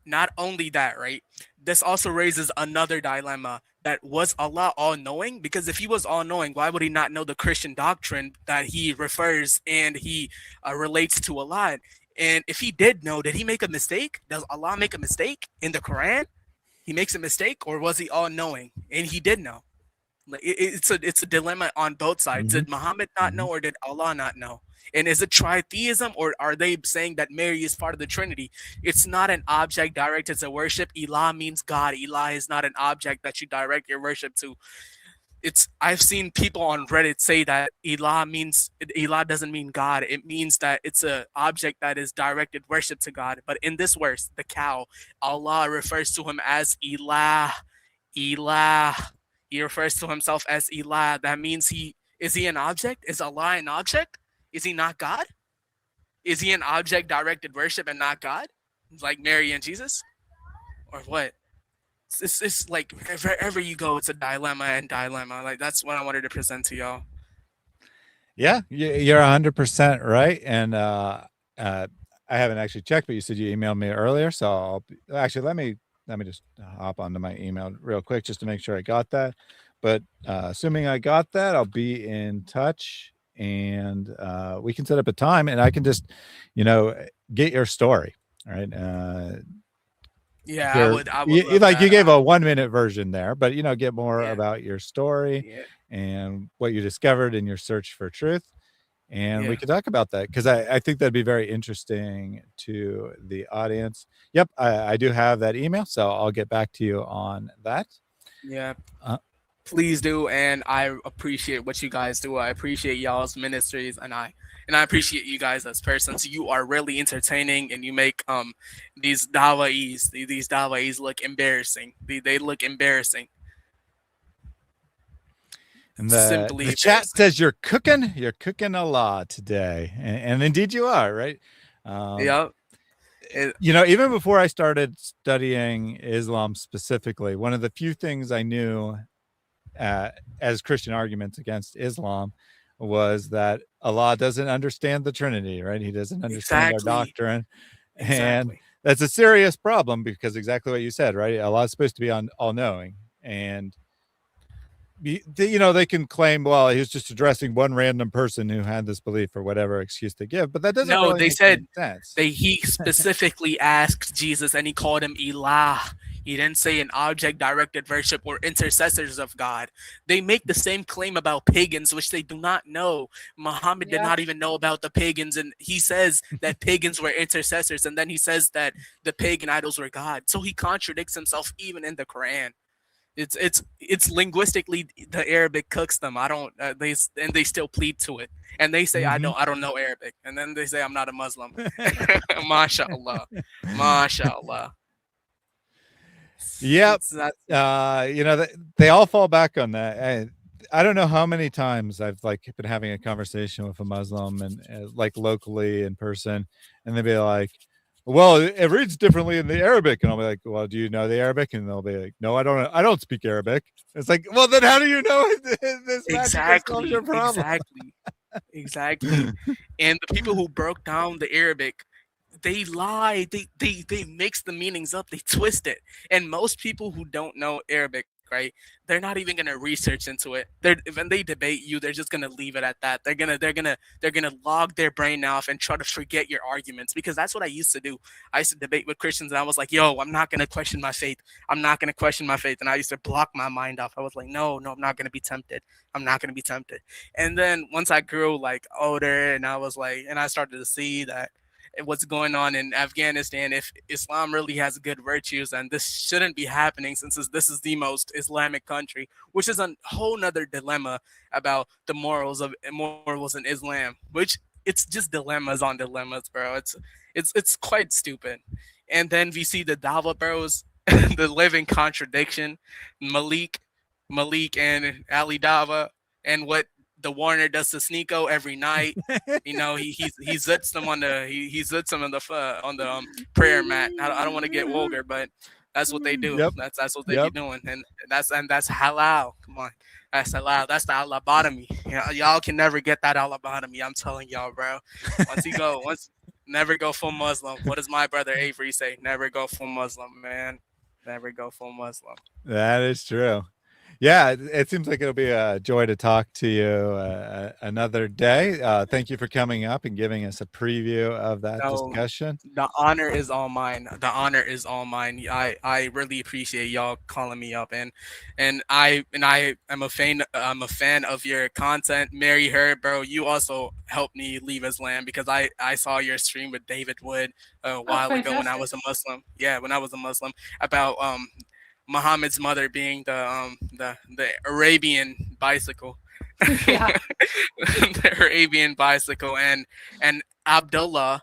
Not only that, right? This also raises another dilemma. That was Allah all-knowing? Because if he was all-knowing, why would he not know the Christian doctrine that he refers and he relates to Allah? And if he did know, did he make a mistake? Does Allah make a mistake in the Quran? He makes a mistake, or was he all-knowing? And he did know. It's a dilemma on both sides. Did Muhammad not know, or did Allah not know? And is it tritheism, or are they saying that Mary is part of the Trinity? It's not an object directed to worship. Ilah means God. Ilah is not an object that you direct your worship to. I've seen people on Reddit say that Ilah doesn't mean God. It means that it's an object that is directed worship to God. But in this verse, the cow, Allah refers to him as Ilah. He refers to himself as Ilah. That means is he an object? Is Allah an object? Is he not God? Is he an object directed worship and not God? Like Mary and Jesus? Or what? It's like wherever you go, it's a dilemma and dilemma. Like that's what I wanted to present to y'all. Yeah, you're 100% right. And I haven't actually checked, but you said you emailed me earlier. So let me just hop onto my email real quick just to make sure I got that. But assuming I got that, I'll be in touch. And we can set up a time, and I can just, get your story. All right. I would you gave a 1-minute version there, but get more about your story and what you discovered in your search for truth. And we could talk about that, because I think that'd be very interesting to the audience. Yep, I do have that email, so I'll get back to you on that. Yeah. Please do, and I appreciate what you guys do. I appreciate y'all's ministries, and I appreciate you guys as persons. You are really entertaining, and you make these dawahis look embarrassing. They look embarrassing. And the chat says you're cooking a lot today, and indeed you are, right? Yep. Even before I started studying Islam specifically, one of the few things I knew as Christian arguments against Islam was that Allah doesn't understand the Trinity, right? He doesn't understand our doctrine. And that's a serious problem, because exactly what you said, right? Allah is supposed to be all-knowing, and they can claim, well, he was just addressing one random person who had this belief, or whatever excuse they give, but that doesn't really they make said sense. He specifically asked Jesus, and he called him Ilah. He didn't say an object directed worship or intercessors of God. They make the same claim about pagans, which they do not know. Muhammad did not even know about the pagans, and he says that pagans were intercessors, and then he says that the pagan idols were God. So he contradicts himself even in the Quran. It's linguistically the Arabic cooks them. I don't they still plead to it, and they say I don't know Arabic, and then they say I'm not a Muslim. MashaAllah, MashaAllah. Yep. You know, they all fall back on that. I don't know how many times I've like been having a conversation with a Muslim and like locally in person, and they'll be like, well, it reads differently in the Arabic. And I'll be like, well, do you know the Arabic? And they'll be like, no, I don't speak Arabic. It's like, well, then how do you know this Exactly. your problem? Exactly. And the people who broke down the Arabic, they lie. They mix the meanings up. They twist it. And most people who don't know Arabic, right, they're not even gonna research into it. When they debate you, they're just gonna leave it at that. They're gonna log their brain off and try to forget your arguments, because that's what I used to do. I used to debate with Christians, and I was like, yo, I'm not gonna question my faith. I'm not gonna question my faith. And I used to block my mind off. I was like, no, I'm not gonna be tempted. I'm not gonna be tempted. And then once I grew like older, and I was like, and I started to see that what's going on in Afghanistan, if Islam really has good virtues, and this shouldn't be happening since this is the most Islamic country, which is a whole nother dilemma about the morals in Islam, which it's just dilemmas on dilemmas, bro. It's quite stupid. And then we see the dawah bros, the living contradiction, Maleek and Ali Dawah, and what the Warner does to Sneeko every night. You know, he zits them on the he zits them on the prayer mat. I don't want to get vulgar, but that's what they do. Yep. That's what they be doing, and that's halal. Come on, that's halal. That's the lobotomy. Y'all can never get that lobotomy. I'm telling y'all, bro. Never go full Muslim. What does my brother Avery say? Never go full Muslim, man. Never go full Muslim. That is true. Yeah, it seems like it'll be a joy to talk to you another day. Thank you for coming up and giving us a preview of that discussion. The honor is all mine. The honor is all mine. I really appreciate y'all calling me up, and I am a fan. I'm a fan of your content. Mary Herb, bro, you also helped me leave Islam, because I saw your stream with David Wood a while ago when I was a Muslim. Yeah, when I was a Muslim, about Muhammad's mother being the Arabian bicycle. Yeah. The Arabian bicycle, and Abdullah,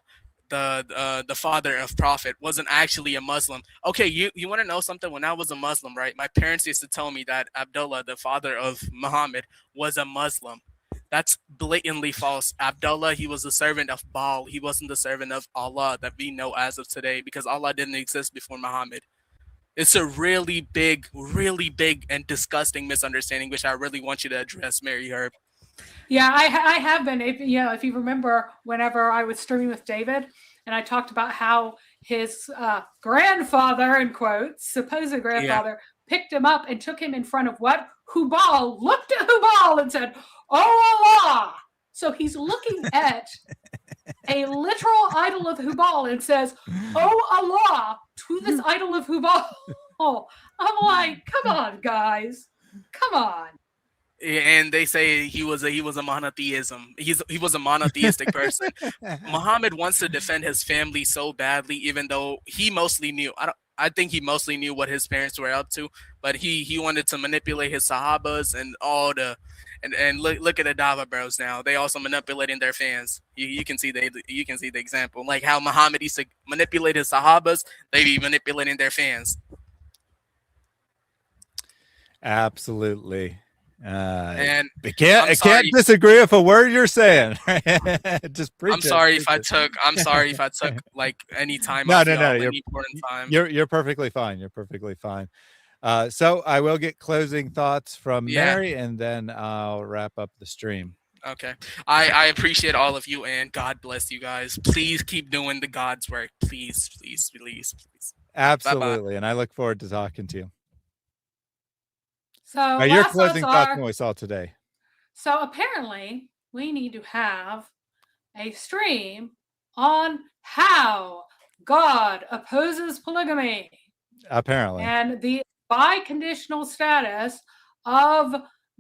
the father of Prophet, wasn't actually a Muslim. Okay, you want to know something? When I was a Muslim, right, my parents used to tell me that Abdullah, the father of Muhammad, was a Muslim. That's blatantly false. Abdullah, he was a servant of Baal. He wasn't the servant of Allah that we know as of today, because Allah didn't exist before Muhammad. It's a really big and disgusting misunderstanding, which I really want you to address, Mary Herb. Yeah, I have been. If you remember, whenever I was streaming with David, and I talked about how his grandfather, in quotes, supposed grandfather, picked him up and took him in front of what? Hubal, looked at Hubal and said, "Oh Allah." So he's looking at a literal idol of Hubal and says, "Oh Allah," to this idol of Hubal. I'm like, come on, guys, come on. And they say he was a monotheism. He was a monotheistic person. Muhammad wants to defend his family so badly, even though he mostly knew. I think he mostly knew what his parents were up to, but he wanted to manipulate his sahabas and all the. And look at the dawah bros now. They also manipulating their fans. You can see the example, like how Muhammad used to manipulate his sahabas. They be manipulating their fans. Absolutely. And I can't disagree with a word you're saying. Just preach. I'm sorry if I took like any time. No. You're perfectly fine. You're perfectly fine. So I will get closing thoughts from Mary, and then I'll wrap up the stream. Okay. I appreciate all of you, and God bless you guys. Please keep doing the God's work. Please. Absolutely. Bye-bye. And I look forward to talking to you. So your closing thoughts on what we saw today. So apparently we need to have a stream on how God opposes polygamy. Apparently. And the biconditional status of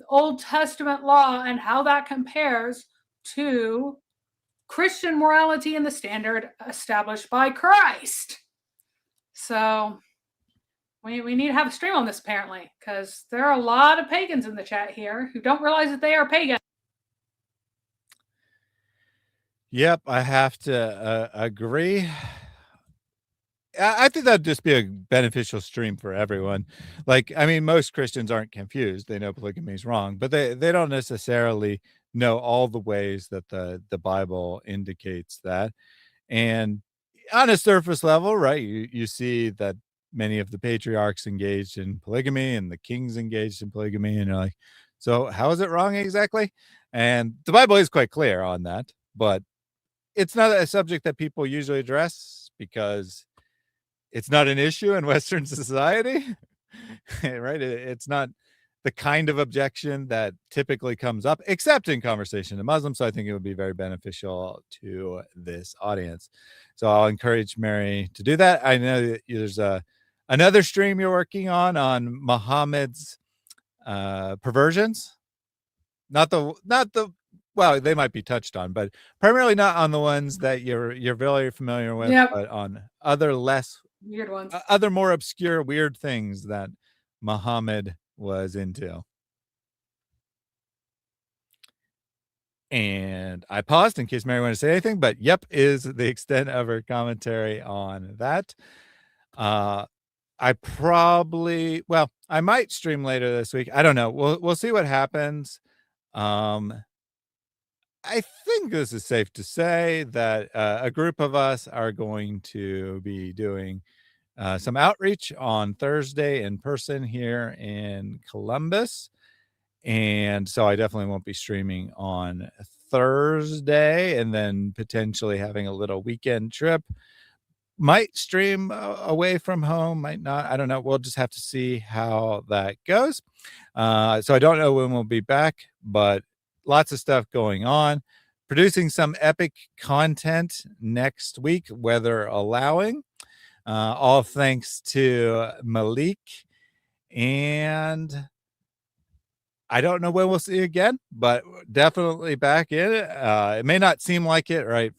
Old Testament law and how that compares to Christian morality and the standard established by Christ. So We need to have a stream on this apparently, because there are a lot of pagans in the chat here who don't realize that they are pagan. Yep, I have to agree. I think that'd just be a beneficial stream for everyone. Like, I mean, most Christians aren't confused. They know polygamy is wrong, but they don't necessarily know all the ways that the Bible indicates that. And on a surface level, right, you see that many of the patriarchs engaged in polygamy and the kings engaged in polygamy, and you're like, so how is it wrong exactly? And the Bible is quite clear on that, but it's not a subject that people usually address because it's not an issue in Western society, right? It's not the kind of objection that typically comes up, except in conversation to Muslims. So I think it would be very beneficial to this audience. So I'll encourage Mary to do that. I know that there's another stream you're working on Muhammad's perversions. Not the well, they might be touched on, but primarily not on the ones that you're very familiar with, Yep. but on other less Weird ones. other more obscure, weird things that Muhammad was into. And I paused in case Mary wanted to say anything, but yep is the extent of her commentary on that. I might stream later this week. I don't know. We'll see what happens. I think this is safe to say that a group of us are going to be doing some outreach on Thursday in person here in Columbus. And so I definitely won't be streaming on Thursday, and then potentially having a little weekend trip. Might stream away from home, might not. I don't know. We'll just have to see how that goes. So I don't know when we'll be back, but lots of stuff going on. Producing some epic content next week, weather allowing. All thanks to Maleek. And I don't know when we'll see again, but definitely back in it. It may not seem like it, right?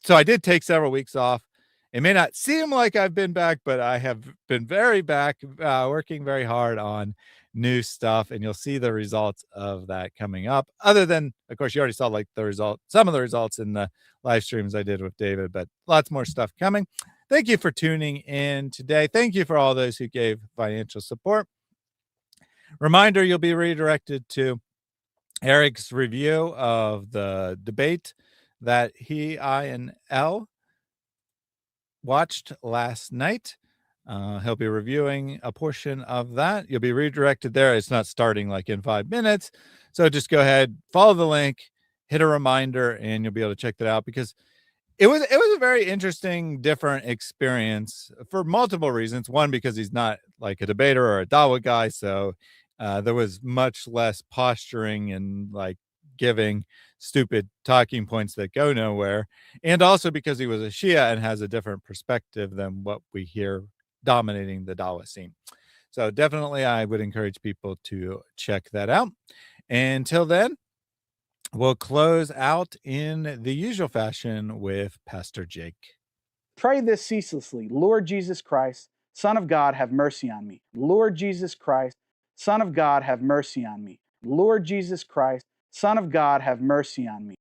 So I did take several weeks off. It may not seem like I've been back, but I have been very back, working very hard on new stuff, and you'll see the results of that coming up. Other than, of course, you already saw like some of the results in the live streams I did with David, but lots more stuff coming. Thank you for tuning in today. Thank you for all those who gave financial support. Reminder, you'll be redirected to Eric's review of the debate that I, and L watched last night. He'll be reviewing a portion of that. You'll be redirected there. It's not starting like in 5 minutes. So just go ahead, follow the link, hit a reminder, and you'll be able to check that out, because it was a very interesting, different experience for multiple reasons. One, because he's not like a debater or a dawah guy. So there was much less posturing and like giving stupid talking points that go nowhere. And also because he was a Shia and has a different perspective than what we hear dominating the dawah scene. So definitely I would encourage people to check that out. Until then, we'll close out in the usual fashion with Pastor Jake. Pray this ceaselessly. Lord Jesus Christ, Son of God, have mercy on me. Lord Jesus Christ, Son of God, have mercy on me. Lord Jesus Christ, Son of God, have mercy on me.